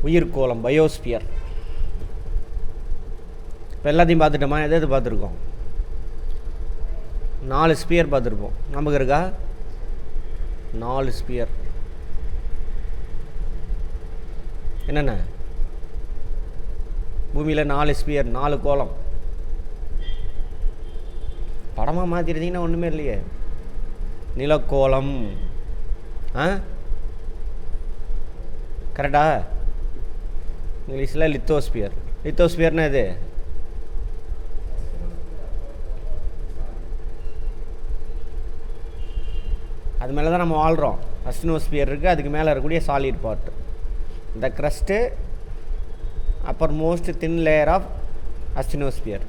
உயிர்கோளம், biosphere. இப்போ எல்லாத்தையும் பார்த்துட்டோமா? எது பார்த்துருக்கோம்? 4 ஸ்பியர் பார்த்துருப்போம். நமக்கு இருக்கா? 4 ஸ்பியர். என்னென்ன? பூமியில் 4 ஸ்பியர், 4 கோளம். படமாக மாற்றிருந்தீங்கன்னா ஒன்றுமே இல்லையே. நிலக்கோளம். கரெக்டா? இங்கிலீஷில் லித்தோஸ்பியர். லித்தோஸ்பியர்னா எது? அது மேலே தான் நம்ம வாழ்கிறோம். அஸ்டினோஸ்பியர் இருக்குது, அதுக்கு மேலே இருக்கக்கூடிய சாலிட் பார்ட். இந்த crust upper most thin layer of asthenosphere,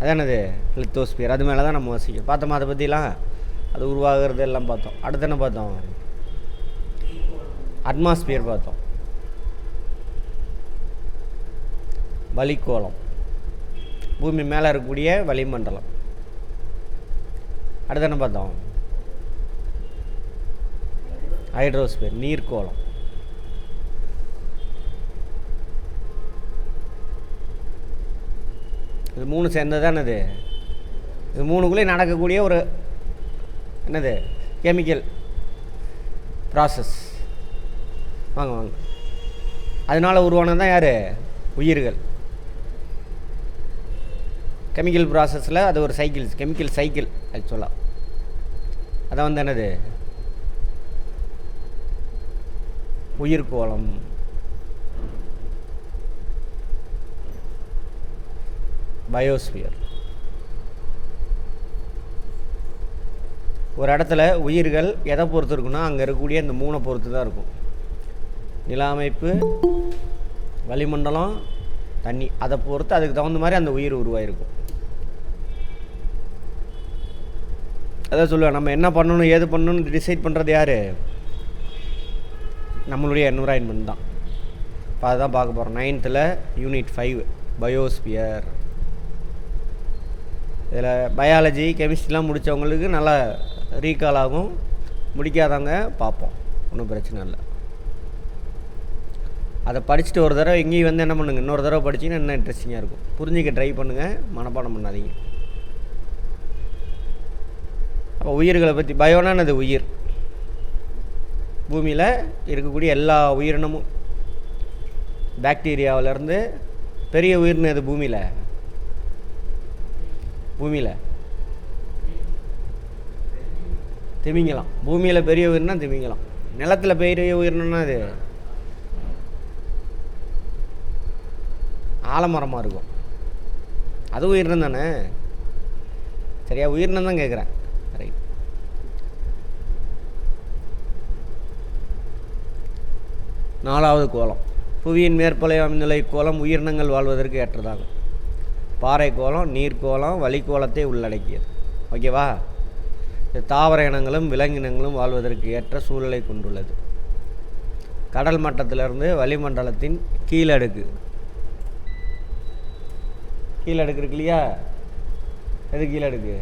அதானது லித்தோஸ்பியர். அது மேலே தான் நம்ம வசிக்கும். பார்த்தோமா அதை பற்றிலாம்? அது உருவாகிறது எல்லாம் பார்த்தோம். அடுத்து என்ன பார்த்தோம்? அட்மாஸ்பியர் பார்த்தோம். வளிக்கோளம், பூமி மேலே இருக்கக்கூடிய வளிமண்டலம். அடுத்து என்ன பார்த்தோம்? ஹைட்ரோஸ்பியர், நீர்க்கோளம். இது 3 சேர்ந்தது தானது. இது 3க்குள்ளே நடக்கக்கூடிய ஒரு என்னது கெமிக்கல் ப்ராசஸ். வாங்க வாங்க. அதனால் உருவானது தான் யார்? உயிர்கள். கெமிக்கல் ப்ராசஸில் அது ஒரு சைக்கிள், கெமிக்கல் சைக்கிள் ஆக்சுவலாக. அதான் வந்து என்னது? உயிர்கோளம். பயோஸ்பியர். ஒரு இடத்துல உயிர்கள் எதை பொறுத்து இருக்குன்னா அங்கே இருக்கக்கூடிய இந்த 3 பொறுத்து தான் இருக்கும். நில அமைப்பு, வளிமண்டலம், தண்ணி. அதை பொறுத்து அதுக்கு தகுந்த மாதிரி அந்த உயிர் உருவாயிருக்கும். அதான் சொல்லுவேன், நம்ம என்ன பண்ணணும் ஏது பண்ணணும்னு டிசைட் பண்ணுறது யார்? நம்மளுடைய என்விரான்மெண்ட் தான். இப்போ அதுதான் பார்க்க போகிறோம். 9th unit 5 biosphere. இதில் பயாலஜி கெமிஸ்ட்ரிலாம் முடித்தவங்களுக்கு நல்லா ரீகால் ஆகும். முடிக்காதவங்க பார்ப்போம், ஒன்றும் பிரச்சனை இல்லை. அதை படிச்சுட்டு ஒரு தடவை எங்கேயும் வந்து என்ன பண்ணுங்கள், இன்னொரு தடவை படிச்சிங்கன்னா இன்னும் இன்ட்ரெஸ்டிங்காக இருக்கும். புரிஞ்சிக்க ட்ரை பண்ணுங்கள், மனப்பாடம் பண்ணாதீங்க. அப்போ உயிர்களை பற்றி, பயோனா அது உயிர். பூமியில் இருக்கக்கூடிய எல்லா உயிரினமும், பாக்டீரியாவிலேருந்து பெரிய உயிரினம் அது பூமியில். திமிங்கலம். பூமியில் பெரிய உயிரினா திமிங்கலம். நிலத்தில் பெரிய உயிரினம்னா அது ஆலமரமாக இருக்கும். அது உயிரினம் தானே? சரியா? உயிரினம் தான் கேட்குறேன். ரைட். நாலாவது கோளம், புவியின் மேற்பலை அமைந்துள்ள இக்கோளம் உயிரினங்கள் வாழ்வதற்கு ஏற்றதாகும். பாறை கோளம், நீர்க்கோளம், வளிக்கோளத்தை உள்ளடக்கியது. ஓகேவா? இது தாவர இனங்களும் விலங்கினங்களும் வாழ்வதற்கு ஏற்ற சூழலை கொண்டுள்ளது. கடல் மட்டத்திலிருந்து வளிமண்டலத்தின் கீழடுக்கு இருக்கு இல்லையா? எது கீழடுக்கு?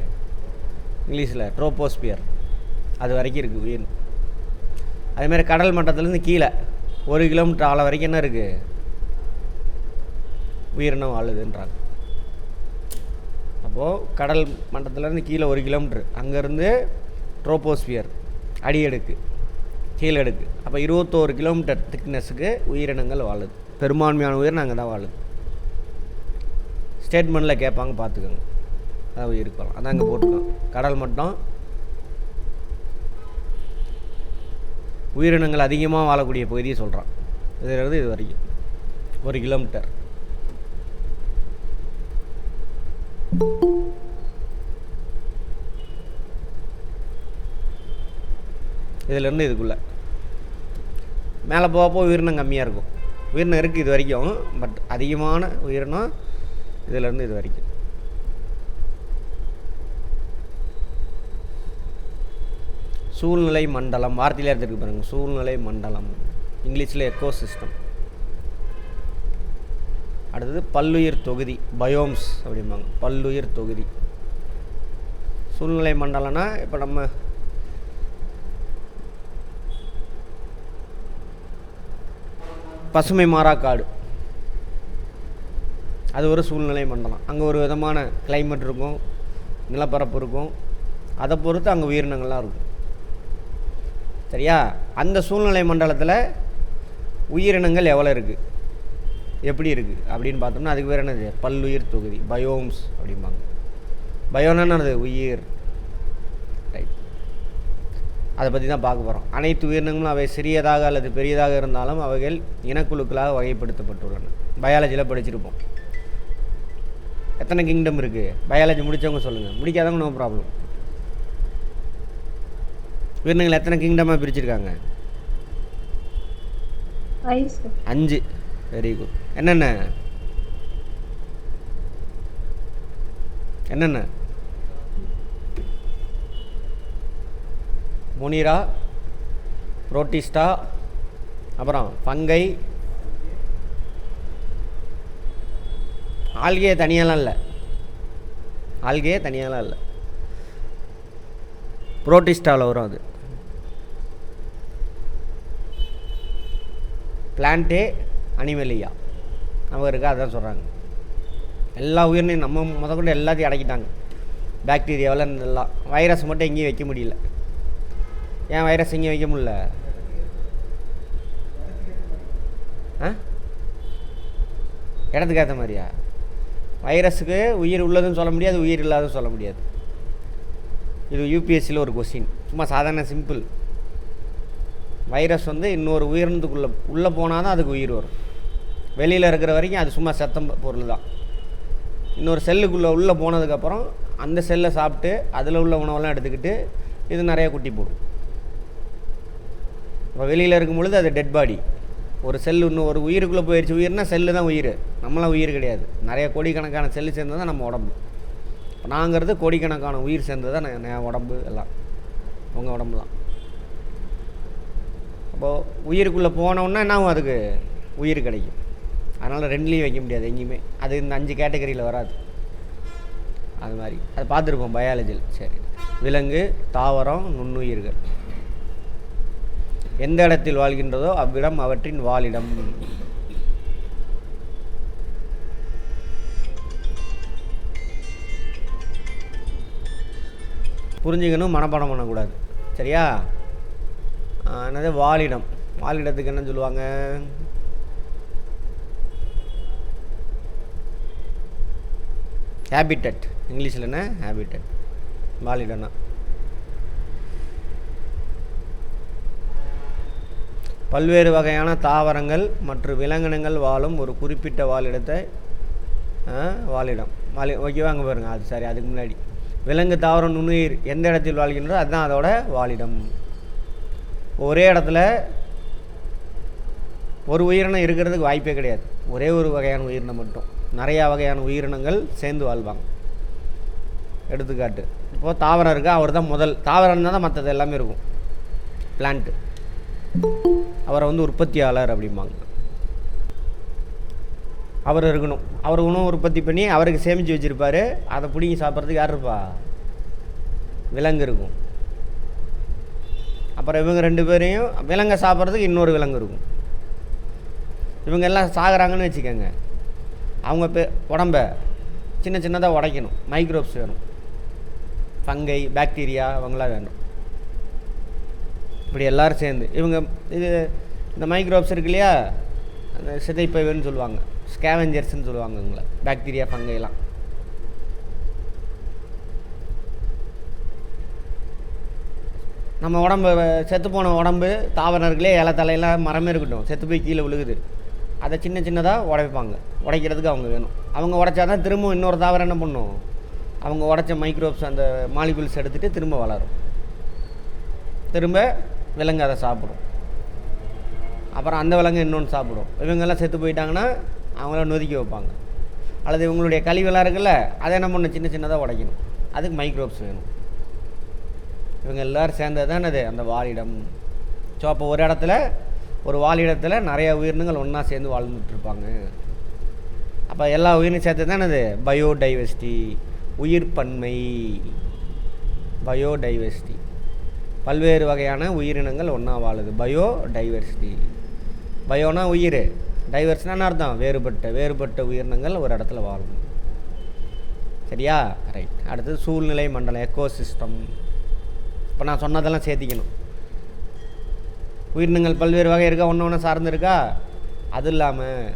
இங்கிலீஷில் ட்ரோபோஸ்பியர். அது வரைக்கும் இருக்குது உயிர். அதேமாதிரி கடல் மட்டத்திலேருந்து கீழே 1 கிலோமீட்டர் ஆழம் வரைக்கும் என்ன இருக்குது? உயிரினம் வாழுதுன்றாங்க. அப்போது கடல் மட்டத்திலேருந்து கீழே 1 கிலோமீட்ரு, அங்கேருந்து ட்ரோபோஸ்பியர் அடியடுக்கு, கீழடுக்கு. அப்போ 21 கிலோமீட்டர் திக்னஸுக்கு உயிரினங்கள் வாழுது. பெரும்பான்மையான உயிரினம் அங்கே தான் வாழுது. ஸ்டேட்மெண்ட்டில் கேட்பாங்க, பார்த்துக்கோங்க. அதான் உயிர்கோளம். அதான் அங்கே போட்டுக்கோங்க. கடல் மட்டம், உயிரினங்கள் அதிகமாக வாழக்கூடிய பகுதியை சொல்கிறான். இதிலிருந்து இது வரைக்கும் 1 கிலோமீட்டர். இதிலேருந்து இதுக்குள்ளே மேலே போக உயிரினம் கம்மியாக இருக்கும். உயிரினம் இருக்குது இது வரைக்கும், பட் அதிகமான உயிரினம் இதிலேருந்து இது வரைக்கும். சூழ்நிலை மண்டலம், வார்த்தையிலே எடுத்துருக்கு பாருங்க. சூழ்நிலை மண்டலம், இங்கிலீஷில் எக்கோசிஸ்டம். அடுத்தது பல்லுயிர் தொகுதி, பயோம்ஸ் அப்படிம்பாங்க. பல்லுயிர் தொகுதி. சூழ்நிலை மண்டலம்னா இப்போ நம்ம பசுமை மாறா காடு, அது ஒரு சூழ்நிலை மண்டலம். அங்கே ஒரு விதமான கிளைமேட் இருக்கும், நிலப்பரப்பு இருக்கும், அதை பொறுத்து அங்கே உயிரினங்கள்லாம் இருக்கும். சரியா? அந்த சூழ்நிலை மண்டலத்தில் உயிரினங்கள் எவ்வளோ இருக்குது, எப்படி இருக்குது அப்படின்னு பார்த்தோம்னா அதுக்கு பேர் என்னது? பல்லுயிர் தொகுதி, பயோம்ஸ் அப்படிம்பாங்க. பயோனா அது உயிர். ரைட், அதை பற்றி தான் பார்க்க போகிறோம். அனைத்து உயிரினங்களும் அவை சிறியதாக அல்லது பெரியதாக இருந்தாலும் அவைகள் இனக்குழுக்களாக வகைப்படுத்தப்பட்டுள்ளன. பயாலஜியில் படிச்சிருப்போம். எத்தனை கிங்டம் இருக்குது? பயாலஜி முடித்தவங்க சொல்லுங்கள், முடிக்காதவங்க நோ ப்ராப்ளம். உயிரினங்கள் எத்தனை கிங்டமாக பிரிச்சிருக்காங்க? 5. Very good. என்னென்ன என்னென்ன? மொனிரா, புரோட்டிஸ்டா, அப்புறம் ஃபங்கை. ஆல்கே தனியாலாம் இல்லை, ஆல்கே தனியாலாம் இல்லை, புரோட்டிஸ்டாவில் வரும். அது பிளான்டே அனிமலியா நமக்கு இருக்கா, அதான் சொல்கிறாங்க. எல்லா உயிரினையும் நம்ம முதற்கொண்டு எல்லாத்தையும் அடக்கிட்டாங்க. பாக்டீரியாவில் இருந்தெல்லாம். வைரஸ் மட்டும் எங்கேயும் வைக்க முடியல. ஏன் வைரஸ் எங்கேயும் வைக்க முடியல? இடத்துக்கு ஏற்ற மாதிரியா? வைரஸுக்கு உயிர் உள்ளதுன்னு சொல்ல முடியாது, உயிர் இல்லாததுன்னு சொல்ல முடியாது. இது யூபிஎஸ்சியில் ஒரு கொஸ்டின், சும்மா சாதாரண சிம்பிள். வைரஸ் இன்னொரு உயிரினத்துக்குள்ளே உள்ளே போனால் தான் அதுக்கு உயிர் வரும். வெளியில் இருக்கிற வரைக்கும் அது சும்மா செத்தம் பொருள் தான். இன்னொரு செல்லுக்குள்ளே உள்ளே போனதுக்கப்புறம் அந்த செல்லை சாப்பிட்டு அதில் உள்ள உணவெல்லாம் எடுத்துக்கிட்டு இது நிறைய குட்டி போடும். இப்போ வெளியில் இருக்கும் பொழுது அது டெட் பாடி. ஒரு செல்லு இன்னும் ஒரு உயிருக்குள்ளே போயிடுச்சு. உயிர்னா செல்லு தான் உயிர், நம்மளாம் உயிர் கிடையாது. நிறைய கோடிக்கணக்கான செல்லு சேர்ந்தது தான் நம்ம உடம்பு. இப்போ நாங்கிறது கோடிக்கணக்கான உயிர் சேர்ந்தது தான் என் உடம்பு எல்லாம், உங்கள் உடம்புலாம். அப்போது உயிருக்குள்ளே போனோன்னா என்ன ஆகும்? அதுக்கு உயிர் கிடைக்கும். அதனால் ரெண்டுலேயும் வைக்க முடியாது எங்கேயுமே. அது இந்த 5 கேட்டகரியில் வராது. அது மாதிரி அது பார்த்துருப்போம் பயாலஜியில். சரி, விலங்கு, தாவரம், நுண்ணுயிர்கள் எந்த இடத்தில் வாழ்கின்றதோ அவ்விடம் அவற்றின் வாழிடம். புரிஞ்சுக்கணும், மனப்பாடம் பண்ணக்கூடாது. சரியா? என்னது வாழிடம்? வாழிடத்துக்கு என்ன சொல்லுவாங்க? ஹேபிட்டட். இங்கிலீஷில் என்ன? ஹேபிட்டட். வாழிடம்னா பல்வேறு வகையான தாவரங்கள் மற்றும் விலங்கினங்கள் வாழும் ஒரு குறிப்பிட்ட வாழிடத்தை வாழிடம். ஓகேவா? அங்கே பாருங்கள். அது சரி, அதுக்கு முன்னாடி விலங்கு, தாவரம், நுண்ணுயிர் எந்த இடத்தில் வாழ்கின்றதோ அதுதான் அதோட வாழிடம். ஒரே இடத்துல ஒரு உயிரினம் இருக்கிறதுக்கு வாய்ப்பே கிடையாது. ஒரே ஒரு வகையான உயிரினம் மட்டும். நிறையா வகையான உயிரினங்கள் சேர்ந்து வாழ்வாங்க. எடுத்துக்காட்டு, இப்போது தாவரம் இருக்கா, அவர் தான் முதல். தாவரம் இருந்தால் தான் மற்றது எல்லாமே இருக்கும். பிளான்ட்டு, அவரை உற்பத்தியாளர் அப்படிம்பாங்க. அவர் இருக்கணும். அவர் உணவு உற்பத்தி பண்ணி அவருக்கு சேமித்து வச்சுருப்பார். அதை பிடிங்கி சாப்பிட்றதுக்கு யார் இருப்பா? விலங்கு இருக்கும். அப்புறம் இவங்க 2 பேரையும் விலங்கை சாப்பிட்றதுக்கு இன்னொரு விலங்கு இருக்கும். இவங்க எல்லாம் சாகுறாங்கன்னு வச்சுக்கோங்க. அவங்க உடம்ப சின்ன சின்னதாக உடைக்கணும். மைக்ரோப்ஸ் வேணும், ஃபங்கை, பாக்டீரியா, அவங்களாம் வேணும். இப்படி எல்லோரும் சேர்ந்து இவங்க இந்த மைக்ரோப்ஸ் இருக்கு இல்லையா, அந்த சிதைப்பைன்னு சொல்லுவாங்க, ஸ்கேவெஞ்சர்ஸ்ன்னு சொல்லுவாங்க இவங்கள. பாக்டீரியா, ஃபங்கைலாம் நம்ம உடம்பு செத்துப்போன உடம்பு, தாவரம் இருக்குல்லையே, இலை தலையெல்லாம் மரமே இருக்கட்டும், செத்து போய் கீழே விழுகுது. அதை சின்ன சின்னதாக உடைப்பாங்க. உடைக்கிறதுக்கு அவங்க வேணும். அவங்க உடைச்சாதான் திரும்ப இன்னொரு தாவரம் என்ன பண்ணும்? அவங்க உடைச்ச மைக்ரோப்ஸ், அந்த மாலிகுல்ஸ் எடுத்துகிட்டு திரும்ப வளரும். திரும்ப விலங்கு அதை சாப்பிடும். அப்புறம் அந்த விலங்கு இன்னொன்று சாப்பிடும். இவங்கெல்லாம் செத்து போயிட்டாங்கன்னா அவங்கள நொதுக்கி வைப்பாங்க. அல்லது இவங்களுடைய கழிவெல்லாம் இருக்குல்ல, அதை என்ன பண்ணணும்? சின்ன சின்னதாக உடைக்கணும். அதுக்கு மைக்ரோப்ஸ் வேணும். இவங்க எல்லோரும் சேர்ந்தது தான் அது அந்த வாழிடம். ஸோ அப்போ ஒரு இடத்துல, ஒரு வாழிடத்தில் நிறையா உயிரினங்கள் ஒன்றா சேர்ந்து வாழ்ந்துட்டுருப்பாங்க. அப்போ எல்லா உயிரினும் சேர்த்து தான் அது பயோடைவர்சிட்டி, உயிர் பன்மை. பயோடைவர்சிட்டி, பல்வேறு வகையான உயிரினங்கள் ஒன்றா வாழுது. பயோடைவர்சிட்டி. பயோனா உயிர், டைவர்ஸ்னா அர்த்தம் வேறுபட்ட உயிரினங்கள் ஒரு இடத்துல வாழும். சரியா? ரைட். அடுத்தது சூழ்நிலை மண்டலம், எக்கோசிஸ்டம். இப்போ நான் சொன்னதெல்லாம் சேர்த்திக்கணும். உயிரினங்கள் பல்வேறு வகை இருக்கா, ஒன்று ஒன்று சார்ந்து இருக்கா. அது இல்லாமல்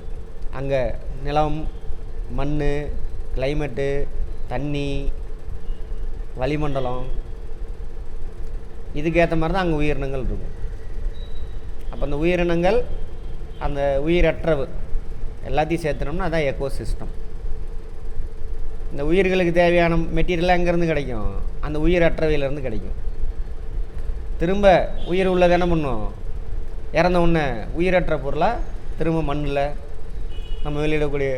அங்கே நிலம், மண், கிளைமேட்டு, தண்ணி, வளிமண்டலம், இதுக்கேற்ற மாதிரி தான் அங்கே உயிரினங்கள் இருக்கும். அப்போ அந்த உயிரினங்கள், அந்த உயிரற்றவு எல்லாத்தையும் சேர்த்துனோம்னா அதான் எக்கோசிஸ்டம். இந்த உயிர்களுக்கு தேவையான மெட்டீரியலாக எங்கேருந்து கிடைக்கும்? அந்த உயிரற்றவையிலேருந்து கிடைக்கும். திரும்ப உயிர் உள்ளது என்ன பண்ணும்? இறந்த உடனே உயிரற்ற பொருளாக திரும்ப மண்ணில் நம்ம வெளியிடக்கூடிய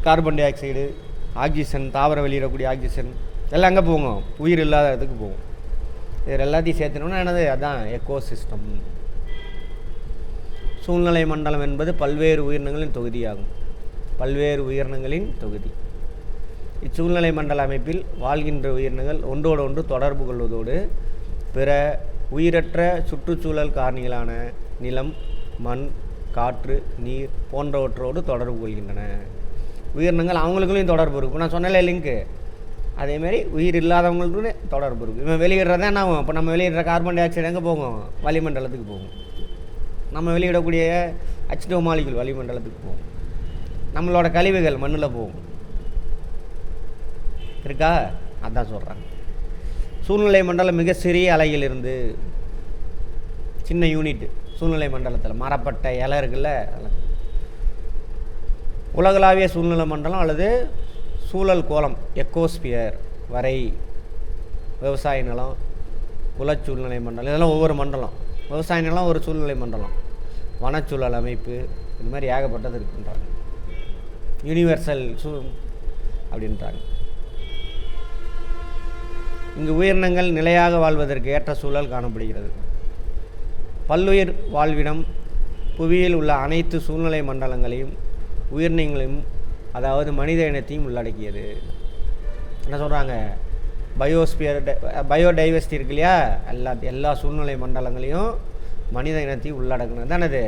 கார்பன் டை ஆக்சைடு, ஆக்சிஜன், தாவர வெளியிடக்கூடிய ஆக்சிஜன் எல்லாம் எங்கே போகும்? உயிர் இல்லாத இடத்துக்கு போகும். இது எல்லாத்தையும் சேர்த்துனோம்னா என்னது? அதுதான் எக்கோசிஸ்டம். சூழ்நிலை மண்டலம் என்பது பல்வேறு உயிரினங்களின் தொகுதியாகும். பல்வேறு உயிரினங்களின் தொகுதி. இச்சூழ்நிலை மண்டல அமைப்பில் வாழ்கின்ற உயிரினங்கள் ஒன்றோடு ஒன்று தொடர்பு கொள்வதோடு பிற உயிரற்ற சுற்றுச்சூழல் காரணிகளான நிலம், மண், காற்று, நீர் போன்றவற்றோடு தொடர்பு கொள்கின்றன. உயிரினங்கள் அவங்களுக்குள்ளேயும் தொடர்பு இருக்கும். இப்போ நான் சொன்னல லிங்க்கு, அதேமாரி உயிர் இல்லாதவங்களுக்குன்னு தொடர்பு இருக்கும். இவன் வெளியிடுறதா என்ன ஆகும்? இப்போ நம்ம வெளியிடுற கார்பன் டை ஆக்சைடு எங்கே போகும்? வளிமண்டலத்துக்கு போகும். நம்ம வெளியிடக்கூடிய H2O மாலிகுல் வளிமண்டலத்துக்கு போகும். நம்மளோட கழிவுகள் மண்ணில் போகும். இருக்கா? அதான் சொல்கிறாங்க. சூழ்நிலை மண்டலம் மிக சிறிய அலையிலிருந்து, சின்ன யூனிட் சூழ்நிலை மண்டலத்தில் மரப்பட்ட இலை இருக்குல்ல, உலகளாவிய சூழ்நிலை மண்டலம் அல்லது சூழல் கோலம் எக்கோஸ்பியர் வரை விவசாய நிலம், குலச்சூழ்நிலை மண்டலம், இதெல்லாம் ஒவ்வொரு மண்டலம். விவசாய நிலம் ஒரு சூழ்நிலை மண்டலம், வனச்சூழல் அமைப்பு, இது மாதிரி ஏகப்பட்டது இருக்குன்றாங்க. யூனிவர்சல் அப்படின்றாங்க. இங்கு உயிரினங்கள் நிலையாக வாழ்வதற்கு ஏற்ற சூழல் காணப்படுகிறது. பல்லுயிர் வாழ்விடம் புவியில் உள்ள அனைத்து சூழ்நிலை மண்டலங்களையும் உயிரினங்களையும், அதாவது மனித இனத்தையும் உள்ளடக்கியது. என்ன சொல்கிறாங்க? பயோடைவர்சிட்டி இருக்கு இல்லையா, எல்லா சூழ்நிலை மண்டலங்களையும் மனித இனத்தையும் உள்ளடக்குனது தானே அது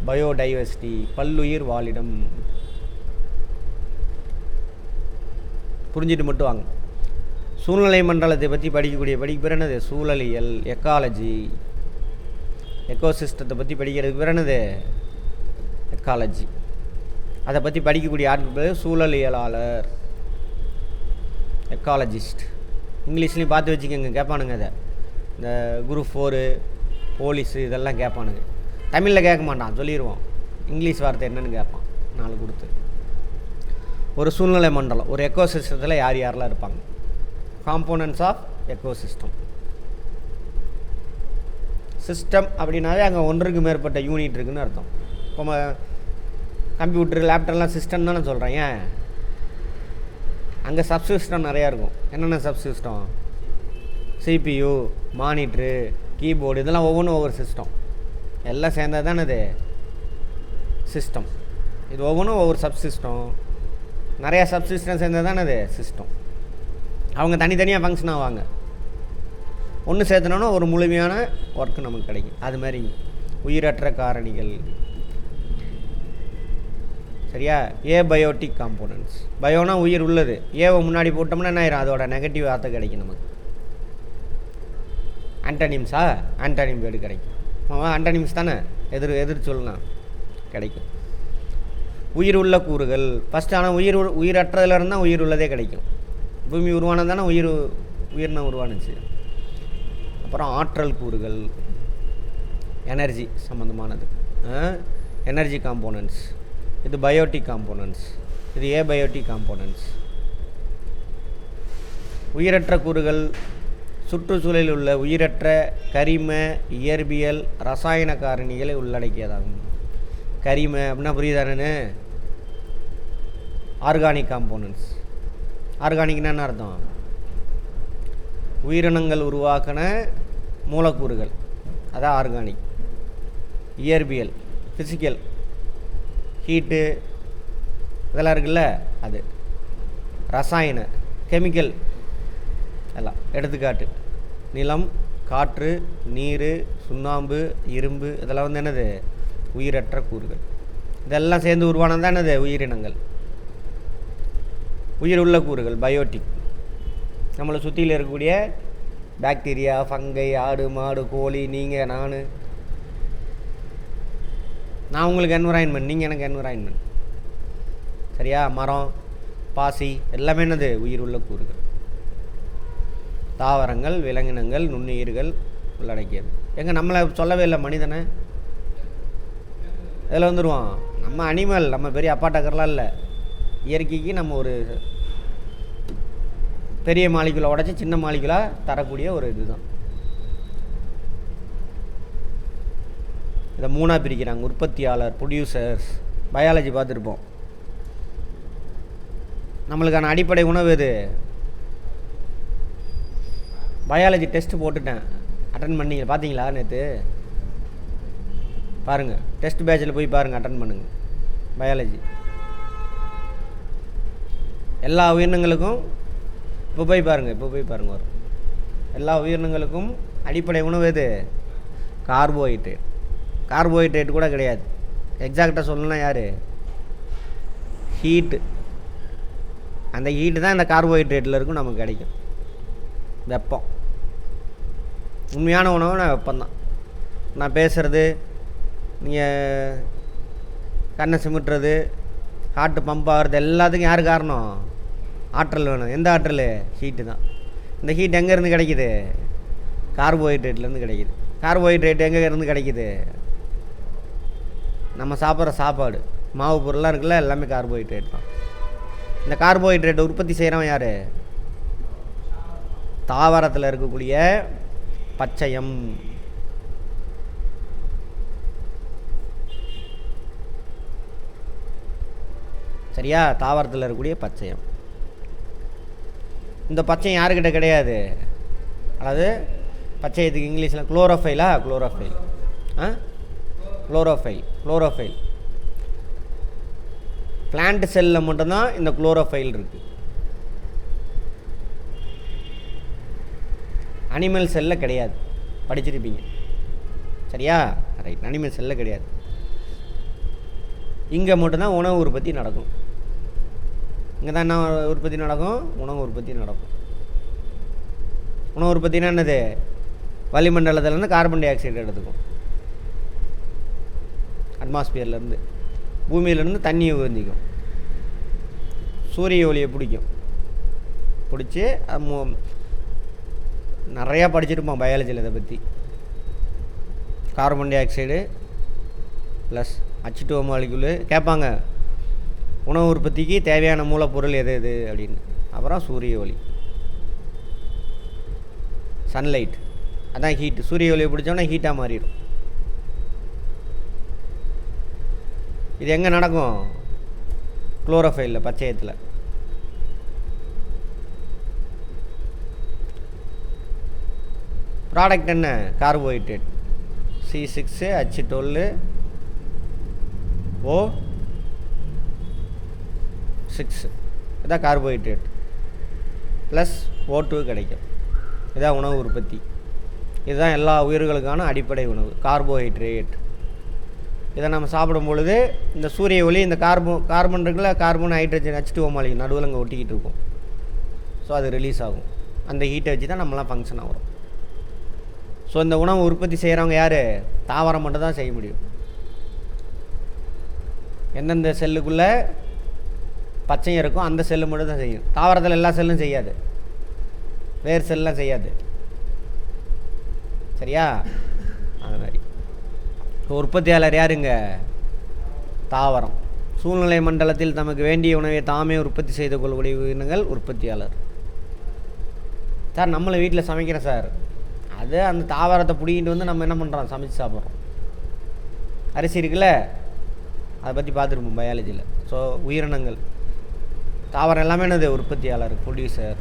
பயோடைவர்சிட்டி, பல்லுயிர் வாழிடம். புரிஞ்சிட்டு மட்டும் வாங்க. சூழ்நிலை மண்டலத்தை பற்றி படிக்கக்கூடிய பேர் என்னது? சூழலியல், எக்காலஜி. எக்கோசிஸ்டத்தை பற்றி படிக்கிறதுக்கு பேர் என்னது? எக்காலஜி. அதை பற்றி படிக்கக்கூடிய ஆட்கள் பேர் சூழலியலாளர், எக்காலஜிஸ்ட். இங்கிலீஷ்லேயும் பார்த்து வச்சுக்கோங்க, கேட்பானுங்க. அதை இந்த குரூப் 4 போலீஸு இதெல்லாம் கேட்பானுங்க. தமிழில் கேட்க மாட்டான், சொல்லிடுவோம். இங்கிலீஷ் வார்த்தை என்னென்னு கேட்பான் 4 கொடுத்து. ஒரு சூழ்நிலை மண்டலம், ஒரு எக்கோசிஸ்டத்தில் யார் யாரெல்லாம் இருப்பாங்க? Components of ecosystem. சிஸ்டம் அப்படின்னாவே அங்கே ஒன்றுக்கு மேற்பட்ட யூனிட் இருக்குதுன்னு அர்த்தம். இப்போ கம்ப்யூட்டர், லேப்டாப்லாம் சிஸ்டம் தானே சொல்கிறேன். ஏன்? அங்கே சப்சிஸ்டம் நிறையா இருக்கும். என்னென்ன சப்சிஸ்டம்? CPU, மானிட்ரு, கீபோர்டு, இதெல்லாம் ஒவ்வொன்றும் ஒவ்வொரு சிஸ்டம். எல்லாம் சேர்ந்தது தானே இது சிஸ்டம். இது ஒவ்வொன்றும் ஒவ்வொரு சப்சிஸ்டம். நிறையா சப்சிஸ்டம் சேர்ந்தது தானே இது சிஸ்டம். அவங்க தனித்தனியாக ஃபங்க்ஷன் ஆவாங்க. ஒன்று சேர்த்தனோன்னா ஒரு முழுமையான ஒர்க்கு நமக்கு கிடைக்கும். அது மாதிரி உயிரற்ற காரணிகள். சரியா? Abiotic components. பயோனா உயிர் உள்ளது. ஏவை முன்னாடி போட்டோம்னா என்ன ஆயிரும்? அதோட நெகட்டிவ் வார்த்தை கிடைக்கும் நமக்கு. ஆன்டனிம்ஸா? ஆன்டனிம் வேர்டு கிடைக்கும். ஆன்டனிம்ஸ் தானே, எதிர் சொல்லலாம் கிடைக்கும். உயிர் உள்ள கூறுகள் ஃபஸ்ட்டு. ஆனால் உயிரற்றதுல இருந்தால் உயிர் உள்ளதே கிடைக்கும். பூமி உருவானது தானே உயிரினம் உருவானுச்சு. அப்புறம் ஆற்றல் கூறுகள், எனர்ஜி சம்மந்தமானது, எனர்ஜி காம்போனன்ட்ஸ். இது பயோட்டிக் காம்போனன்ட்ஸ், இது ஏபயோட்டிக் காம்போனன்ட்ஸ். உயிரற்ற கூறுகள் சுற்றுச்சூழலில் உள்ள உயிரற்ற கரிம, இயற்பியல், ரசாயன காரணிகளை உள்ளடக்கியதாகும். கரிம அப்படின்னா புரியுதானு? Organic components. ஆர்கானிக்னா என்ன அர்த்தம்? உயிரினங்கள் உருவாக்கின மூலக்கூறுகள், அதான் ஆர்கானிக். இயற்பியல், ஃபிசிக்கல், ஹீட்டு இதெல்லாம் இருக்குல்ல அது. ரசாயன, கெமிக்கல் எல்லாம். எடுத்துக்காட்டு நிலம், காற்று, நீர், சுண்ணாம்பு, இரும்பு இதெல்லாம் வந்து என்னது உயிரற்ற கூறுகள். இதெல்லாம் சேர்ந்து உருவானது தான் என்னது உயிரினங்கள். உயிர் உள்ள கூறுகள் பயோட்டிக். நம்மளை சுற்றியில் இருக்கக்கூடிய பாக்டீரியா, ஃபங்கை, ஆடு மாடு கோழி, நீங்கள் நான் உங்களுக்கு என்விரான்மெண்ட், நீங்கள் எனக்கு என்விரான்மெண்ட். சரியா? மரம், பாசி எல்லாமே என்னது உயிர் உள்ள கூறுகள். தாவரங்கள், விலங்கினங்கள், நுண்ணுயிர்கள் உள்ளடக்கியது. எங்கே நம்மளை சொல்லவே இல்லை மனிதனை. இதில் வந்துடுவோம். நம்ம அனிமல், நம்ம பெரிய அப்பாட்டக்கர்லாம் இல்லை. இயற்கைக்கு நம்ம ஒரு பெரிய மாலிகுலை உடச்சி சின்ன மாலிகுலாக தரக்கூடிய ஒரு இதுதான். இதை 3ஆக பிரிக்கிறாங்க. உற்பத்தியாளர், ப்ரொடியூசர்ஸ். பயாலஜி பார்த்துருப்போம். நம்மளுக்கான அடிப்படை உணவு எது? பயாலஜி டெஸ்ட்டு போட்டுட்டேன், அட்டன் பண்ணீங்க பார்த்தீங்களா? நேற்று பாருங்கள், டெஸ்ட் பேட்சில் போய் பாருங்கள், அட்டன் பண்ணுங்கள். பயாலஜி எல்லா உயிரினங்களுக்கும் இப்போ போய் பாருங்கள் வரும். எல்லா உயிரினங்களுக்கும் அடிப்படை உணவு எது? கார்போஹைட்ரேட். கார்போஹைட்ரேட் கூட கிடையாது, எக்ஸாக்டாக சொல்லணும்னா யார்? ஹீட்டு. அந்த ஹீட்டு தான் இந்த கார்போஹைட்ரேட்டில் இருக்கும், நமக்கு கிடைக்கும். வெப்பம். உண்மையான உணவு நான் வெப்பம்தான். நான் பேசுகிறது, நீங்கள் கண்ணை சிமிட்டுறது, ஹார்ட்டு பம்ப் ஆகிறது எல்லாத்துக்கும் யார் காரணம்? ஆற்றல் வேணும். எந்த ஆற்றல்? ஹீட்டு தான். இந்த ஹீட் எங்கேருந்து கிடைக்கிது? கார்போஹைட்ரேட்லேருந்து கிடைக்கிது. கார்போஹைட்ரேட் எங்கே இருந்து கிடைக்கிது? நம்ம சாப்பிட்ற சாப்பாடு, மாவு பொருளாக இருக்குல்ல, எல்லாமே கார்போஹைட்ரேட் தான். இந்த கார்போஹைட்ரேட்டை உற்பத்தி செய்கிறவன் யார்? தாவரத்தில் இருக்கக்கூடிய பச்சையம். சரியா? தாவரத்தில் இருக்கக்கூடிய பச்சையம். இந்த பச்சையம் யாருக்கிட்ட கிடையாது? அதாவது பச்சையத்துக்கு இங்கிலீஷில் குளோரோஃபைலா? குளோரோஃபைல். பிளான்ட் செல்லில் மட்டும்தான் இந்த குளோரோஃபைல் இருக்குது. அனிமல் செல்லில் கிடையாது. படிச்சிருப்பீங்க. சரியா? ரைட். அனிமல் செல்லில் கிடையாது. இங்கே மட்டும்தான் உணவு உற்பத்தி நடக்கும். இங்கே தான் என்ன உற்பத்தி நடக்கும்? உணவு உற்பத்தி நடக்கும். உணவு உற்பத்தினா என்னது? வளிமண்டலத்திலேருந்து கார்பன் டை ஆக்சைடு எடுத்துக்கும். அட்மாஸ்பியர்லேருந்து, பூமியிலேருந்து தண்ணியை உறிஞ்சிக்கும். சூரிய ஒளியை பிடிச்சி நிறையா படிச்சிருப்போம் பயாலஜியில் இதை பற்றி. Carbon di oxide plus H2O மாலிகுலு கேட்பாங்க. உணவு உற்பத்திக்கு தேவையான மூலப்பொருள் எது அப்படின்னு. அப்புறம் சூரிய ஒளி, சன்லைட், அதான் ஹீட்டு. சூரிய ஒளியை பிடிச்சோன்னா ஹீட்டாக மாறிடும். இது எங்கே நடக்கும்? குளோரோஃபைலில், பச்சையத்தில். ப்ராடக்ட் என்ன? கார்போஹைட்ரேட். C6H12O6 இதான் கார்போஹைட்ரேட். ப்ளஸ் O2 கிடைக்கும். இதான் உணவு உற்பத்தி. இதுதான் எல்லா உயிர்களுக்கான அடிப்படை உணவு, கார்போஹைட்ரேட். இதை நம்ம சாப்பிடும் பொழுது இந்த சூரிய ஒளி, இந்த கார்பன் இருக்குல்ல, கார்பன், ஹைட்ரஜன், H2O மாலிகுல் நடுவில் அங்கே ஒட்டிக்கிட்டு இருக்கும். ஸோ அது ரிலீஸ் ஆகும். அந்த ஹீட்டை வச்சு தான் நம்மளாம் ஃபங்க்ஷன் ஆகிறோம். ஸோ இந்த உணவு உற்பத்தி செய்கிறவங்க யார்? தாவரம் மட்டும் தான் செய்ய முடியும். எந்தெந்த செல்லுக்குள்ளே பச்சையும் இருக்கும் அந்த செல்லு மட்டும் தான் செய்யும். தாவரத்தில் எல்லா செல்லும் செய்யாது, வேறு செல்லாம் செய்யாது. சரியா? அது மாதிரி உற்பத்தியாளர் யாருங்க? தாவரம். சூழ்நிலை மண்டலத்தில் தமக்கு வேண்டிய உணவை தாமே உற்பத்தி செய்து கொள்ளக்கூடிய உயிரினங்கள் உற்பத்தியாளர். சார் நம்மளை வீட்டில் சமைக்கிறேன் சார், அது அந்த தாவரத்தை பிடிக்கிட்டு வந்து நம்ம என்ன பண்ணுறோம்? சமைச்சு சாப்பிட்றோம். அரிசி இருக்குல்ல, அதை பற்றி பார்த்துருப்போம் பயாலஜியில். ஸோ உயிரினங்கள், தாவரம் எல்லாமே என்னது? உற்பத்தியாளர், ப்ரொடியூசர்.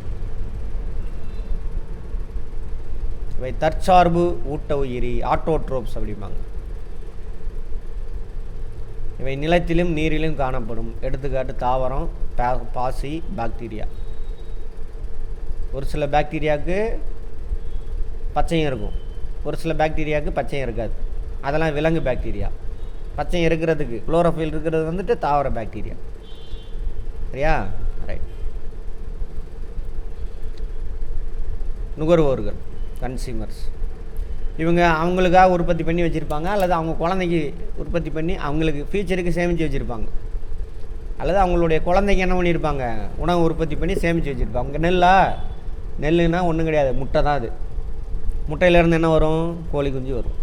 இவை தற்சார்பு ஊட்ட உயிரி, ஆட்டோட்ரோப்ஸ் அப்படிம்பாங்க. இவை நிலத்திலும் நீரிலும் காணப்படும். எடுத்துக்காட்டு தாவரம், பாசி, பாக்டீரியா. ஒரு சில பாக்டீரியாவுக்கு பச்சையும் இருக்கும். ஒரு சில பாக்டீரியாவுக்கு பச்சையும் இருக்காது, அதெல்லாம் விலங்கு பாக்டீரியா. பச்சையும் இருக்கிறதுக்கு குளோரோஃபில் இருக்கிறது வந்துட்டு தாவர பாக்டீரியா. சரியா? ரைட். நுகர்வோர்கள், கன்சியூமர்ஸ், இவங்க அவங்களுக்காக உற்பத்தி பண்ணி வச்சுருப்பாங்க, அல்லது அவங்க குழந்தைக்கு உற்பத்தி பண்ணி அவங்களுக்கு ஃபியூச்சருக்கு சேமித்து வச்சுருப்பாங்க, அல்லது அவங்களுடைய குழந்தைக்கு என்ன பண்ணியிருப்பாங்க, உணவு உற்பத்தி பண்ணி சேமித்து வச்சுருப்பாங்க. நெல்லுன்னா ஒன்றும் கிடையாது, முட்டை தான். அது முட்டையிலேருந்து என்ன வரும்? கோழி குஞ்சு வரும்.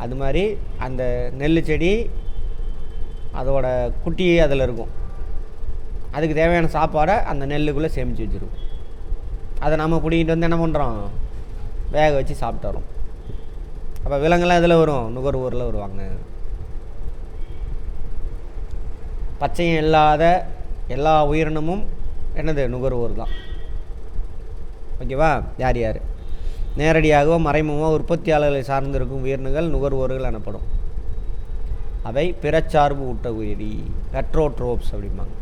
அது மாதிரி அந்த நெல் செடி அதோட குட்டி அதில் இருக்கும். அதுக்கு தேவையான சாப்பாடை அந்த நெல்லுக்குள்ளே சேமித்து வச்சுருக்கும். அதை நம்ம பிடிக்கிட்டு வந்து என்ன பண்ணுறோம்? வேக வச்சு சாப்பிட்டு வரோம். அப்போ விலங்குலாம் இதில் வரும், நுகர்வோரில் வருவாங்க. பச்சையும் இல்லாத எல்லா உயிரினமும் என்னது? நுகர்வோர் தான். ஓகேவா? யார் யார் நேரடியாகவோ மறைமுகமாக உற்பத்தியாளர்களை சார்ந்திருக்கும் உயிரினங்கள் நுகர்வோர்கள் எனப்படும். அவை பிறச்சார்பு ஊட்ட உயிரி, ஹெட்ரோட்ரோப்ஸ் அப்படிம்பாங்க.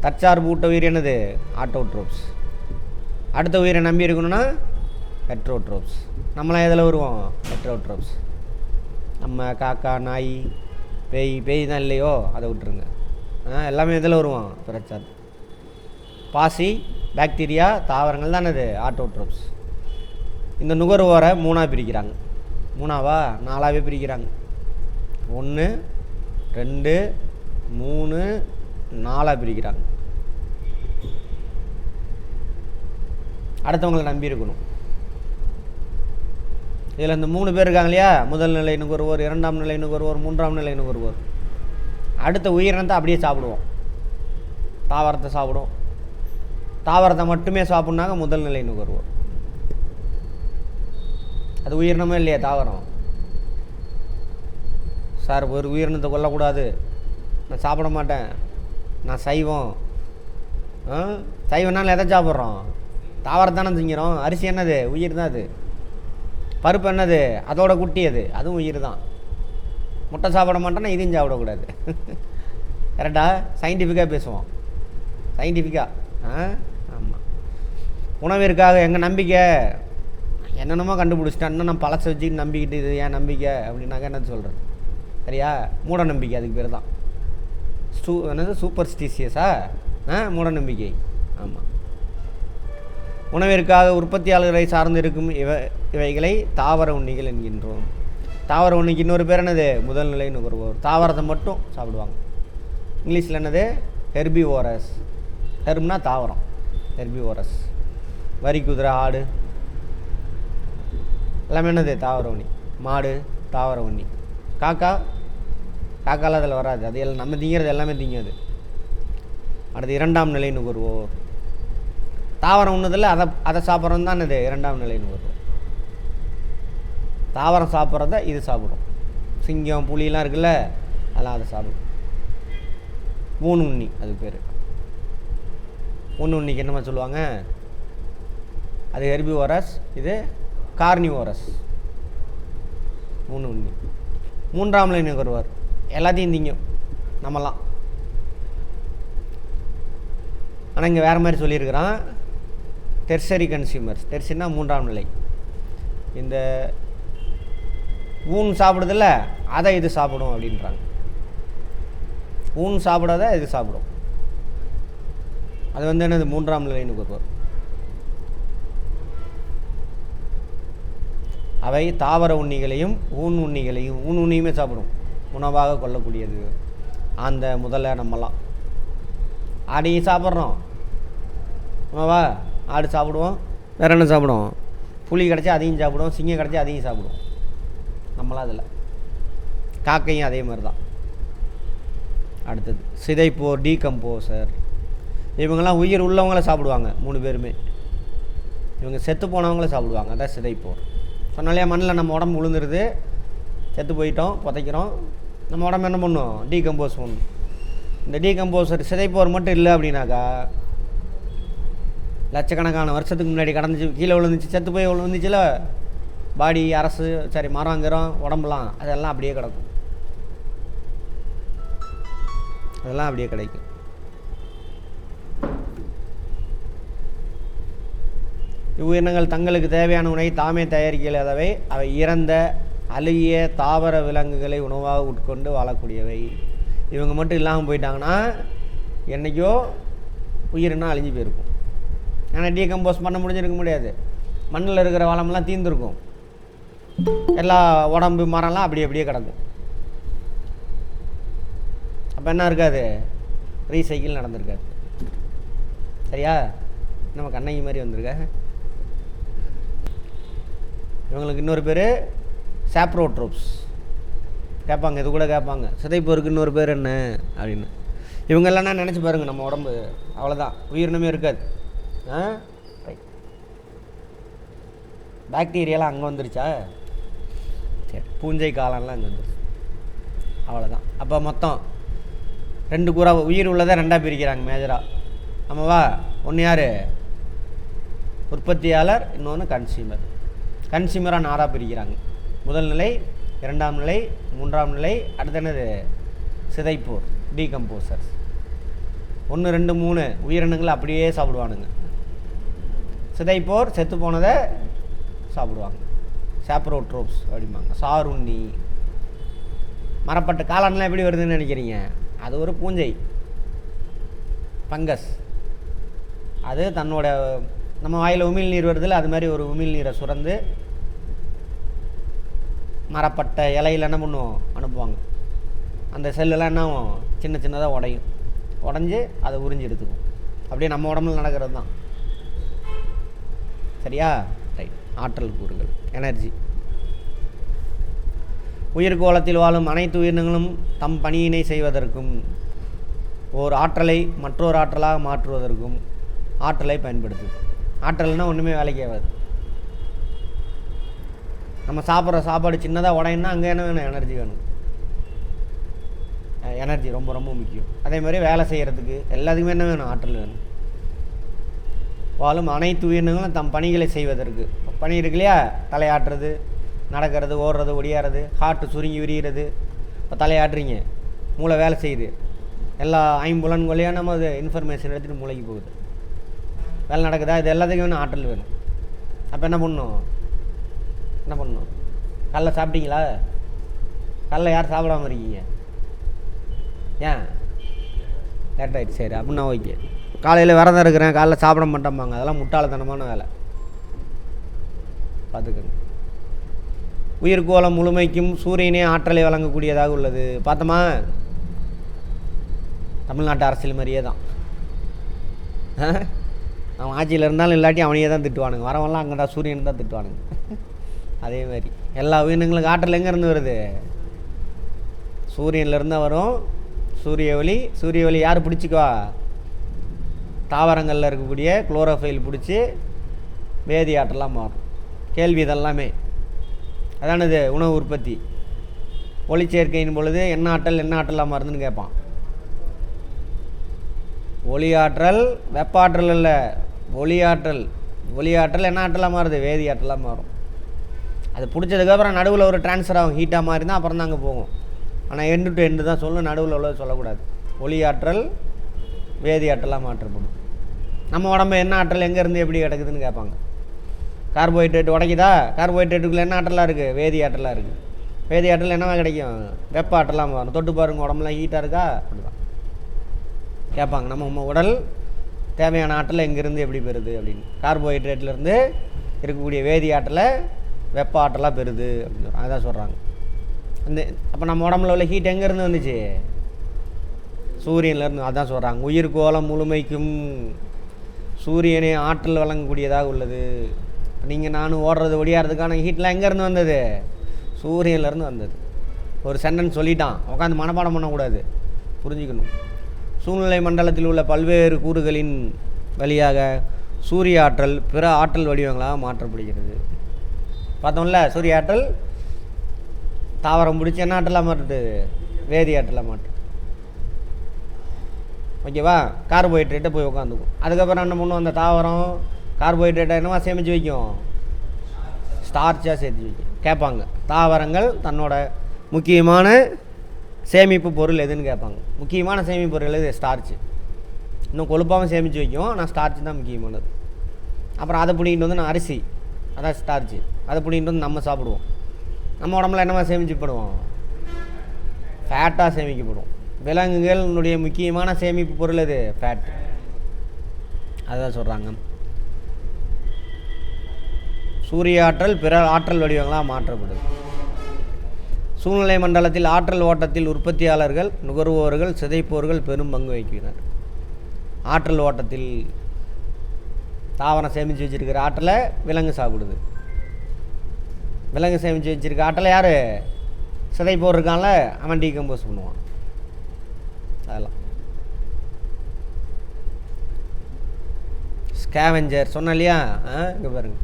தற்சார்பு ஊட்ட உயிர் என்னது? ஆட்டோட்ரோப்ஸ். அடுத்த உயிரை நம்பி இருக்கணும்னா ஹெட்ரோட்ரோப்ஸ். நம்மளாம் எதில் வருவோம்? ஹெட்ரோட்ரோப்ஸ். நம்ம காக்கா, நாய், பேய் தான் இல்லையோ, அதை விட்டுருங்க. எல்லாமே இதில் வருவோம், பிறச்சார்பு. பாசி, பாக்டீரியா, தாவரங்கள் தான் அது ஆட்டோட்ரோப்ஸ். இந்த நுகர்வோரை 3ஆக பிரிக்கிறாங்க. 4ஆகவே பிரிக்கிறாங்க. 1, 2, 3, 4ஆக பிரிக்கிறாங்க. அடுத்தவங்களை நம்பி இருக்கணும். இதில் இந்த 3 பேர் இருக்காங்க இல்லையா? முதல் நிலை நுகர்வோர், 2ஆம் நிலை நுகர்வோர், 3ஆம் நிலை நுகர்வோர். அடுத்த உயிரினத்தை அப்படியே சாப்பிடுவோம், தாவரத்தை சாப்பிடுவோம். தாவரத்தை மட்டுமே சாப்பிட்னாங்க முதல் நிலை நுகர்வோர். அது உயிரினமே இல்லையா தாவரம்? சார், ஒரு உயிரினத்தை கொல்லக்கூடாது, நான் சாப்பிட மாட்டேன், நான் சைவம். சைவம்னால எதை சாப்பிட்றோம்? தாவரத்தானே திங்கிறோம். அரிசி என்னது? உயிர் தான். அது பருப்பு என்னது? அதோட குட்டி, அதுவும் உயிர் தான். முட்டை சாப்பிட மாட்டோன்னா இதையும் சாப்பிடக்கூடாது. கரெக்டா? சயின்டிஃபிக்காக பேசுவோம், சயின்டிஃபிக்காக. ஆமாம். உணவிற்காக எங்கள் நம்பிக்கை என்னென்னமோ கண்டுபிடிச்சிட்டேன், இன்னும் நான் பழசை வச்சுக்கிட்டு நம்பிக்கிட்டு இது ஏன் நம்பிக்கை அப்படின்னாக்க என்ன சொல்கிறேன்? சரியா? மூட நம்பிக்கை, அதுக்கு பேர் தான் என்னது? சூப்பர்ஸ்டிஷியஸா? மூட நம்பிக்கை. ஆமாம். உணவிற்காக உற்பத்தியாளர்களை சார்ந்து இருக்கும் இவைகளை தாவர உண்ணிகள் என்கின்றோம். தாவர உண்ணிக்கு இன்னொரு பேர் என்னது? முதல் நிலை நுகர்வோர். தாவரத்தை மட்டும் சாப்பிடுவாங்க. இங்கிலீஷில் என்னது? ஹெர்பிவோரஸ். ஹெர்ப்னா தாவரம், ஹெர்பிவோரஸ். வரி குதிரை, ஆடு எல்லாமே என்னது? தாவர உண்ணி. மாடு தாவர உண்ணி. காக்காலாம் அதில் வராது, அது எல்லாம் நம்ம திங்கிறது எல்லாமே திங்காது. அடுத்து 2ஆம் நிலை நுகர்வோர். தாவரம் ஒன்றுதில்ல, அதை சாப்பிட்றது தான் இது 2ஆம் நிலை நுகர்வோர். தாவரம் சாப்பிட்றத இது சாப்பிடும். சிங்கம், புலியெலாம் இருக்குல்ல, அதெல்லாம் அதை சாப்பிடும். ஊன் உண்ணி அதுக்கு பேர். ஊன் உண்ணிக்கு என்னமா சொல்லுவாங்க? அது ஹெர்பிவோரஸ், இது கார்னிவோரஸ். ஊன் உண்ணி. 3ஆம் நிலை நுகர்வோர் எல்லாத்தையும் திங்கும் நம்மலாம். ஆனால் இங்கே வேறு மாதிரி சொல்லியிருக்கிறான், டெர்சரி கன்சியூமர்ஸ். டெர்சரினா 3ஆம் நிலை. இந்த ஊன் சாப்பிடுதில்ல, அதை இது சாப்பிடும் அப்படின்றாங்க. ஊன் சாப்பிடாத இது சாப்பிடும். அது என்னது? 3ஆம் நிலை நுகர்வோர். அவை தாவர உண்ணிகளையும் ஊன் உண்ணியுமே சாப்பிடும், உணவாக கொள்ளக்கூடியது. அந்த முதல்ல நம்மலாம் ஆடையும் சாப்பிட்றோம், உணவா ஆடு சாப்பிடுவோம். வேறு என்ன சாப்பிடுவோம்? புலி கிடச்சா அதையும் சாப்பிடுவோம், சிங்கம் கிடச்சா அதையும் சாப்பிடுவோம் நம்மளாம். அதில் காக்கையும் அதே மாதிரி தான். அடுத்தது சிதைப்போர், டீகம்போசர். இவங்கெல்லாம் உயிர் உள்ளவங்கள சாப்பிடுவாங்க. 3 பேருமே இவங்க செத்து போனவங்கள சாப்பிடுவாங்க. அதான் சிதைப்போர். சொன்னாலே மண்ணில் நம்ம உடம்பு விழுந்துருது, செத்து போயிட்டோம், புதைக்கிறோம், நம்ம உடம்பு என்ன பண்ணும்? டீகம்போஸ் பண்ணும். இந்த டீகம்போசர் சிதைப்போர் மட்டும் இல்லை அப்படின்னாக்கா, லட்சக்கணக்கான வருஷத்துக்கு முன்னாடி கடந்துச்சு, கீழே விழுந்துச்சு, செத்து போய் விழுந்துச்சுல, பாடி, மரம் கிரம் உடம்புலாம் அதெல்லாம் அப்படியே கிடக்கும். அதெல்லாம் அப்படியே கிடைக்கும். இவ்வுயிரினங்கள் தங்களுக்கு தேவையான உணவை தாமே தயாரிக்கலாதவை. அவை இறந்த அழுகிய தாவர விலங்குகளை உணவாக உட்கொண்டு வாழக்கூடியவை. இவங்க மட்டும் இல்லாமல் போயிட்டாங்கன்னா என்றைக்கோ உயிரினம் அழிஞ்சு போயிருக்கும். ஆனால் டீகம்போஸ் பண்ண முடிஞ்சிருக்க முடியாது. மண்ணில் இருக்கிற வளமெல்லாம் தீர்ந்துருக்கும். எல்லா உடம்பு மரம்லாம் அப்படியே கிடக்கும். அப்போ என்ன இருக்காது, ரீசைக்கிள் நடந்திருக்காது. சரியா? நம்ம கண்ணகி மாதிரி வந்திருக்க. இவங்களுக்கு இன்னொரு பேர் சாப்ரோட்ரோப்ஸ். கேட்பாங்க, இது கூட கேட்பாங்க, சிதைப்போருக்கு இன்னொரு பேர் என்ன அப்படின்னு. இவங்க எல்லாம் நினச்சி பாருங்கள், நம்ம உடம்பு அவ்வளோதான், உயிரினமே இருக்காது. ரைட். பாக்டீரியாலாம் அங்கே வந்துருச்சா? சரி, பூஞ்சை காலம்லாம் அங்கே வந்துருச்சு. அவ்வளோதான். அப்போ மொத்தம் 2 கூறா உயிர் உள்ளதை 2ஆக பிரிக்கிறாங்க மேஜராக. ஆமாவா? ஒன்று யார்? உற்பத்தியாளர், இன்னொன்று கன்சியூமர். கன்சியூமராக 4ஆக பிரிக்கிறாங்க. முதல் நிலை, 2ஆம் நிலை, 3ஆம் நிலை. அடுத்து என்னது? சிதைப்போர், டீகம்போசர்ஸ். 1, 2, 3 உயிரினங்கள் அப்படியே சாப்பிடுவானுங்க. சிதைப்போர் செத்து போனதை சாப்பிடுவாங்க. சாப்ரோட்ரோப்ஸ் அப்படிம்பாங்க. சாருண்ணி. மரப்பட்ட காளான்லாம் எப்படி வருதுன்னு நினைக்கிறீங்க? அது ஒரு பூஞ்சை, ஃபங்கஸ். அது தன்னோட நம்ம வாயில் உமிழ்நீர் வருதில்ல, அது மாதிரி ஒரு உமிழ்நீரை சுரந்து மரப்பட்ட இலையில் என்ன பண்ணுவோம், அனுப்புவாங்க. அந்த செல்லெல்லாம் என்ன ஆகும், சின்னதாக உடையும். உடஞ்சி அதை உறிஞ்சி எடுத்துக்கும். அப்படியே நம்ம உடம்புல நடக்கிறது தான். சரியா? ரைட். ஆற்றல் கூறுகள், எனர்ஜி. உயிர்கோளத்தில் வாழும் அனைத்து உயிரினங்களும் தம் பணியினை செய்வதற்கும் ஓர் ஆற்றலை மற்றொரு ஆற்றலாக மாற்றுவதற்கும் ஆற்றலை பயன்படுத்தும். ஆற்றல்னால் ஒன்றுமே வேலைக்கு ஆகாது. நம்ம சாப்பிட்ற சாப்பாடு சின்னதாக உடையணுன்னா அங்கே என்ன வேணும், எனர்ஜி வேணும். எனர்ஜி ரொம்ப ரொம்ப முக்கியம். அதே மாதிரி வேலை செய்கிறதுக்கு எல்லாத்துக்குமே என்ன வேணும், ஆற்றல் வேணும். வாழும் அனைத்து உயிரினங்களும் தம் பணிகளை செய்வதற்கு. பணி இருக்கு இல்லையா, தலையாட்டுறது, நடக்கிறது, ஓடுறது, ஒடியாறது, ஹார்ட்டு சுருங்கி விரிகிறது. இப்போ தலையாட்டுறீங்க, மூளை வேலை செய்யுது. எல்லா ஐம்புலன்களையும் நம்ம அது இன்ஃபர்மேஷன் எடுத்துகிட்டு மூளைக்கு போகுது. வேலை நடக்குதா? இது எல்லாத்துக்கும் வேணும், ஆற்றல் வேணும். அப்போ என்ன பண்ணணும், காலைல சாப்பிட்டீங்களா? காலைல யார் சாப்பிடாமல் இருக்கீங்க? ஏன் லேட் ஆகிடுச்சு? சரி, அப்படின்னா ஓகே. காலையில் விரதம் இருக்கிறேன், காலைல சாப்பிட மாட்டோம்பாங்க. அதெல்லாம் முட்டாளத்தனமான வேலை. பார்த்துக்கோங்க. உயிர்கோளம் முழுமைக்கும் சூரியனே ஆற்றலை வழங்கக்கூடியதாக உள்ளது. பார்த்தோமா? தமிழ்நாட்டு அரசியல் மாதிரியே தான். அவன் ஆட்சியில் இருந்தாலும் இல்லாட்டி அவனையே தான் திட்டுவானுங்க. வரவெல்லாம் அங்கே தான் சூரியன் தான் திட்டுவானுங்க. அதே மாதிரி எல்லா உயிரினங்களுக்கு ஆற்றல் எங்கேருந்து வருது? சூரியன்லேருந்து வரும். சூரிய ஒளி யார் பிடிச்சிக்குவா? தாவரங்களில் இருக்கக்கூடிய குளோரோஃபைல் பிடிச்சி வேதி ஆற்றலாம் மாறும். கேள்வி இதெல்லாமே அதானது உணவு உற்பத்தி. ஒளிச்சேர்க்கையின் பொழுது என்ன ஆற்றலாக மாறுதுன்னு கேட்பான். ஒளி ஆற்றல் வெப்ப ஆற்றல் இல்லை, ஒளி ஆற்றல் என்ன ஆற்றலாக மாறுது? வேதி ஆற்றலாக மாறும். அது பிடிச்சதுக்கப்புறம் நடுவில் ஒரு டிரான்ஸ்ஃபர் ஆகும், ஹீட்டாக மாறி தான் அப்புறம் தான் அங்கே போகும். ஆனால் எண்டு டு எண்டு தான் சொல்லணும், நடுவில் உள்ளது சொல்லக்கூடாது. ஒளி ஆற்றல் வேதி ஆற்றலாக மாற்றப்படும். நம்ம உடம்பு என்ன ஆற்றல் எங்கேருந்து எப்படி கிடக்குதுன்னு கேட்பாங்க. கார்போஹைட்ரேட் உடைக்குதா? கார்போஹைட்ரேட்டுக்குள்ளே என்ன ஆற்றலாக இருக்குது? வேதி ஆற்றலாக இருக்குது. வேதி ஆற்றல் என்னவா கிடைக்கும்? வெப்ப ஆற்றலாக மாறும். தொட்டு பாருங்க, உடம்புலாம் ஹீட்டாக இருக்கா? அப்படிதான் கேட்பாங்க. நம்ம உடல் தேவையான ஆற்றலை எங்கேருந்து எப்படி பெறுது அப்படின்னு. கார்போஹைட்ரேட்லேருந்து இருக்கக்கூடிய வேதி ஆற்றலை வெப்ப ஆற்றலாக பெறுது அப்படின்னு அதான் சொல்கிறாங்க. அப்போ நம்ம உடம்புல உள்ள ஹீட் எங்கேருந்து வந்துச்சு? சூரியன்லேருந்து. அதான் சொல்கிறாங்க, உயிர்கோளம் முழுமைக்கும் சூரியனே ஆற்றல் வழங்கக்கூடியதாக உள்ளது. நீங்கள் நானும் ஓடுறது ஒடியாறதுக்கான ஹீட்லாம் எங்கேருந்து வந்தது? சூரியன்லேருந்து வந்தது. ஒரு சென்டென்ஸ் சொல்லிட்டான், உட்காந்து மனப்பாடம் பண்ணக்கூடாது, புரிஞ்சுக்கணும். சூழ்நிலை மண்டலத்தில் உள்ள பல்வேறு கூறுகளின் வழியாக சூரிய ஆற்றல் பிற ஆற்றல் வடிவங்களாக மாற்றப்படுகிறது. பார்த்தோம்ல, சூரிய ஆற்றல் தாவரம் பிடிச்சி என்ன ஆற்றலாக மாற்றுது? வேதி ஆற்றலாக மாற்று. ஓகேவா? கார்போஹைட்ரேட்டை போய் உட்காந்துக்கும். அதுக்கப்புறம் என்ன பண்ணும்? அந்த தாவரம் கார்போஹைட்ரேட்டை என்னவா சேமித்து வைக்கும்? ஸ்டார்ச்சாக சேர்த்து வைக்கும். கேட்பாங்க, தாவரங்கள் தன்னோட முக்கியமான சேமிப்பு பொருள் எதுன்னு கேட்பாங்க. முக்கியமான சேமிப்பு பொருள் எது? ஸ்டார்ச்சு. இன்னும் கொழுப்பாகவும் சேமித்து வைக்கும், ஆனால் ஸ்டார்ச் தான் முக்கியமானது. அப்புறம் அதை பிடிக்கிட்டு வந்து அரிசி, அதான் ஸ்டார்ச்சு, அதை பிடிக்கிட்டு வந்து நம்ம சாப்பிடுவோம். நம்ம உடம்புல என்னமா சேமிக்கப்படுவோம்? ஃபேட்டாக சேமிக்கப்படும். விலங்குகளினுடைய முக்கியமான சேமிப்பு பொருள் அது ஃபேட். அதுதான் சொல்கிறாங்க. சூரிய ஆற்றல் பிற ஆற்றல் வடிவங்களாக மாற்றப்படுது. சூழ்நிலை மண்டலத்தில் ஆற்றல் ஓட்டத்தில் உற்பத்தியாளர்கள், நுகர்வோர்கள், சிதைப்போர்கள் பெரும் பங்கு வகிக்கிறார். ஆற்றல் ஓட்டத்தில் தாவரம் சேமித்து வச்சுருக்கிற ஆற்றலை விலங்கு சாப்பிடுது. விலங்கு சேமித்து வச்சுருக்க ஆற்றலை யார்? சிதைப்போர் இருக்கான்ல, அவன் டீகம்போஸ் பண்ணுவான். அதெல்லாம் ஸ்கேவெஞ்சர் சொன்ன இல்லையா? இங்கே பாருங்க,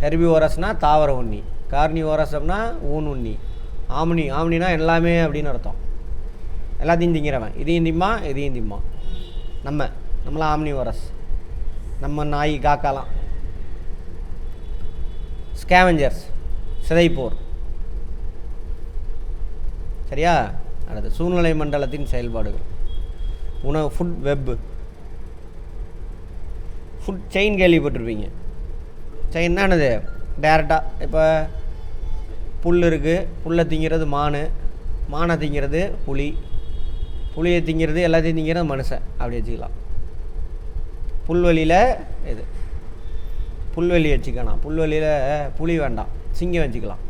ஹெர்பிவோரஸ்னால் தாவர உண்ணி, கார்னிவோரஸ் அப்படின்னா ஊன் உண்ணி, ஆம்னினா எல்லாமே அப்படின்னு அர்த்தம். எல்லாத்தையும் திங்கிறவன். இதையும் திம்மா இதையும் திம்மா. நம்மளாம் ஆம்னிவோரஸ். நம்ம நாய் காக்காலாம். ஸ்கேவெஞ்சர்ஸ் சிதைப்போர். சரியா? அடுத்து சூழ்நிலை மண்டலத்தின் செயல்பாடுகள். உணவு, ஃபுட் வெப். ஃபுட் செயின் கேள்விப்பட்டிருப்பீங்க. செயின்னா என்னது? டேரெக்டாக இப்போ புல் இருக்குது, புல்லை திங்கிறது மானை திங்கிறது புளியை திங்கிறது, எல்லாத்தையும் திங்கிறது மனுஷன். அப்படி வச்சுக்கலாம். புல்வெளியில் இது புல்வெளி வச்சுக்கலாம். புல்வெளியில் புலி வேண்டாம், சிங்கம் வச்சுக்கலாம்.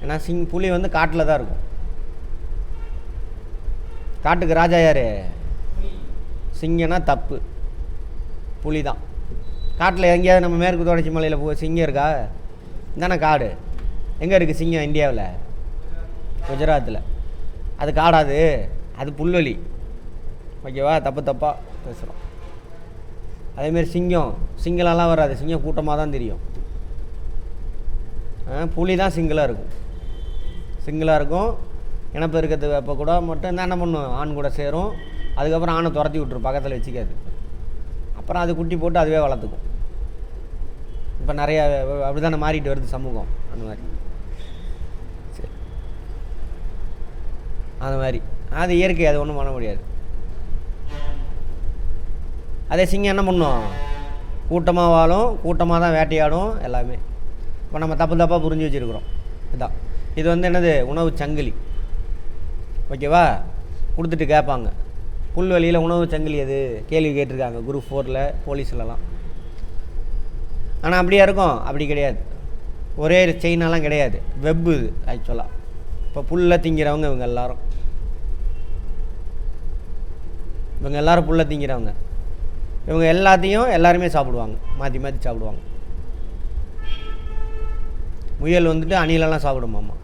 ஏன்னா புலி வந்து காட்டில் தான் இருக்கும். காட்டுக்கு ராஜா யார்? சிங்கம்னா தப்பு, புலி தான். காட்டில் எங்கேயாவது நம்ம மேற்கு தொடர்ச்சி மலையில் சிங்கம் இருக்கா? தானே காடு. எங்கே இருக்குது சிங்கம்? இந்தியாவில் குஜராத்தில். அது காடாது, அது புல்வெளி. ஓகேவா? தப்பாக பேசுகிறோம். அதேமாரி சிங்களெல்லாம் வராது. சிங்கம் கூட்டமாக தான் தெரியும். புலி தான் சிங்கிளாக இருக்கும். இனப்பெருக்கத்து அப்போ கூட மட்டும் என்ன பண்ணும்? ஆண் கூட சேரும். அதுக்கப்புறம் ஆணை துரத்தி விட்டுரும், பக்கத்தில் வச்சுக்காது. அப்புறம் அது குட்டி போட்டு அதுவே வளர்த்துக்கும். இப்போ நிறையா அப்படி தானே மாறிட்டு வருது சமூகம். அந்த மாதிரி சரி, அந்த மாதிரி அது இயற்கை, அது ஒன்றும் பண்ண முடியாது. அதே சிங்கம் என்ன பண்ணும்? கூட்டமாக வாழும், கூட்டமாக தான் வேட்டையாடும் எல்லாமே. இப்போ நம்ம தப்பாக புரிஞ்சு வச்சுருக்குறோம். இதுதான் இது வந்து என்னது? உணவு சங்கிலி. ஓகேவா? கொடுத்துட்டு கேட்பாங்க, புல்வெளியில் உணவு சங்கிலி எது? கேள்வி கேட்டிருக்காங்க குரூப் 4ல், போலீஸ்லலாம். ஆனால் அப்படியே இருக்கும்? அப்படி கிடையாது. ஒரே செயினெல்லாம் கிடையாது. வெப்பு இது ஆக்சுவலாக. இப்போ புல்லை திங்கிறவங்க இவங்க எல்லோரும் புல்லை திங்கிறவங்க. இவங்க எல்லாருமே சாப்பிடுவாங்க, மாற்றி சாப்பிடுவாங்க. முயல் வந்துட்டு அணிலெல்லாம் சாப்பிடுமாம்மா.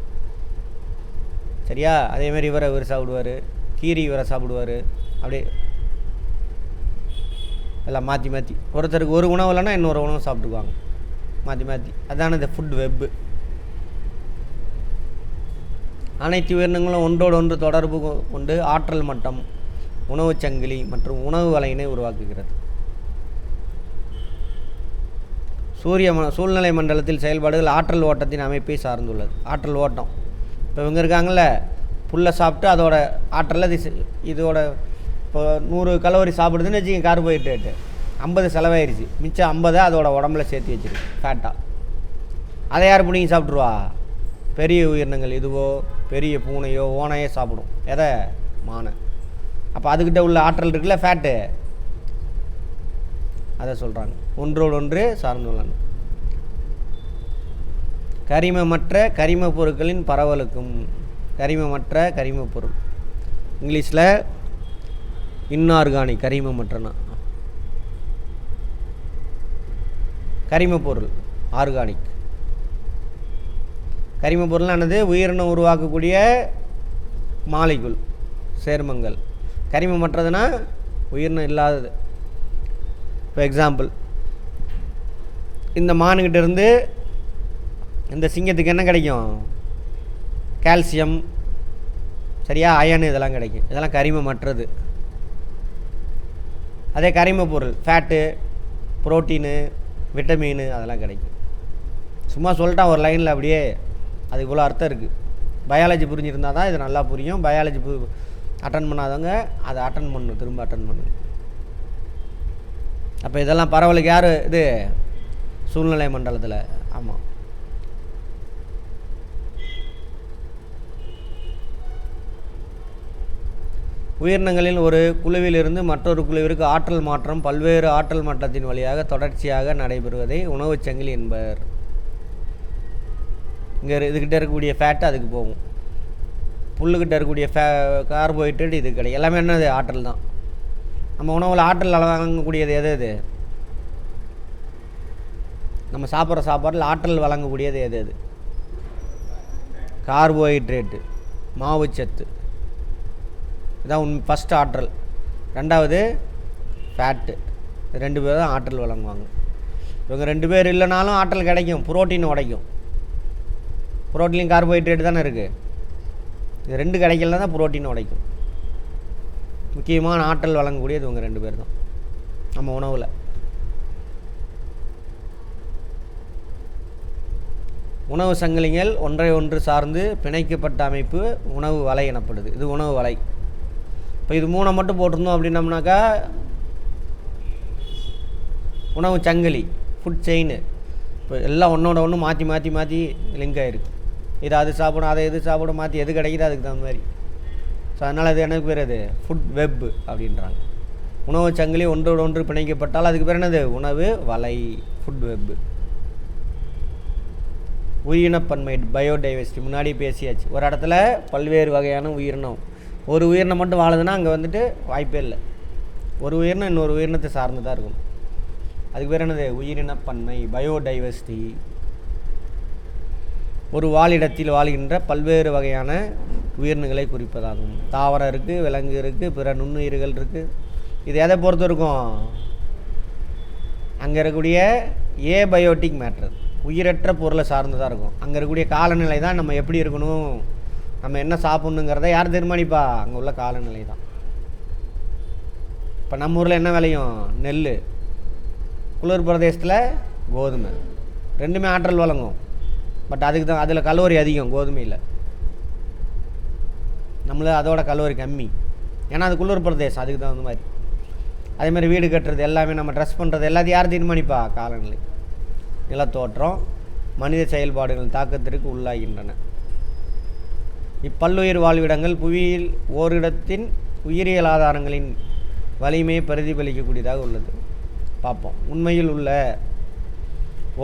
சரியா? அதேமாதிரி இவர் சாப்பிடுவார், கீரி இவரை சாப்பிடுவார். அப்படியே எல்லாம் மாற்றி ஒருத்தருக்கு ஒரு உணவு இல்லைன்னா இன்னொரு உணவு சாப்பிட்டுக்குவாங்க, மாற்றி. அதான இந்த ஃபுட் வெப்பு. அனைத்து உயிரினங்களும் ஒன்றோடு ஒன்று தொடர்பு கொண்டு ஆற்றல் மட்டம், உணவு சங்கிலி மற்றும் உணவு வலையினை உருவாக்குகிறது. சூழ்நிலை மண்டலத்தில் செயல்பாடுகள் ஆற்றல் ஓட்டத்தின் அமைப்பை சார்ந்துள்ளது. ஆற்றல் ஓட்டம். இப்போ இவங்க இருக்காங்கள்ல, புல்லை சாப்பிட்டு அதோட ஆற்றலில் இதோட இப்போ 100 கலோரி சாப்பிடுதுன்னு வச்சுக்கோங்க, கார்போஹைட்ரேட்டு 50 செலவாயிருச்சு. மிச்சம் 50 அதோட உடம்புல சேர்த்து வச்சிருக்கு ஃபேட்டாக. அதை யார் பிடிங்கி சாப்பிட்ருவா? பெரிய உயிரினங்கள், இதுவோ பெரிய பூனையோ ஓனையோ சாப்பிடும். எதை? மானை. அப்போ அதுக்கிட்ட உள்ள ஆற்றல் இருக்குல்ல, ஃபேட்டு, அதை சொல்கிறாங்க. ஒன்றோடு ஒன்று சார்ந்துள்ளன. கரிமமற்ற கரிம பொருட்களின் பரவலுக்கும். கரிமமற்ற கரிம பொருள் இங்கிலீஷில் இன்ஆர்கானிக். கரிமமற்றனா கரிம பொருள், ஆர்கானிக். கரிம பொருள்னா என்னது? உயிரினம் உருவாக்கக்கூடிய மாலிகுல், சேர்மங்கள். கரிமமற்றதுன்னா உயிரினம் இல்லாதது. இப்போ எக்ஸாம்பிள், இந்த மானுக்கிட்ட இருந்து இந்த சிங்கத்துக்கு என்ன கிடைக்கும்? கால்சியம், சரியா, அயன், இதெல்லாம் கிடைக்கும். இதெல்லாம் கரிமமற்றது. அதே கரிம பொருள் ஃபேட்டு, புரோட்டீனு, விட்டமின் அதெல்லாம் கிடைக்கும். சும்மா சொல்லிட்டான் ஒரு லைனில், அப்படியே அது இவ்வளோ அர்த்தம் இருக்குது. பயாலஜி புரிஞ்சிருந்தால் தான் இது நல்லா புரியும். பயாலஜி அட்டன் பண்ணாதவங்க அதை அட்டன் பண்ணணும், திரும்ப அட்டன் பண்ணணும். அப்போ இதெல்லாம் பரவலுக்கு யார் இது? சூழ்நிலை மண்டலத்தில். ஆமாம். உயிரினங்களில் ஒரு குழுவிலிருந்து மற்றொரு குழுவிற்கு ஆற்றல் மாற்றம் பல்வேறு ஆற்றல் மட்டத்தின் வழியாக தொடர்ச்சியாக நடைபெறுவதை உணவுச் சங்கிலி என்பர். இங்கே இதுக்கிட்ட இருக்கக்கூடிய ஃபேட்டு அதுக்கு போகும், புல்லுக்கிட்ட இருக்கக்கூடிய கார்போஹைட்ரேட் இது கிடைக்கும். எல்லாமே என்னது? ஆற்றல் தான். நம்ம உணவில் ஆற்றல் வழங்கக்கூடியது எது? எது நம்ம சாப்பிட்ற சாப்பாட்டில் ஆற்றல் வழங்கக்கூடியது எது? எது? கார்போஹைட்ரேட்டு, மாவுச்சத்து. இதான் ஃபஸ்ட்டு ஆற்றல். ரெண்டாவது ஃபேட்டு. 2 பேர் தான் ஆற்றல் வழங்குவாங்க. இவங்க 2 பேர் இல்லைனாலும் ஆற்றல் கிடைக்கும். புரோட்டீன் உடைக்கும். புரோட்டீன் கார்போஹைட்ரேட் தானே இருக்குது. இது 2 கிடைக்கலனா தான் புரோட்டீன் உடைக்கும். முக்கியமான ஆற்றல் வழங்கக்கூடியது இவங்க 2 பேர் தான் நம்ம உணவில். உணவு சங்கிலிகள் ஒன்றை ஒன்று சார்ந்து பிணைக்கப்பட்ட அமைப்பு உணவு வலை எனப்படுது. இது உணவு வலை. இப்போ இது 3 மட்டும் போட்டிருந்தோம் அப்படின்னம்னாக்கா உணவு சங்கிலி, ஃபுட் செயின். இப்போ எல்லாம் ஒன்றோட ஒன்று மாற்றி மாற்றி மாற்றி லிங்க் ஆகிருக்கு. இது அது சாப்பிடும், அதை எது சாப்பிடும், மாற்றி எது கிடைக்குது அதுக்கு தகுந்த மாதிரி. ஸோ அதனால் அது எனக்கு பேர் அது ஃபுட் வெப் அப்படின்றாங்க. உணவு சங்கிலி ஒன்றோடு ஒன்று பிணைக்கப்பட்டால் அதுக்கு பேர் என்னது? உணவு வலை, ஃபுட் வெப். உயிரினப்பன்மை, பயோடைவர்சிட்டி முன்னாடி பேசியாச்சு. ஒரு இடத்துல பல்வேறு வகையான உயிரினம், ஒரு உயிரினம் மட்டும் வாழுதுன்னா அங்கே வந்துட்டு வாய்ப்பே இல்லை. ஒரு உயிரினம் இன்னொரு உயிரினத்தை சார்ந்து தான் இருக்கும். அதுக்கு பேர் என்னது? உயிரினப்பன்மை, பயோடைவர்சிட்டி. ஒரு வாழிடத்தில் வாழ்கின்ற பல்வேறு வகையான உயிரினங்களை குறிப்பதாகும். தாவரம் இருக்குது, விலங்கு இருக்குது, பிற நுண்ணுயிர்கள் இருக்குது. இது எதை பொறுத்து இருக்கும்? அங்கே இருக்கக்கூடிய ஏபயோட்டிக் மேட்டர், உயிரற்ற பொருளை சார்ந்து தான் இருக்கும். அங்கே இருக்கக்கூடிய காலநிலை தான் நம்ம எப்படி இருக்கணும், நம்ம என்ன சாப்பிட்ணுங்கிறத யார் தீர்மானிப்பா? அங்கே உள்ள காலநிலை தான். இப்போ நம்ம ஊரில் என்ன விளையும்? நெல். குளிர் பிரதேசத்தில் கோதுமை. 2மே ஆற்றல் வழங்கும். பட் அதுக்கு தான் அதில் கலோரி அதிகம், கோதுமையில். நம்மள அதோட கலோரி கம்மி. ஏன்னா அது குளிர் பிரதேசம், அதுக்கு தகுந்த மாதிரி. அதேமாதிரி வீடு கட்டுறது எல்லாமே, நம்ம ட்ரெஸ் பண்ணுறது எல்லாத்தையும் யார் தீர்மானிப்பா? காலநிலை. நிலத்தோற்றம், மனித செயல்பாடுகள் தாக்கத்திற்கு உள்ளாகின்றன. இப்பல்லுயிர் வாழ்விடங்கள் புவியில் ஓரிடத்தின் உயிரியல் ஆதாரங்களின் வலிமையை பிரதிபலிக்கக்கூடியதாக உள்ளது. பார்ப்போம். உண்மையில் உள்ள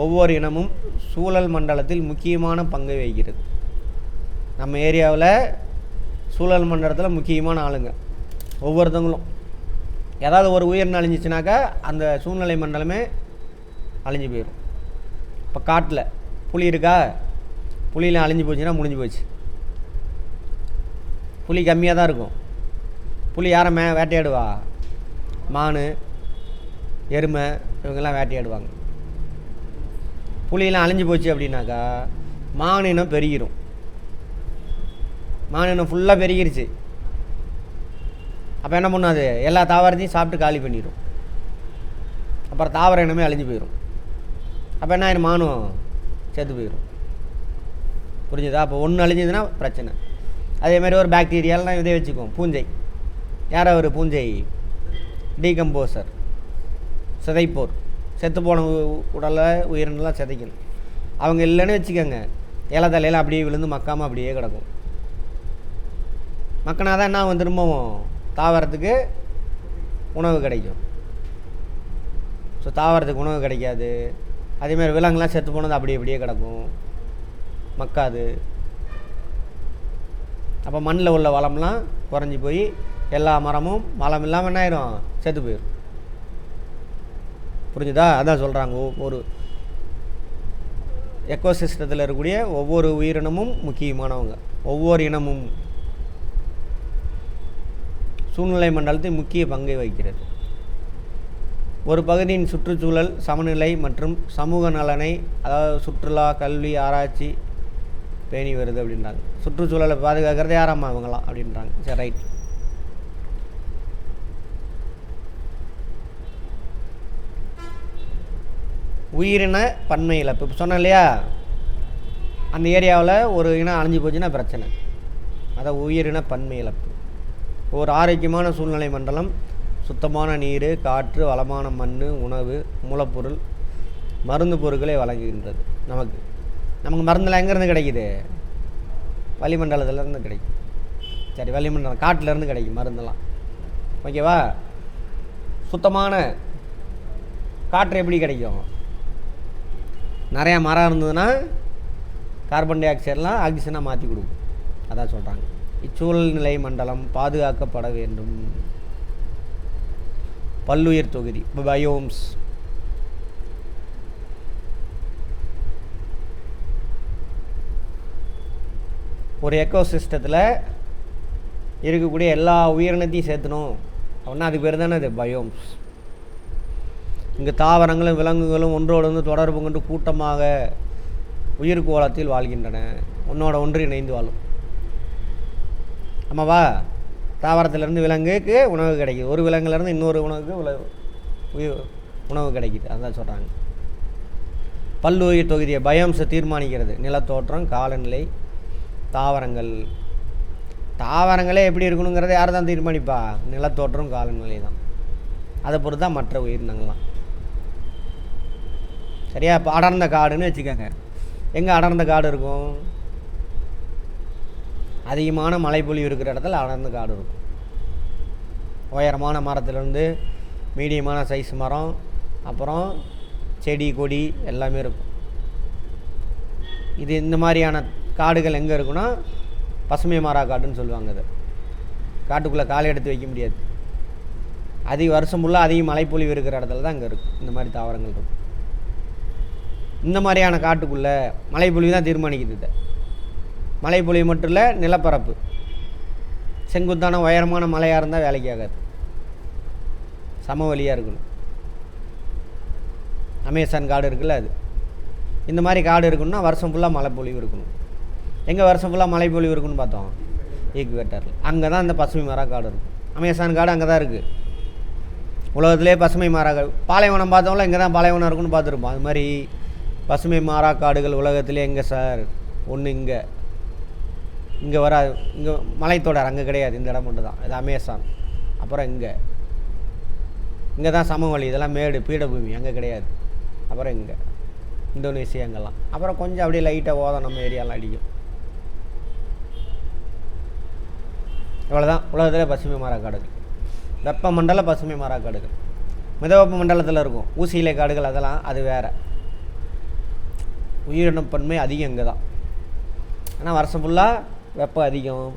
ஒவ்வொரு இனமும் சூழல் மண்டலத்தில் முக்கியமான பங்கை வகிக்கிறது. நம்ம ஏரியாவில் சூழல் மண்டலத்தில் முக்கியமான ஆளுங்க ஒவ்வொருத்தவங்களும். ஏதாவது ஒரு உயிரினம் அழிஞ்சிச்சுனாக்கா அந்த சூழ்நிலை மண்டலமே அழிஞ்சு போயிடும். இப்போ காட்டில் புலி இருக்கா, புலியில் அழிஞ்சு போச்சுன்னா முடிஞ்சு போச்சு. புலி கம்மியாக தான் இருக்கும். புலி யாரை வேட்டையாடுவா? மான், எருமை, இவங்கெல்லாம் வேட்டையாடுவாங்க. புலியெல்லாம் அழிஞ்சு போச்சு அப்படின்னாக்கா மானினம் பெருகிரும். மானினம் ஃபுல்லாக பெருகிருச்சு. அப்போ என்ன பண்ணாது? எல்லா தாவரத்தையும் சாப்பிட்டு காலி பண்ணிடும். அப்புறம் தாவர இனமே அழிஞ்சு போயிடும். அப்போ என்ன ஆயிரும்? மானும் செத்து போயிடும். புரிஞ்சுதா? அப்போ ஒன்று அழிஞ்சதுன்னா பிரச்சனை. அதேமாதிரி ஒரு பாக்டீரியாலாம் இதே வச்சுக்குவோம். பூஞ்சை. யார் அவர்? பூஞ்சை டீகம்போசர், சிதைப்போர். செத்து போன உடலில் உயிரினெலாம் சிதைக்கணும். அவங்க இல்லைன்னு வச்சுக்கோங்க, இலை தலையில் அப்படியே விழுந்து மக்காமல் அப்படியே கிடக்கும். மக்கினா தான் என்ன ஆகும்? திரும்பவும் தாவரத்துக்கு உணவு கிடைக்கும். ஸோ தாவரத்துக்கு உணவு கிடைக்காது. அதேமாதிரி விலங்குலாம் செத்து போனது அப்படியே அப்படியே கிடக்கும், மக்காது. அப்போ மண்ணில் உள்ள வளம்லாம் குறைஞ்சி போய் எல்லா மரமும் வளம் இல்லாமல் என்ன ஆயிரும்? செத்து போயிடும். புரிஞ்சுதா? அதான் சொல்கிறாங்க, ஒரு எக்கோசிஸ்டத்தில் இருக்கக்கூடிய ஒவ்வொரு உயிரினமும் முக்கியமானவங்க. ஒவ்வொரு இனமும் சூழ்நிலை மண்டலத்தில் முக்கிய பங்கை வகிக்கிறது. ஒரு பகுதியின் சுற்றுச்சூழல் சமநிலை மற்றும் சமூக நலனை, அதாவது சுற்றுலா, கல்வி, ஆராய்ச்சி பேணி வருது அப்படின்றாங்க. சுற்றுச்சூழலை பாதுகாக்கிறது யாராம்மா? அவங்களாம் அப்படின்றாங்க. சரி, ரைட். உயிரின பன்மை இழப்பு இப்போ சொன்னேன் இல்லையா? அந்த ஏரியாவில் ஒரு இனம் அழிஞ்சு போச்சுன்னா பிரச்சனை. அதான் உயிரின பன்மை இழப்பு. ஒரு ஆரோக்கியமான சூழ்நிலை மண்டலம் சுத்தமான நீர், காற்று, வளமான மண், உணவு, மூலப்பொருள், மருந்து பொருட்களை வழங்குகின்றது. நமக்கு மருந்தெல்லாம் எங்கேருந்து கிடைக்குது? வளிமண்டலத்திலேருந்து கிடைக்கும். சரி, வளிமண்டலம் காட்டிலேருந்து கிடைக்கும் மருந்தெல்லாம். ஓகேவா? சுத்தமான காற்று எப்படி கிடைக்கும்? நிறையா மரம் இருந்ததுன்னா கார்பன் டை ஆக்சைடெலாம் ஆக்சிஜனாக மாற்றி கொடுக்கும். அதான் சொல்கிறாங்க, இச்சூழ்நிலை மண்டலம் பாதுகாக்கப்பட வேண்டும். பல்லுயிர் தொகுதி, பயோம்ஸ். ஒரு எக்கோசிஸ்டத்தில் இருக்கக்கூடிய எல்லா உயிரினத்தையும் சேர்த்தணும் அப்படின்னா அதுக்கு பேர் தானே அது பயோம்ஸ். இங்கு தாவரங்களும் விலங்குகளும் ஒன்றோடு வந்து தொடர்பு கொண்டு கூட்டமாக உயிர்கோளத்தில் வாழ்கின்றன. ஒன்றோட ஒன்று இணைந்து வாழும். ஆமாவா? தாவரத்திலேருந்து விலங்குக்கு உணவு கிடைக்குது, ஒரு விலங்குலேருந்து இன்னொரு உணவுக்கு உணவு கிடைக்குது. அதுதான் சொல்கிறாங்க. பல்லுயிர் தொகுதியை பயோம்ஸை தீர்மானிக்கிறது. நிலத்தோற்றம், காலநிலை, தாவரங்களே எப்படி இருக்கணுங்கிறத யார் தான் தீர்மானிப்பா? நிலத்தோற்றம், காலநிலை தான். அதை பொறுத்து தான் மற்ற உயிரினங்கள்லாம். சரியா? இப்போ அடர்ந்த காடுன்னு வச்சுக்கோங்க. எங்கே அடர்ந்த காடு இருக்கும்? அதிகமான மழைப்பொழிவு இருக்கிற இடத்துல அடர்ந்த காடு இருக்கும். உயரமான மரத்துலேருந்து மீடியமான சைஸ் மரம், அப்புறம் செடி கொடி எல்லாமே இருக்கும். இது இந்த மாதிரியான காடுகள் எங்கே இருக்குன்னா பசுமை மாறா காடுன்னு சொல்லுவாங்க. அது காட்டுக்குள்ளே காலை எடுத்து வைக்க முடியாது. வருஷம் ஃபுல்லாக அதிக மழைப்பொழிவு இருக்கிற இடத்துல தான் இங்கே இருக்கும் இந்த மாதிரி தாவரங்கள் இருக்கும். இந்த மாதிரியான காட்டுக்குள்ளே மழைப்பொழிவு தான் தீர்மானிக்குது. மழைப்பொழிவு மட்டும் இல்லை, நிலப்பரப்பு செங்குத்தான உயரமான மலையாக இருந்தால் வேலைக்கு ஆகாது, சமவெளியாக இருக்கணும். அமேசான் காடு இருக்குல்ல, அது இந்த மாதிரி காடு இருக்கணும்னா வருஷம் ஃபுல்லாக மழைப்பொழிவு இருக்கணும். எங்கே வருஷம் ஃபுல்லாக மழைப்பொழிவு இருக்குன்னு பார்த்தோம்? ஈக்குவேட்டரில். அங்கே தான் இந்த பசுமை மாறா காடு இருக்கும். அமேசான் காடு அங்கே தான் இருக்குது. உலகத்திலே பசுமை மாறா காடு. பாலைவனம் பார்த்தோம்ல, இங்கே தான் பாலைவனம் இருக்குன்னு பார்த்துருப்போம். அது மாதிரி பசுமை மாறா காடுகள் உலகத்திலே எங்கே சார்? ஒன்று இங்கே வராது. இங்கே மலைத்தொடர் அங்கே கிடையாது, இந்த இடம் மட்டும் தான். இது அமேசான். அப்புறம் இங்கே தான் சமவெளி, இதெல்லாம் மேடு பீடபூமி, அங்கே கிடையாது. அப்புறம் இந்தோனேசியா அங்கெல்லாம். அப்புறம் கொஞ்சம் அப்படியே லைட்டாக ஓதம் நம்ம ஏரியாலாம் அடிக்கும். இவ்வளோதான் உலகத்தில் பசுமை மாறா காடுகள். வெப்பமண்டல பசுமை மாறா காடுகள். மிதவெப்ப மண்டலத்தில் இருக்கும் ஊசி இலை காடுகள், அதெல்லாம் அது வேறு. உயிரினப்பன்மை அதிகம் இங்கே தான். ஆனால் வருஷம் ஃபுல்லாக வெப்பம் அதிகம்,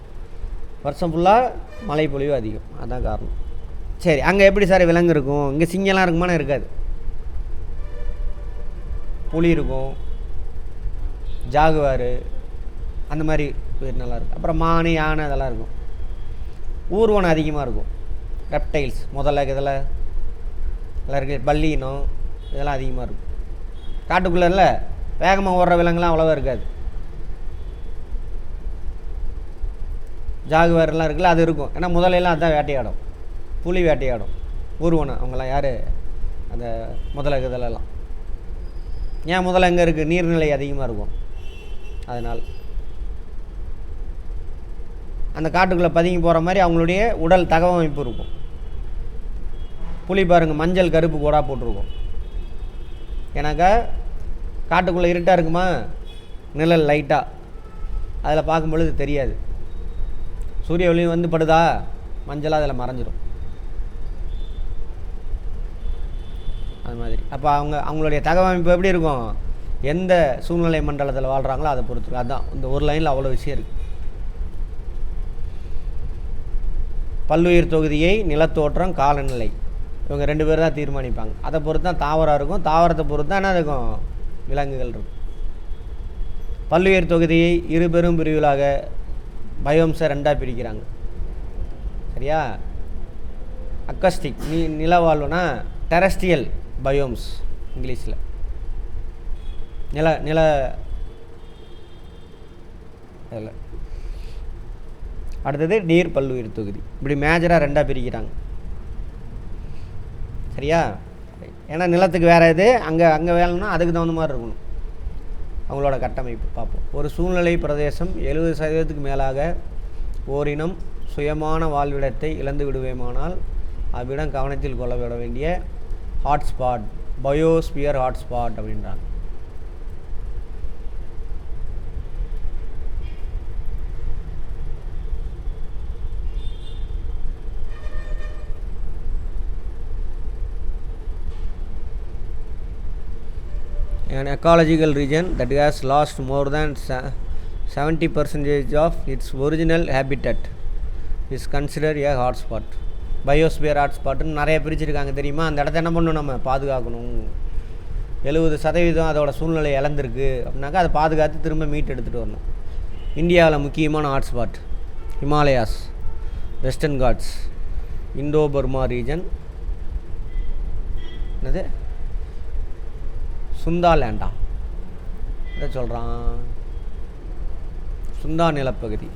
வருஷம் ஃபுல்லாக மழைப்பொழிவு அதிகம். அதுதான் காரணம். சரி, அங்கே எப்படி சார் விலங்கு இருக்கும்? இங்கே சிங்கம்லாம் இருக்குமானா இருக்காது. புலி இருக்கும், ஜாகுவார், அந்த மாதிரி உயிரினெல்லாம் இருக்கும். அப்புறம் மான், யானை அதெல்லாம் இருக்கும். ஊர்வனம் அதிகமாக இருக்கும். ரெப்டைல்ஸ் முதல்ல இதெல்லாம் இருக்குது. பல்லினம் இதெல்லாம் அதிகமாக இருக்கும். காட்டுக்குள்ளே வேகமாக ஓடுற விலங்குலாம் அவ்வளோவா இருக்காது. ஜாகுவாரெலாம் இருக்குல்ல, அது இருக்கும். ஏன்னா முதலையெல்லாம் அதுதான் வேட்டையாடும். புலி வேட்டையாடும். ஊர்வனம் அவங்களாம் யார்? அந்த முதலை இதெல்லாம். ஏன் முதல்ல எங்கே இருக்குது? நீர்நிலை அதிகமாக இருக்கும். அதனால் அந்த காட்டுக்குள்ளே பதுங்கி போகிற மாதிரி அவங்களுடைய உடல் தகவமைப்பு இருக்கும். புலி பாருங்கள், மஞ்சள் கருப்பு கோடாக போட்டிருக்கும். ஏன்னாக்கா காட்டுக்குள்ளே இருட்டாக இருக்குமா, நிழல் லைட்டாக அதில் பார்க்கும் பொழுது தெரியாது. சூரிய ஒளி வந்து படுதா, மஞ்சளாக அதில் மறைஞ்சிரும். அது மாதிரி அப்போ அவங்களுடைய தகவமைப்பு எப்படி இருக்கும்? எந்த சூழ்நிலை மண்டலத்தில் வாழ்கிறாங்களோ அதை பொறுத்து. அதுதான் இந்த ஒரு லைனில் அவ்வளோ விஷயம் இருக்குது. பல்லுயிர் தொகுதியை நிலத்தோற்றம், காலநிலை, இவங்க 2 பேர் தான் தீர்மானிப்பாங்க. அதை பொறுத்து தான் தாவரம் இருக்கும். தாவரத்தை பொறுத்து தான் என்ன இருக்கும்? விலங்குகள் இருக்கும். பல்லுயிர் தொகுதியை 2 பெரும் பிரிவுகளாக பயோம்ஸை 2ஆக பிரிக்கிறாங்க. சரியா? அக்கஸ்டிக் நிலவாழ்வுனா டெரஸ்ட்ரியல் பயோம்ஸ் இங்கிலீஷில். நில அதில் அடுத்தது நீர் பல்லுயிர் தொகுதி. இப்படி மேஜராக 2ஆக பிரிக்கிறாங்க. சரியா? ஏன்னா நிலத்துக்கு வேறு இது, அங்கே வேலைன்னா அதுக்கு தகுந்த மாதிரி இருக்கணும் அவங்களோட கட்டமைப்பு. பார்ப்போம். ஒரு சூழ்நிலை பிரதேசம் 70% மேலாக ஓரினம் சுயமான வாழ்விடத்தை இழந்து விடுவேமானால் அவ்விடம் கவனத்தில் கொள்ளப்பட வேண்டிய ஹாட்ஸ்பாட், பயோஸ்பியர் ஹாட்ஸ்பாட் அப்படின்றாங்க. An ecological region that has lost more than 70% of its original habitat is considered a hotspot. Biosphere ஹாட்ஸ்பாட்னு நிறைய பிரிச்சிருக்காங்க தெரியுமா. அந்த இடத்த என்ன பண்ணணும், நம்ம பாதுகாக்கணும். 70% அதோட சூழ்நிலை இழந்திருக்கு அப்படின்னாக்கா அதை பாதுகாத்து திரும்ப மீட் எடுத்துகிட்டு வரணும். இந்தியாவில் முக்கியமான ஹாட்ஸ்பாட் ஹிமாலயாஸ், வெஸ்டர்ன் காட்ஸ், இந்தோ பர்மா ரீஜன், என்னது சுந்தா லேண்டா, எதை சொல்கிறான், சுந்தா நிலப்பகுதி,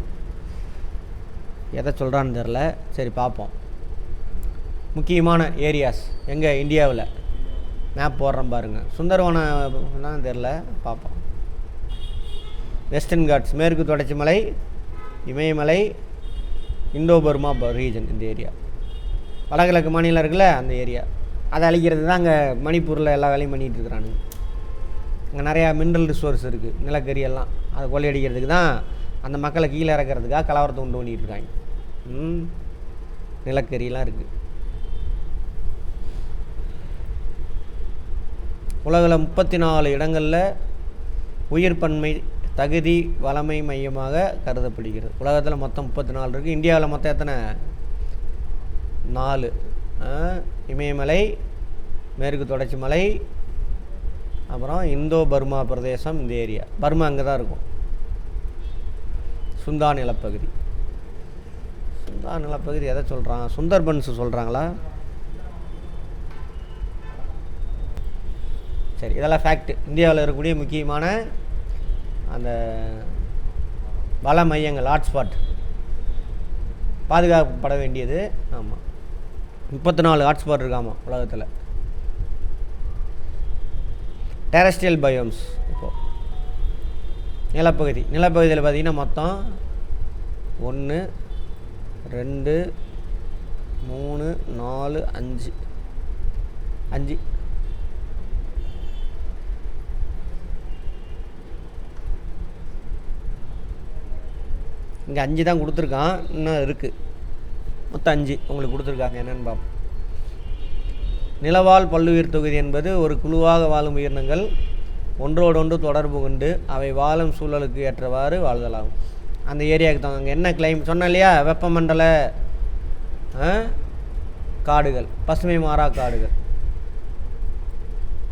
எதை சொல்கிறான்னு தெரில. சரி பார்ப்போம். முக்கியமான ஏரியாஸ் எங்கே இந்தியாவில், மேப் போடுறோம் பாருங்கள். சுந்தரவனம் தெரில, பார்ப்போம். வெஸ்டர்ன் காட்ஸ் மேற்கு தொடர்ச்சி மலை, இமயமலை, இந்தோ பர்மா ரீஜன், இந்த ஏரியா. வடகிழக்கு மாநிலம் இருக்குல்ல, அந்த ஏரியா. அதை அழிக்கிறது தான் அங்கே மணிப்பூரில் எல்லா வேலையும் பண்ணிகிட்டு இருக்கிறானுங்க. அங்கே நிறையா மினரல் ரிசோர்ஸ் இருக்குது, நிலக்கரி எல்லாம். அதை கொள்ளையடிக்கிறதுக்கு தான் அந்த மக்களை கீழே இறக்கிறதுக்காக கலவரத்தை உண்டு பண்ணிகிட்டு இருக்காங்க. நிலக்கரியெலாம் இருக்குது. உலகில் 34 இடங்களில் உயிர் பன்மை தகுதி வளமை மையமாக கருதப்படுகிறது. உலகத்தில் மொத்தம் 34 இருக்குது. இந்தியாவில் மொத்தம் எத்தனை? 4. இமயமலை, மேற்கு தொடர்ச்சி மலை, அப்புறம் இந்தோ பர்மா பிரதேசம், இந்த ஏரியா. பர்மா அங்கே தான் இருக்கும். சுந்தா நிலப்பகுதி. சுந்தா நிலப்பகுதி எதை சொல்கிறான், சுந்தர்பன்ஸ் சொல்கிறாங்களா? சரி, இதெல்லாம் ஃபேக்ட். இந்தியாவில் இருக்கக்கூடிய முக்கியமான அந்த வள மையங்கள், ஹாட்ஸ்பாட், பாதுகாக்கப்பட வேண்டியது. ஆமாம், 34 ஹாட்ஸ்பாட் இருக்காமா உலகத்தில். டெரஸ்ட்ரியல் பயோம்ஸ், இப்போது நிலப்பகுதியில் பார்த்திங்கன்னா மொத்தம் 1 2 3 4 5 இங்கே 5 தான் கொடுத்துருக்கான், இன்னும் இருக்குது. மொத்தம் 5 உங்களுக்கு கொடுத்துருக்காங்க. என்னென்னு பார்ப்போம். நிலவாழ் பல்லுயிர் தொகுதி என்பது ஒரு குழுவாக வாழும் உயிரினங்கள் ஒன்றோடொன்று தொடர்பு கொண்டு அவை வாழும் சூழலுக்கு ஏற்றவாறு வாழ்தலாகும். அந்த ஏரியாவுக்கு தான். அங்கே என்ன கிளைம் சொன்னேன் இல்லையா, வெப்பமண்டல காடுகள், பசுமை மாறா காடுகள்,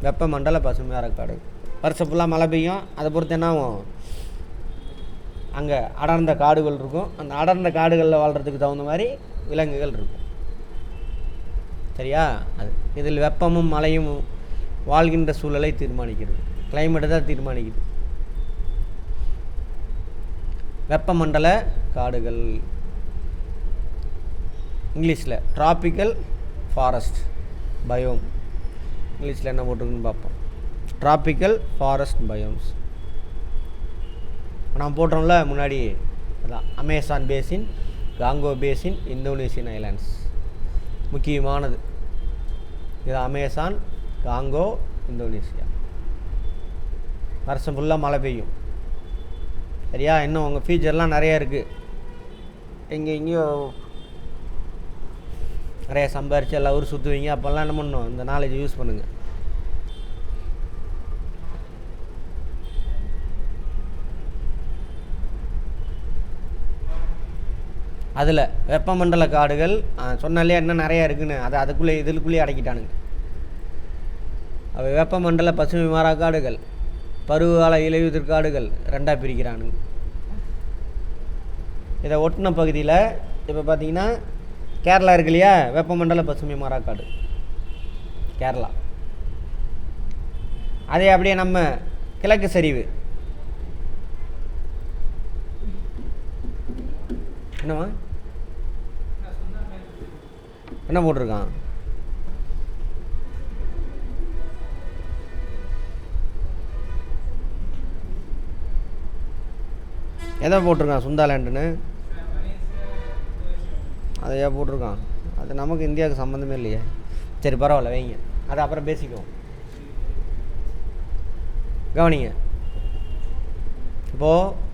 வெப்பமண்டல பசுமை மாறா காடுகள். வருஷம் ஃபுல்லாக மழை பெய்யும். அதை பொறுத்து என்ன ஆகும், அங்கே அடர்ந்த காடுகள் இருக்கும். அந்த அடர்ந்த காடுகளில் வாழ்கிறதுக்கு தகுந்த மாதிரி விலங்குகள் இருக்கும். சரியா? அது இதில் வெப்பமும் மழையும் வாழ்கின்ற சூழலை தீர்மானிக்கிறது. கிளைமேட்டை தான் தீர்மானிக்குது. வெப்பமண்டல காடுகள் இங்கிலீஷில் ட்ராபிக்கல் ஃபாரஸ்ட் பயோம். இங்கிலீஷில் என்ன போட்டிருக்குன்னு பார்ப்போம். ட்ராபிக்கல் ஃபாரஸ்ட் பயோம்ஸ் நான் போட்டோம்ல முன்னாடி. அதான் Amazon basin, Congo basin, Indonesian islands முக்கியமானது. இது அமேசான், காங்கோ, இந்தோனேஷியா. வருஷம் ஃபுல்லாக மழை பெய்யும். சரியா? இன்னும் உங்கள் ஃபீச்சர்லாம் நிறையா இருக்குது. எங்கேயோ நிறையா சம்பாரித்து எல்லா ஊர் சுற்றுவீங்க. அப்போல்லாம் என்ன பண்ணணும், இந்த நாலேஜ் யூஸ் பண்ணுங்கள். அதில் வெப்பமண்டல காடுகள் சொன்னாலே இன்னும் நிறையா இருக்குன்னு அதுக்குள்ளே இதுக்குள்ளேயே அடக்கிட்டானுங்க. அவை வெப்பமண்டல பசுமை மாறா காடுகள், பருவகால இலையுதிர் காடுகள் 2ஆக பிரிக்கிறானுங்க. இதை ஒட்டின பகுதியில் இப்போ பார்த்தீங்கன்னா கேரளா இருக்கு இல்லையா, வெப்பமண்டல பசுமை மாறா காடு கேரளா. அதே அப்படியே நம்ம கிழக்கு சரிவு, என்னவா என்ன போட்டிருக்கான், எதை போட்டிருக்கான் சுந்தா லேண்டுன்னு அதையா போட்டிருக்கான். அது நமக்கு இந்தியாவுக்கு சம்மந்தமே இல்லையே. சரி பரவாயில்ல, வைங்க, அது அப்புறம் பேசிக்குவோம். கவனிங்க, இப்போது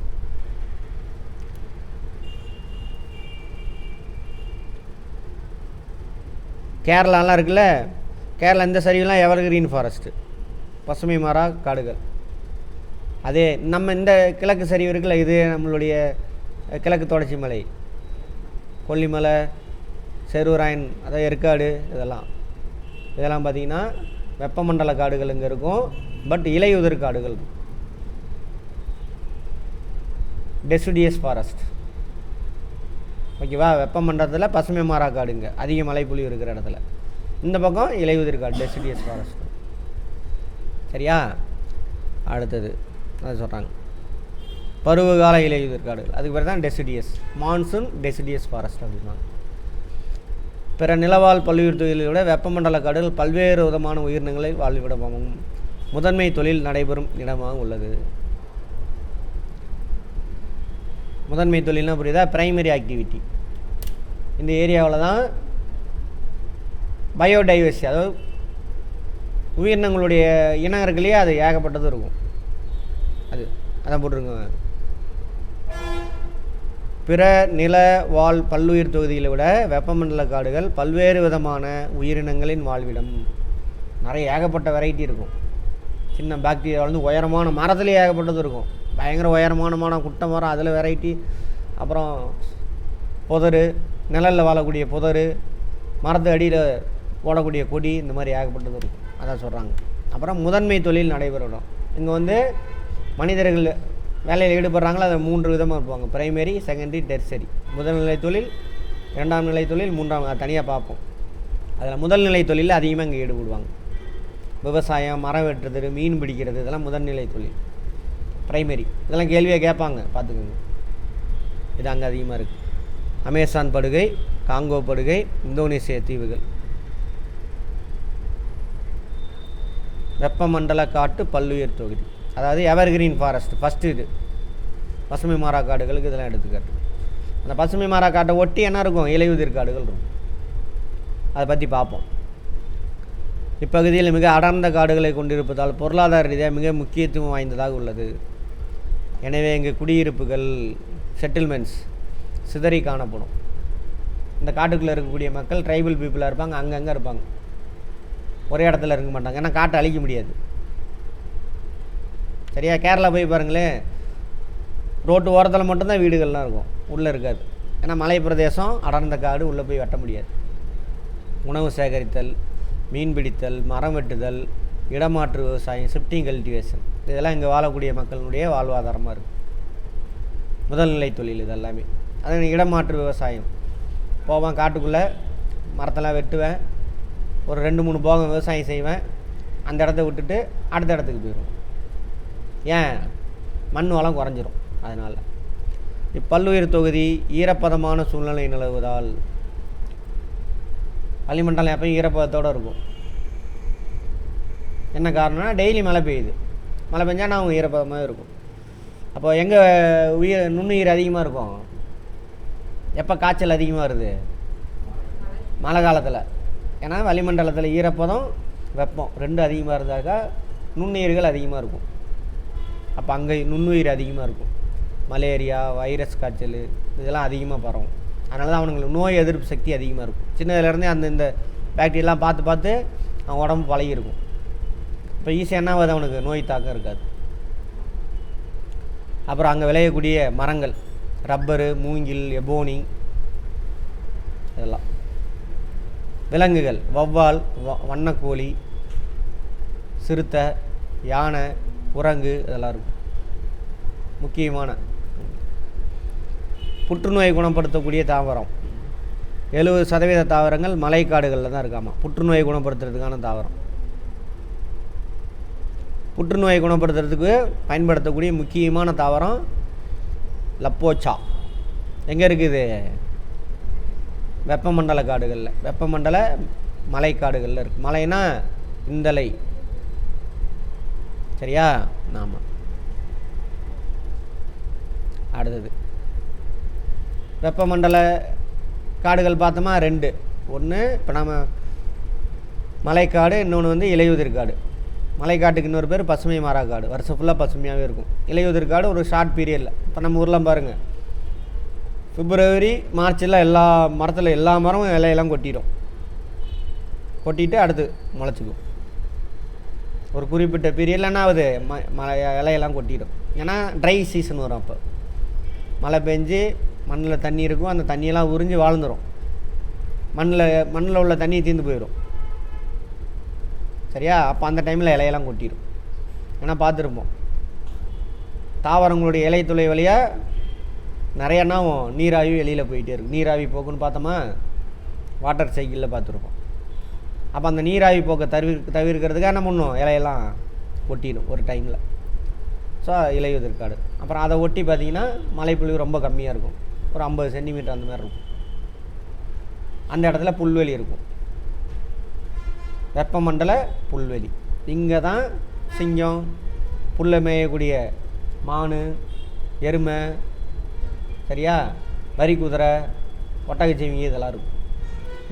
கேரளாலாம் இருக்குல்ல, கேரளா இந்த சரிவெலாம் எவர் கிரீன் ஃபாரஸ்ட்டு, பசுமை மாறா காடுகள். அதே நம்ம இந்த கிழக்கு சரிவு இருக்குல்ல, இது நம்மளுடைய கிழக்கு தொடர்ச்சி மலை, கொல்லிமலை, செருவராயன், அதாவது ஏற்காடு, இதெல்லாம் பார்த்திங்கன்னா வெப்பமண்டல காடுகள் இங்கே இருக்கும். பட் இலையுதிர் காடுகள் இருக்கும், டெசிடியஸ் ஃபாரஸ்ட். ஓகேவா? வெப்பமண்டலத்தில் பசுமை மாறா காடுங்க, அதிக மழைப்பொழிவு இருக்கிற இடத்துல. இந்த பக்கம் இலையுதிர் காடு, டெசிடியஸ் ஃபாரஸ்ட். சரியா? அடுத்தது அது சொல்கிறாங்க பருவகால இலையுதிர் காடுகள், அதுக்கு பேர் தான் டெசிடியஸ், மான்சூன் டெசிடியஸ் ஃபாரஸ்ட் அப்படின்னாங்க. பிற நிலவாழ் பல்லுயிர் தொழிலை விட வெப்பமண்டல காடுகள் பல்வேறு விதமான உயிரினங்களை வாழ்விடமாகவும் முதன்மை தொழில் நடைபெறும் இடமாக உள்ளது. முதன்மை தொழில்னா புரியுதா? Primary activity. இந்த ஏரியாவில் தான் பயோடைவர்சிட்டி, அதாவது உயிரினங்களுடைய இனம் இருக்குல்லையே, அது ஏகப்பட்டது இருக்கும். அதான் போட்டிருங்க. பிற நில வாழ் பல்லுயிர் தொகுதிகளை விட வெப்பமண்டல காடுகள் பல்வேறு விதமான உயிரினங்களின் வாழ்விடம். நிறைய ஏகப்பட்ட வெரைட்டி இருக்கும். சின்ன பாக்டீரியா வந்து உயரமான மரத்துலேயே ஏகப்பட்டது இருக்கும். பயங்கர உயரமான குட்டை மரம், அதில் வெரைட்டி. அப்புறம் புதர், நிழலில் வாழக்கூடிய புதர், மரத்து அடியில் ஓடக்கூடிய கொடி, இந்த மாதிரி ஏகப்பட்டது இருக்கும். அதான் சொல்கிறாங்க. அப்புறம் முதன்மை தொழில் நடைபெறணும். இங்கே வந்து மனிதர்கள் வேலையில் ஈடுபடுறாங்களோ அதை 3 விதமாக இருப்பாங்க. Primary, secondary, tertiary. முதல்நிலை தொழில், 2ஆம் நிலை தொழில், 3ஆம், அதை தனியாக பார்ப்போம். அதில் முதல்நிலை தொழிலில் அதிகமாக இங்கே ஈடுபடுவாங்க. விவசாயம், மரம் வெட்டுறது, மீன் பிடிக்கிறது, இதெல்லாம் முதல்நிலை தொழில், பிரைமரி. இதெல்லாம் கேள்வியாக கேட்பாங்க, பார்த்துக்கோங்க. இது அங்கே அதிகமாக இருக்குது. அமேசான் படுகை, காங்கோ படுகை, இந்தோனேசிய தீவுகள். வெப்பமண்டல காட்டு பல்லுயிர் தொகுதி, அதாவது எவர் கிரீன் ஃபாரஸ்ட். ஃபஸ்ட்டு இது பசுமை மாறா காடுகளுக்கு இதெல்லாம் எடுத்துக்காட்டு. அந்த பசுமை மாறா காட்டை ஒட்டி என்ன இருக்கும்? இலையுதிர் காடுகள் இருக்கும். அதை பற்றி பார்ப்போம். இப்பகுதியில் மிக அடர்ந்த காடுகளை கொண்டிருப்பதால் பொருளாதார ரீதியாக மிக முக்கியத்துவம் வாய்ந்ததாக உள்ளது. எனவே இங்கே குடியிருப்புகள், செட்டில்மெண்ட்ஸ் சிதறி காணப்படும். இந்த காட்டுக்குள்ளே இருக்கக்கூடிய மக்கள் ட்ரைபல் பீப்புளாக இருப்பாங்க, அங்கங்கே இருப்பாங்க, ஒரே இடத்துல இருக்க மாட்டாங்க. ஏன்னா காட்டை அழிக்க முடியாது. சரியா? கேரளா போய் பாருங்களேன், ரோட்டு ஓரத்தில் மட்டும்தான் வீடுகள்லாம் இருக்கும், உள்ளே இருக்காது. ஏன்னா மலை பிரதேசம், அடர்ந்த காடு, உள்ளே போய் வெட்ட முடியாது. உணவு சேகரித்தல், மீன் பிடித்தல், மரம் வெட்டுதல், இடமாற்று விவசாயம், ஷிஃப்டிங் கல்டிவேஷன், இதெல்லாம் இங்கே வாழக்கூடிய மக்களுடைய வாழ்வாதாரமாக இருக்குது. முதல்நிலை தொழில் இது எல்லாமே. அது இடமாற்று விவசாயம். போவேன் காட்டுக்குள்ளே, மரத்தெல்லாம் வெட்டுவேன், ஒரு 2-3 போகம் விவசாயம் செய்வேன், அந்த இடத்த விட்டுட்டு அடுத்த இடத்துக்கு போயிடுவோம். ஏன்? மண் வளம் குறைஞ்சிரும். அதனால் இப்பல்லுயிர் தொகுதி ஈரப்பதமான சூழ்நிலை நிலவுவதால், வளிமண்டலம் எப்பயும் ஈரப்பதத்தோடு இருக்கும். என்ன காரணம்னா டெய்லி மழை பெய்யுது, மழை பெஞ்சால் நான் ஈரப்பதமாக இருக்கும். அப்போ எங்கே நுண்ணுயிர் அதிகமாக இருக்கும்? எப்போ காய்ச்சல் அதிகமாக வருது? மழை காலத்தில். ஏன்னா வளிமண்டலத்தில் ஈரப்பதம், வெப்பம் 2 அதிகமாக இருந்தாக்கா நுண்ணுயிர்கள் அதிகமாக இருக்கும். அப்போ அங்கே நுண்ணுயிர் அதிகமாக இருக்கும். மலேரியா, வைரஸ் காய்ச்சல் இதெல்லாம் அதிகமாக பரவும். அதனால தான் அவனுங்களுக்கு நோய் எதிர்ப்பு சக்தி அதிகமாக இருக்கும். சின்னதுலேருந்தே இந்த பாக்டீரியெலாம் பார்த்து அவன் உடம்பு பழகிருக்கும். இப்போ ஈஸியாக என்ன ஆகுது? அவனுக்கு நோய் தாக்கம் இருக்காது. அப்புறம் அங்கே விளையக்கூடிய மரங்கள், ரப்பரு, மூங்கில், எபோனி, இதெல்லாம். விலங்குகள், வௌவால், வண்ணக்கோழி, சிறுத்தை, யானை, குரங்கு, இதெல்லாம் இருக்கும். முக்கியமான புற்றுநோயை குணப்படுத்தக்கூடிய தாவரம் 70% தாவரங்கள் மலைக்காடுகளில் தான் இருக்காமா. புற்றுநோயை குணப்படுத்துறதுக்கான தாவரம். புற்றுநோயை குணப்படுத்துறதுக்கு பயன்படுத்தக்கூடிய முக்கியமான தாவரம் லப்போச்சா. எங்கே இருக்குது? வெப்பமண்டல காடுகளில், வெப்பமண்டல மலைக்காடுகளில் இருக்குது. மலைனா இந்தலை. சரியா? ஆமாம். அடுத்தது வெப்பமண்டல காடுகள் பார்த்தோமா 2. ஒன்று இப்போ நம்ம மலைக்காடு, இன்னொன்று வந்து இலையுதிர் காடு. மலைக்காட்டுக்கு இன்னொரு பேர் பசுமை மாறா காடு, வருஷம் ஃபுல்லாக பசுமையாகவே இருக்கும். இலையுதிர் காடு ஒரு ஷார்ட் பீரியடில். இப்போ நம்ம ஊரில் பாருங்கள், பிப்ரவரி மார்ச்சில் எல்லா மரத்தில் எல்லா மரமும் இலையெல்லாம் கொட்டிட்டு அடுத்து முளைச்சிக்கும். ஒரு குறிப்பிட்ட பீரியடில் என்ன ஆகுது, இலையெல்லாம் கொட்டிடும். ஏன்னா ட்ரை சீசன் வரும். அப்போ மழை பெஞ்சு மண்ணில் தண்ணி இருக்கும், அந்த தண்ணியெல்லாம் உறிஞ்சி வாழ்ந்துடும். மண்ணில் உள்ள தண்ணி தீர்ந்து போயிடும். சரியா? அப்போ அந்த டைமில் இலையெல்லாம் கொட்டிடும். ஏன்னா பார்த்துருப்போம், தாவரங்களுடைய இலை துளை வழியாக நிறையன்னா நீராவி வெளியில் போயிட்டே இருக்கும். நீராவி போக்குன்னு பார்த்தோமா, வாட்டர் சைக்கிளில் பார்த்துருப்போம். அப்போ அந்த நீராவி போக்கை தவிர்க்கிறதுக்காக என்ன பண்ணும், இலையெல்லாம் கொட்டிடும் ஒரு டைமில். ஸோ இலையுதிர் காடு. அப்புறம் அதை ஒட்டி பார்த்திங்கன்னா மழைப்பொழிவு ரொம்ப கம்மியாக இருக்கும், ஒரு 50 சென்டிமீட்டர் அந்த மாதிரி இருக்கும். அந்த இடத்துல புல்வெளி இருக்கும், வெப்பமண்டல புல்வெளி. இங்கே தான் சிங்கம், புல்லை மேயக்கூடிய மான், எருமை, சரியா, வரி குதிரை, ஒட்டகச்சிவிங்கி இதெல்லாம் இருக்கும்.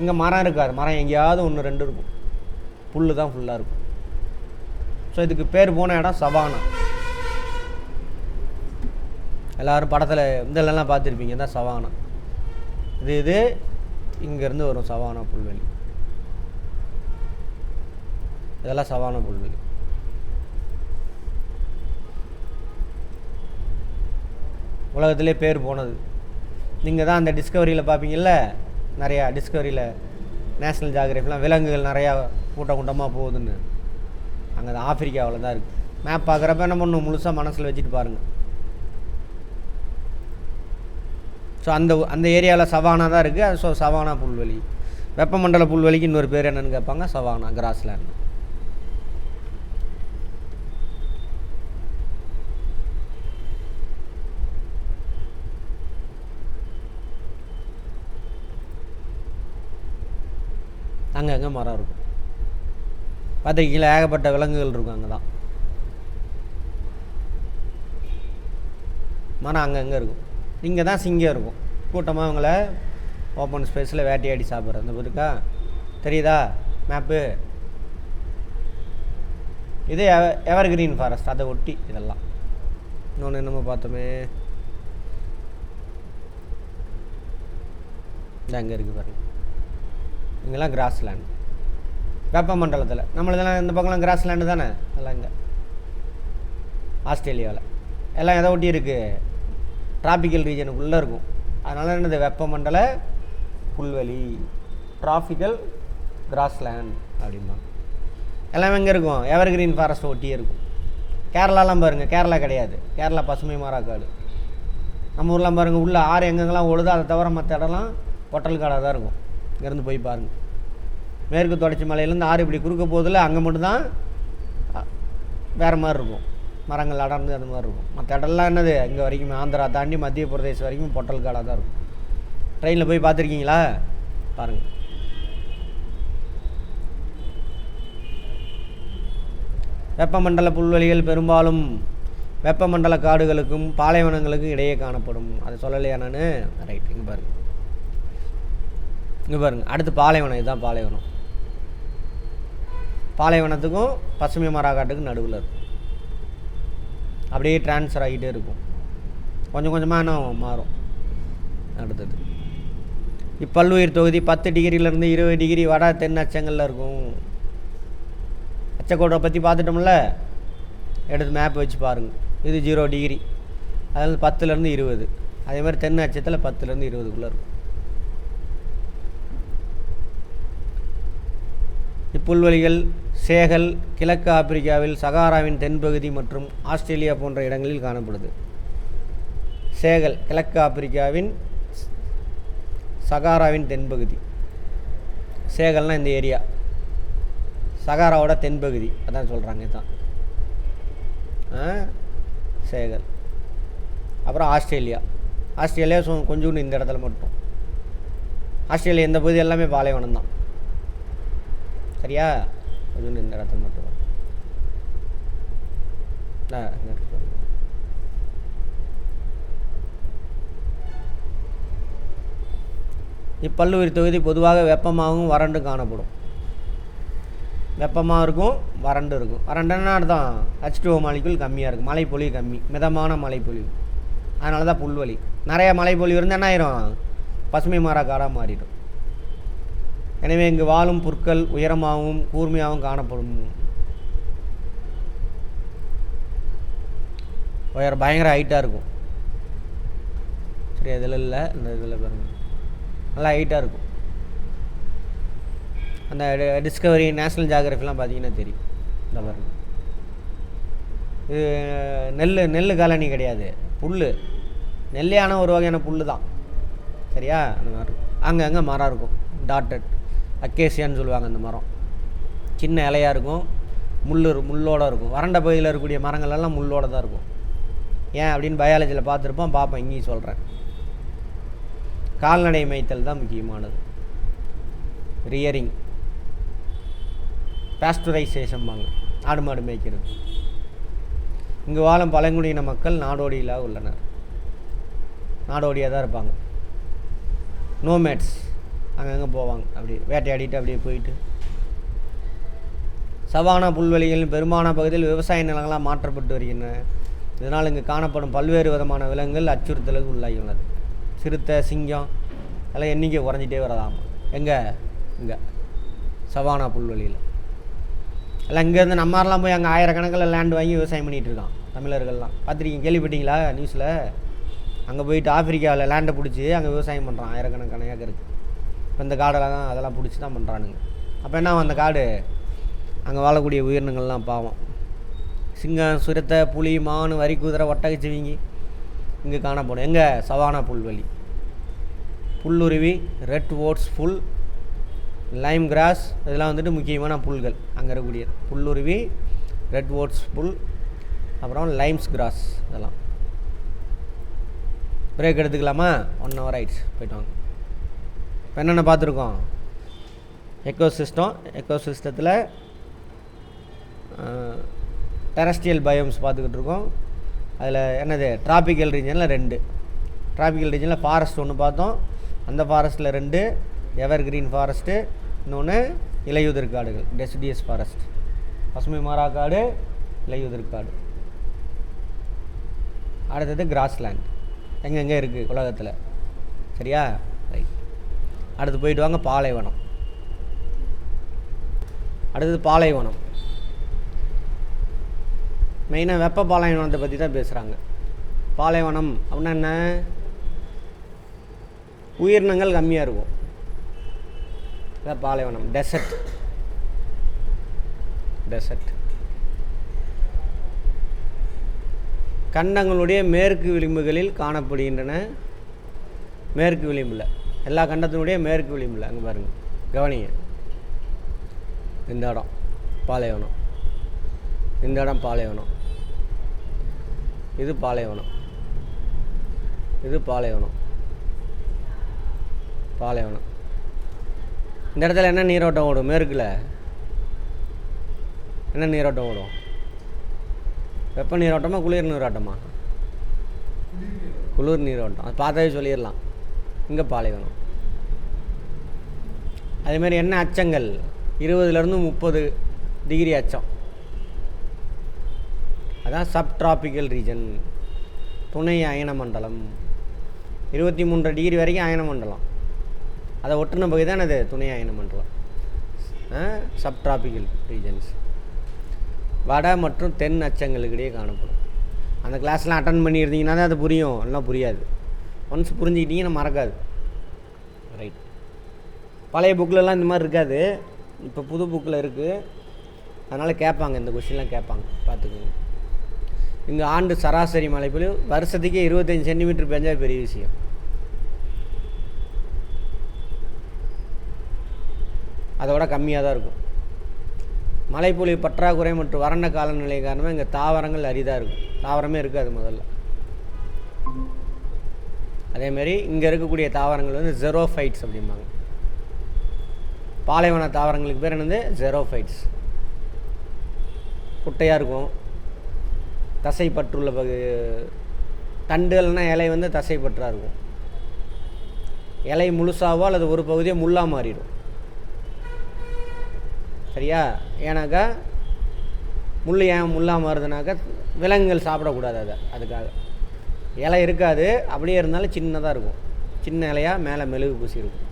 இங்கே மரம் இருக்காது, மரம் எங்கேயாவது 1-2 இருக்கும், புல் தான் ஃபுல்லாக இருக்கும். ஸோ இதுக்கு பேர் போன இடம் சவானா. எல்லோரும் படத்தில் இதெல்லாம் பார்த்துருப்பீங்க, தான் சவானா. இது இங்கேருந்து வரும் சவானா புல்வெளி. இதெல்லாம் சவானா புல்வெளி. உலகத்திலே பேர் போனது. நீங்கள் தான் அந்த டிஸ்கவரியில் பார்ப்பீங்கள்ல, நிறையா டிஸ்கவரியில், நேஷ்னல் ஜியோகிராஃபிலாம் விலங்குகள் நிறையா கூட்டமாக போகுதுன்னு. அங்கே தான் ஆப்பிரிக்காவில் தான் இருக்குது. மேப் பார்க்குறப்ப என்ன பண்ணும், முழுசாக மனசில் வச்சுட்டு பாருங்கள். ஸோ அந்த ஏரியாவில் சவானா தான் இருக்குது. அது ஸோ சவானா புல்வெளி. வெப்பமண்டல புல்வெளிக்கு இன்னொரு பேர் என்னென்னு கேட்பாங்க, சவானா கிராஸ்லேண்ட். அங்கங்கே மரம் இருக்கும், பார்த்துருக்கீங்களா, ஏகப்பட்ட விலங்குகள் இருக்கும். அங்கே தான் மரம் அங்கங்கே இருக்கும். இங்கே தான் சிங்கம் இருக்கும், கூட்டமாக அவங்கள ஓப்பன் ஸ்பேஸில் வேட்டையாடி சாப்பிட்றது. அந்த இருக்கா தெரியுதா மேப்பு? இது எவர் கிரீன் ஃபாரஸ்ட், அதை ஒட்டி இதெல்லாம். இன்னொன்று என்னமோ பார்த்தோமே, இது அங்கே இருக்குது பாருங்கள். இங்கெல்லாம் கிராஸ்லேண்ட். வெப்பமண்டலத்தில் நம்மளதெல்லாம் இந்த பக்கம்லாம் கிராஸ்லேண்டு தானே. அதெல்லாம் இங்கே ஆஸ்திரேலியாவில் எல்லாம் எதை ஒட்டி இருக்குது, டிராபிக்கல் ரீஜனுக்குள்ளே இருக்கும். அதனால் என்னது, வெப்பமண்டல புல்வெளி, டிராபிக்கல் கிராஸ்லேண்ட் அப்படிம்பாங்க. எல்லாமே எங்கே இருக்கும், எவர் கிரீன் ஃபாரஸ்ட் ஒட்டியே இருக்கும். கேரளாலாம் பாருங்கள், கேரளா கிடையாது, கேரளா பசுமை மாறா காடு. நம்ம ஊர்லாம் பாருங்கள், உள்ள ஆறு எங்கெங்கெல்லாம் ஓடுதோ அதை தவிர மற்ற இடம்லாம் பொட்டல் காடாக தான் இருக்கும். இங்கேருந்து போய் பாருங்கள், மேற்கு தொடர்ச்சி மலையிலேருந்து ஆறு இப்படி குறுக்க போதில் அங்கே மட்டும்தான் வேறு மாதிரி இருக்கும், மரங்கள் அடர்ந்து அந்த மாதிரி இருக்கும். மற்ற இடம்லாம் என்னது, இங்கே வரைக்கும் ஆந்திரா தாண்டி மத்திய பிரதேசம் வரைக்கும் பொட்டல் காடாக தான் இருக்கும். ட்ரெயினில் போய் பார்த்துருக்கீங்களா? பாருங்கள். வெப்பமண்டல புல்வெளிகள் பெரும்பாலும் வெப்பமண்டல காடுகளுக்கும் பாலைவனங்களுக்கும் இடையே காணப்படும். அதை சொல்லலையா நான்? ரைட், இங்கே பாருங்கள், இங்கே பாருங்கள். அடுத்து பாலைவனம். இதுதான் பாலைவனம். பாலைவனத்துக்கும் பசுமை மாறா காட்டுக்கும் நடுவில் இருக்கும். அப்படியே ட்ரான்ஸ்ஃபர் ஆகிட்டே இருக்கும், கொஞ்சம் கொஞ்சமாக என்ன மாறும். அடுத்தது இப்பல்லுயிர் தொகுதி 10 டிகிரிலேருந்து 20 டிகிரி வட தென் அச்சங்களில் இருக்கும். அச்சக்கோட்டை பற்றி பார்த்துட்டோம்ல, எடுத்து மேப் வச்சு பாருங்கள். இது 0 டிகிரி, அதில் 10லேருந்து 20. அதே மாதிரி தென் அச்சத்தில் 10லேருந்து 20க்குள்ளே இருக்கும். இப்புல்வெளிகள் சேகல் கிழக்கு ஆப்பிரிக்காவில் சகாராவின் தென்பகுதி மற்றும் ஆஸ்திரேலியா போன்ற இடங்களில் காணப்படுது. சேகல் கிழக்கு ஆப்பிரிக்காவின் சகாராவின் தென்பகுதி. சேகல்னால் இந்த ஏரியா, சகாராவோட தென்பகுதி, அதான் சொல்கிறாங்க. இதுதான் சேகல். அப்புறம் ஆஸ்திரேலியா. ஆஸ்திரேலியா கொஞ்சோண்டு இந்த இடத்துல மட்டும். ஆஸ்திரேலியா இந்த பகுதி எல்லாமே பாலைவனம் தான், சரியா? கொஞ்சோண்டு இந்த இடத்துல மட்டும். இப்பல்லுயிர் தொகுதி பொதுவாக வெப்பமாகவும் வறண்டு காணப்படும். வெப்பமாக இருக்கும், வறண்டு இருக்கும். வறண்டுன்னா அர்த்தம் H2O மாலிகுல் கம்மியாக இருக்கும், மழைப்பொழிவு கம்மி, மிதமான மழைப்பொழிவு. அதனால தான் புல்வெளி. நிறைய மழைப்பொழிவு இருந்தால் என்ன ஆயிரும், பசுமை மாறா காடாக மாறிடும். எனவே இங்கு வாழும் புற்கள் உயரமாகவும் கூர்மையாகவும் காணப்படும். பயங்கர ஹைட்டாக இருக்கும். சரி, இதில் இல்லை, இந்த இதில் பாருங்கள், நல்லா ஹைட்டாக இருக்கும். அந்த டிஸ்கவரி, நேஷ்னல் ஜியாகிரஃபிலாம் பார்த்தீங்கன்னா தெரியும். இந்த பாருங்கள், இது நெல் காலனி கிடையாது, புல். நெல்லையான ஒரு வகையான புல் தான். சரியா? அந்த மாதிரி அங்கங்கே மரம் இருக்கும், டாட்டட் அக்கேசியான்னு சொல்லுவாங்க. அந்த மரம் சின்ன இலையாக இருக்கும், முள்ளோடு இருக்கும். வறண்ட பகுதியில் இருக்கக்கூடிய மரங்கள்லாம் முள்ளோடு தான் இருக்கும். ஏன் அப்படின்னு பயாலஜியில் பார்ப்போம், இங்கேயும் சொல்கிறேன். கால்நடை மேய்த்தல் தான் முக்கியமானது. ரியரிங், பாஸ்டுரைசேஷன்பாங்க, ஆடு மாடு மேய்க்கிறது. இங்கு வாழும் பழங்குடியின மக்கள் நாடோடிகளாக உள்ளனர். நாடோடியாக தான் இருப்பாங்க. நோமேட்ஸ், அங்கங்கே போவாங்க, அப்படி வேட்டையாடிட்டு அப்படியே போயிட்டு. சவானா புல்வெளிகளின் பெரும்பாலான பகுதியில் விவசாய நிலங்களாக மாற்றப்பட்டு வருகின்றன. இதனால் இங்கு காணப்படும் பல்வேறு விதமான விலங்குகள் அச்சுறுத்தலுக்கு உள்ளாகியுள்ளது. சிறுத்தை, சிங்கம் எல்லாம் எண்ணிக்கை குறைஞ்சிட்டே வரதாம். இங்கே சவானா புல்வெளியில் எல்லாம் இங்கேருந்து நம்மாரெலாம் போய் அங்கே ஆயிரக்கணக்கில் லேண்டு வாங்கி விவசாயம் பண்ணிகிட்டு இருக்கான் தமிழர்கள்லாம். பார்த்துருக்கீங்க, கேள்விப்பட்டீங்களா நியூஸில்? அங்கே போயிட்டு ஆப்பிரிக்காவில் லேண்டை பிடிச்சி அங்கே விவசாயம் பண்ணுறான், ஆயிரக்கணக்கான ஏக்கருக்கு. இப்போ இந்த காடெல்லாம் தான் அதெல்லாம் பிடிச்சி தான் பண்ணுறானுங்க. அப்போ என்ன, அந்த காடு அங்கே வாழக்கூடிய உயிரினங்கள்லாம் பாவம். சிங்கம், சிறுத்தை, புலி, மான், வரி குதிரை, ஒட்டகச்சிவிங்கி இங்கே காணப்படும். எங்கே? சவானா புல்வெளி. புல்லுருவி, ரெட் ஓட்ஸ் புல், லைம் கிராஸ், இதெல்லாம் வந்துட்டு முக்கியமான புல்கள் அங்கே இருக்கக்கூடிய. புல்லுருவி, ரெட் ஓட்ஸ் புல், அப்புறம் லைம்ஸ் கிராஸ். இதெல்லாம் பிரேக் எடுத்துக்கலாமா? 1 hour ஆயிடுச்சு, போய்ட்டு வாங்க. இப்போ என்னென்ன பார்த்துருக்கோம்? எக்கோசிஸ்டத்தில் டெரஸ்ட்ரியல் பயோம்ஸ் பார்த்துக்கிட்டு இருக்கோம். அதில் என்னது, டிராபிக்கல் ரீஜனில் 2. டிராபிக்கல் ரீஜனில் ஃபாரஸ்ட் ஒன்று பார்த்தோம், அந்த ஃபாரஸ்ட்டில் 2 எவர் கிரீன் ஃபாரஸ்ட்டு, இன்னொன்று இலையுதிர் காடுகள், டெசிடியஸ் ஃபாரஸ்ட். பசுமை மாறா காடு, இலையுதிர் காடு. அடுத்தது கிராஸ்லேண்ட், எங்கெங்கே இருக்குது உலகத்தில். சரியா? ரைட். அடுத்து போயிட்டு வாங்க பாலைவனம். அடுத்தது பாலைவனம். மெயினாக வெப்ப பாலைவனத்தை பற்றி தான் பேசுகிறாங்க. பாலைவனம் அப்படின்னா என்ன? உயிரினங்கள் கம்மியாக இருக்கும், அதான் பாலைவனம். டெசர்ட் கண்டங்களுடைய மேற்கு விளிம்புகளில் காணப்படுகின்றன. மேற்கு விளிம்பில், எல்லா கண்டத்தினுடைய மேற்கு விளிம்பில் அங்கே பாருங்கள், கவனிங்க. இந்த இடம் பாலைவனம், இந்த இடம் பாலைவனம், இது பாலைவனம், இது பாலைவனம். இந்த இடத்துல என்ன நீரோட்டம் ஓடும்? மேற்கில் என்ன நீரோட்டம் ஓடும்? வெப்ப நீரோட்டமா, குளிர் நீரோட்டமா? குளிர் நீரோட்டம். அது பார்த்தாவே சொல்லிடலாம். இங்கே பாலைவனம். அதேமாதிரி என்ன அச்சங்கள்? 20 to 30 டிகிரி அச்சம், அதான் சப்ட்ராபிக்கல் ரீஜன், துணை அயன மண்டலம். 23 டிகிரி வரைக்கும் அயன மண்டலம், அதை ஒட்டுன பகுதி தான் அது துணை அயன மண்டலம், சப்ட்ராபிக்கல் ரீஜன்ஸ். வட மற்றும் தென் அச்சங்களுக்கிடையே காணப்படும். அந்த கிளாஸ்லாம் அட்டன் பண்ணியிருந்தீங்கன்னா தான் அது புரியும், எல்லாம் புரியாது. ஒன்ஸ் புரிஞ்சுக்கிட்டீங்கன்னா மறக்காது. ரைட். பழைய புக்கிலலாம் இந்த மாதிரி இருக்காது, இப்போ புது புக்கில் இருக்குது. அதனால் கேட்பாங்க, இந்த கொஸ்டின்லாம் கேட்பாங்க, பார்த்துக்கோங்க. இங்கே ஆண்டு சராசரி மழைப்பொழிவு வருஷத்துக்கே 25 சென்டிமீட்டர் பெஞ்சா பெரிய விஷயம். அதோட கம்மியாக தான் இருக்கும். மழைப்பொழிவு பற்றாக்குறை மற்றும் வறண்ட காலநிலை காரணமாக இங்கே தாவரங்கள் அரிதாக இருக்கும், தாவரமே இருக்காது முதல்ல. அதேமாரி இங்கே இருக்கக்கூடிய தாவரங்கள் வந்து ஜெரோஃபைட்ஸ் அப்படிம்பாங்க. பாலைவன தாவரங்களுக்கு பேர் என்னது? ஜெரோஃபைட்ஸ். குட்டையாக இருக்கும், தசைப்பற்றுள்ள தண்டுகள்னால் இலை வந்து தசைப்பற்றாக இருக்கும். இலை முழுசாவோ அல்லது ஒரு பகுதியோ முள்ளாக மாறிடும். சரியா? ஏன்னாக்கா முள் ஏன் முள்ளாக மாறுதுனாக்கா விலங்குகள் சாப்பிடக்கூடாது அதை, அதுக்காக. இலை இருக்காது, அப்படியே இருந்தாலும் சின்னதாக இருக்கும், சின்ன இலையாக மேலே மெழுகு பூசி இருக்கும்.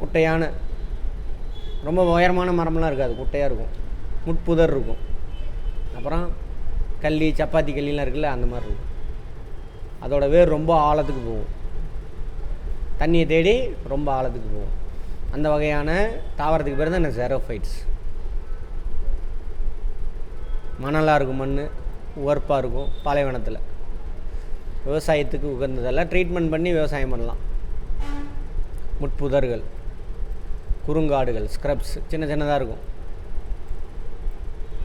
குட்டையான ரொம்ப உயரமான மரம்லாம் இருக்காது, குட்டையாக இருக்கும், முட்புதர் இருக்கும். அப்புறம் கள்ளி சப்பாத்தி கல்லிலாம் இருக்குல்ல, அந்த மாதிரி இருக்கும். அதோட வேர் ரொம்ப ஆழத்துக்கு போகும், தண்ணியை தேடி ரொம்ப ஆழத்துக்கு போகும். அந்த வகையான தாவரத்துக்கு பேர் தான் இந்த ஜெரோஃபைட்ஸ். மணலாக இருக்கும், மண் உவர்ப்பாக இருக்கும், பாலைவனத்தில் விவசாயத்துக்கு உகந்ததெல்லாம் ட்ரீட்மெண்ட் பண்ணி விவசாயம் பண்ணலாம். முட்புதர்கள், குறுங்காடுகள், ஸ்க்ரப்ஸ் சின்ன சின்னதாக இருக்கும்,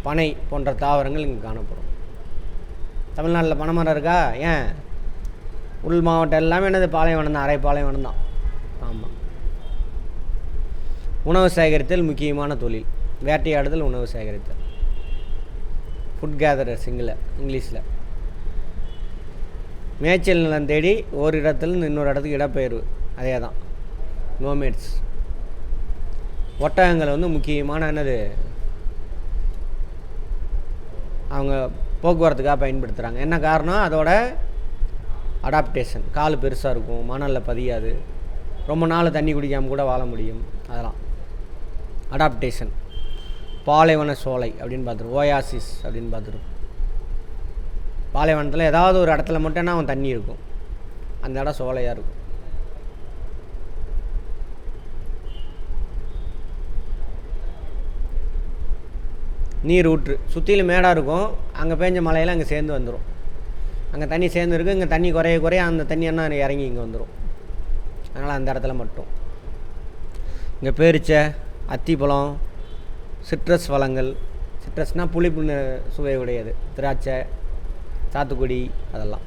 பனை போன்ற தாவரங்கள் இங்கே காணப்படும். தமிழ்நாட்டில் பனைமரம் இருக்கா? ஏன்? உள் மாவட்டம் எல்லாமே என்னது? பாலைவனம் தான், அரை பாலைவனம் தான். ஆமாம். உணவு சேகரித்தல் முக்கியமான தொழில். வேட்டையாடுதல், உணவு சேகரித்தல். ஃபுட் கேதரர்ஸ் இங்கிலீஷில். மேய்ச்சல் நிலம் தேடி ஒரு இடத்துலேருந்து இன்னொரு இடத்துக்கு இடப்பெயர்வு, அதே தான் நோமேட்ஸ். ஒட்டகங்கள் வந்து முக்கியமான என்னது, அவங்க போக்குவரத்துக்காக பயன்படுத்துகிறாங்க. என்ன காரணம்? அதோட அடாப்டேஷன். கால் பெருசாக இருக்கும், மணலில் பதியாது, ரொம்ப நாள் தண்ணி குடிக்காமல் கூட வாழ முடியும், அதெல்லாம் அடாப்டேஷன். பாலைவன சோலை அப்படின்னு பார்த்துருவோம், ஓயாசிஸ் அப்படின்னு பார்த்துருவோம். பாலைவனத்தில் ஏதாவது ஒரு இடத்துல மட்டும்னா அவன் தண்ணி இருக்கும், அந்த இடம் சோலையாக இருக்கும். நீர் ஊற்று சுற்றிலும் மேடாக இருக்கும், அங்கே பேஞ்ச மழையெல்லாம் அங்கே சேர்ந்து வந்துடும், அங்கே தண்ணி சேர்ந்து இருக்குது. இங்கே தண்ணி குறைய குறைய அந்த தண்ணி என்ன இறங்கி இங்கே வந்துடும். அதனால் அந்த இடத்துல மட்டும். இங்கே பேரிச்சை, அத்திப்பழம், சிட்ரஸ் வளங்கள். சிட்ரஸ்னால் புளிப்பு சுவை உடையது. திராட்சை, சாத்துக்குடி, அதெல்லாம்.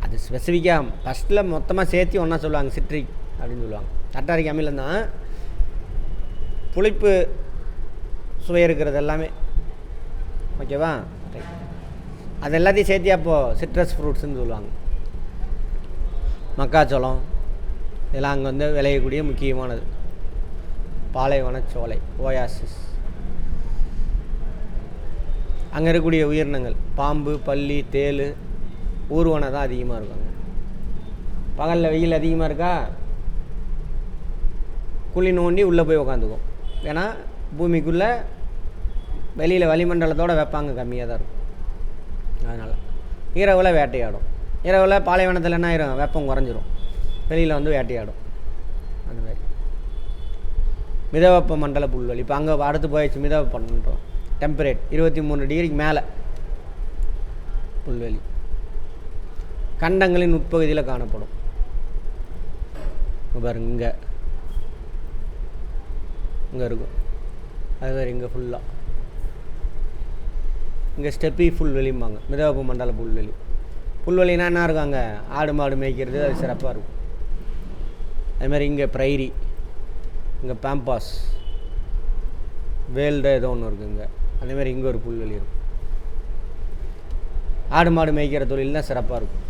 அது ஸ்பெசிஃபிக்காக ஃபஸ்ட்டில் மொத்தமாக சேர்த்து ஒன்றா சொல்லுவாங்க, சிட்ரிக் அப்படின்னு சொல்லுவாங்க. டார்டாரிக் அமிலம் தான் புளிப்பு சுவை இருக்கிறது எல்லாமே. ஓகேவா? அது எல்லாத்தையும் சேர்த்தி அப்போது சிட்ரஸ் ஃப்ரூட்ஸ்ன்னு சொல்லுவாங்க. மக்காச்சோளம் இதெல்லாம் அங்கே வந்து விளையக்கூடிய முக்கியமானது. பாலைவன சோலை, ஓயாசிஸ். அங்கே இருக்கக்கூடிய உயிரினங்கள் பாம்பு, பல்லி, தேள், ஊர்வனை தான் அதிகமாக இருக்காங்க. பகலில் வெயில் அதிகமாக இருக்கா, குழி நோண்டி உள்ளே போய் உக்காந்துக்கும். ஏன்னா பூமிக்குள்ளே வெளியில் வளிமண்டலத்தோடு வெப்பாங்க கம்மியாக தான் இருக்கும். அதனால் இரவில் வேட்டையாடும். இரவில் பாலைவனத்தில் என்ன ஆயிரும், வெப்பம் குறைஞ்சிரும், வெளியில் வந்து வேட்டையாடும். அந்த மாதிரி மிதவெப்ப மண்டல புல்வெளி. இப்போ அங்கே அடுத்து போயிடுச்சு மிதவெப்பம் டெம்பரேட் 23 டிகிரிக்கு மேலே புல்வெளி. கண்டங்களின் உட்பகுதியில் காணப்படும். பாருங்க, இங்கே இருக்கும், அது மாதிரி இங்கே ஃபுல்லாக இங்கே ஸ்டெப்பி புல்வெளிம்பாங்க, மிதவெப்ப மண்டல புல்வெளி. புல்வெளினா என்ன இருக்காங்க, ஆடு மாடு மேய்க்கிறது, அது சிறப்பாக இருக்கும். அதுமாதிரி இங்கே ப்ரைரி, இங்கே பேம்பாஸ், வேல்டு ஏதோ ஒன்று இருக்குது இங்கே. அதேமாதிரி இங்கே ஒரு புல்வெளி இருக்கும். ஆடு மாடு மேய்க்கிற தொழில் தான் சிறப்பாக இருக்கும்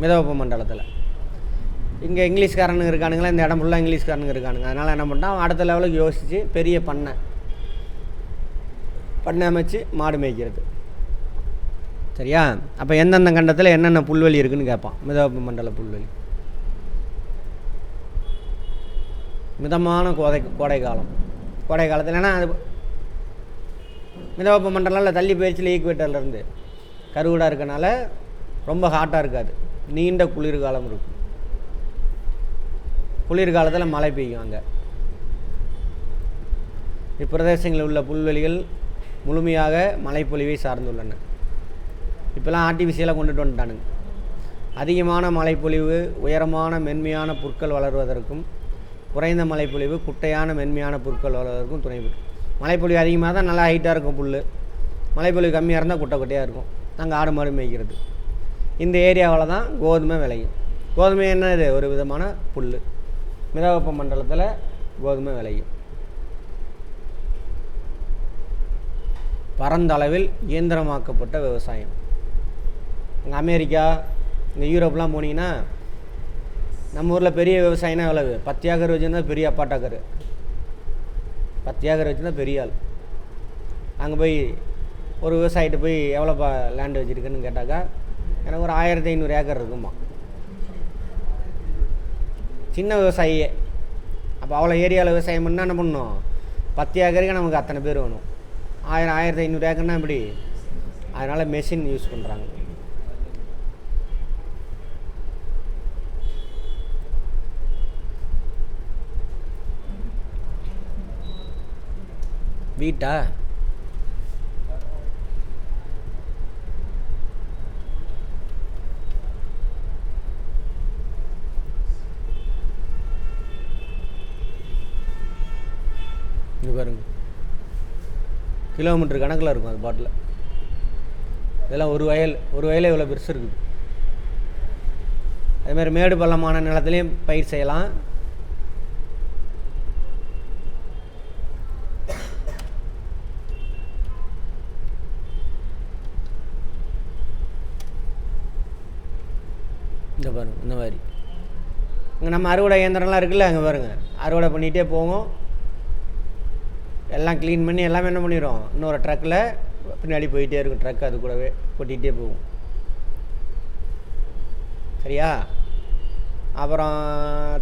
மிதவெப்ப மண்டலத்தில். இங்கே இங்கிலீஷ்காரனுங்க இருக்கானுங்களா, இந்த இடம் ஃபுல்லாக இங்கிலீஷ்காரனுங்க இருக்கானுங்க. அதனால் என்ன பண்ணிட்டான், அடுத்த லெவலுக்கு யோசித்து பெரிய பண்ணை அமைச்சு மாடு மேய்க்கிறது. சரியா? அப்போ எந்தெந்த கண்டத்தில் என்னென்ன புல்வெளி இருக்குதுன்னு கேட்பான். மிதவெப்ப மண்டல புல்வெளி. மிதமான கோடை காலம். கோடை காலத்தில் ஏன்னா அது மிதவெப்ப மண்டலம் தள்ளி போயிடுச்சு ஈக்குவேட்டர்லேருந்து, கருவடாக இருக்கனால ரொம்ப ஹாட்டாக இருக்காது, நீண்ட குளிர்காலம் இருக்கும். குளிர்காலத்தில் மழை பெய்யும். அங்கே இப்பிரதேசங்களில் உள்ள புல்வெளிகள் முழுமையாக மழைப்பொழிவை சார்ந்துள்ளன. இப்போலாம் ஆர்டிஃபிஷியலாக கொண்டுட்டு வந்துட்டானுங்க. அதிகமான மழைப்பொழிவு உயரமான மென்மையான புற்கள் வளர்வதற்கும், குறைந்த மழைப்பொழிவு குட்டையான மென்மையான புற்கள் வளர்வதற்கும் துணை பெறும். மழைப்பொழிவு அதிகமாக தான் நல்லா ஹைட்டாக இருக்கும் புல், மழைப்பொழிவு கம்மியாக இருந்தால் குட்டை குட்டையாக இருக்கும். நாங்கள் ஆடு மாடு மேய்க்கிறது. இந்த ஏரியாவில் தான் கோதுமை விளையும். கோதுமை என்ன, இது ஒரு விதமான புல். மிதவெப்ப மண்டலத்தில் கோதுமை விளையும். பரந்தளவில் இயந்திரமாக்கப்பட்ட விவசாயம். இங்கே அமெரிக்கா, இங்கே யூரோப்லாம் போனீங்கன்னா நம்ம ஊரில் பெரிய விவசாயம்னா எவ்வளவு? 10 ஏக்கர் வச்சுருந்தா பெரிய அப்பாட்டாக்கர், 10 ஏக்கர் வச்சுருந்தா பெரிய ஆள். அங்கே போய் ஒரு விவசாயிட்ட போய் எவ்வளோப்பா லேண்டு வச்சுருக்குன்னு கேட்டாக்கா எனக்கு ஒரு 1500 ஏக்கர் இருக்குமா. சின்ன விவசாயியே. அப்போ அவ்வளோ ஏரியாவில் விவசாயம் பண்ணால் என்ன பண்ணணும்? 10 ஏக்கருக்கு நமக்கு அத்தனை பேர் வேணும். 1500 ஏக்கர்னால் எப்படி? அதனால் மெஷின் யூஸ் பண்ணுறாங்க. வீட்டா இது பாருங்க, கிலோமீட்டர் கணக்கில் இருக்கும் அது பாட்டில். இதெல்லாம் ஒரு வயலே இவ்வளோ பெருசு இருக்குது. அதுமாதிரி மேடு பள்ளமான நிலத்துலேயும் பயிர் செய்யலாம். இந்த பாருங்க, இந்த மாதிரி இங்கே நம்ம அறுவடை இயந்திரம்லாம் இருக்குல்ல, அங்கே பாருங்கள், அறுவடை பண்ணிகிட்டே போவோம். எல்லாம் க்ளீன் பண்ணி எல்லாமே என்ன பண்ணிடும், இன்னொரு ட்ரக்கில் பின்னாடி போயிட்டே இருக்கும். ட்ரக் அது கூடவே கொட்டிகிட்டே போகும். சரியா? அப்புறம்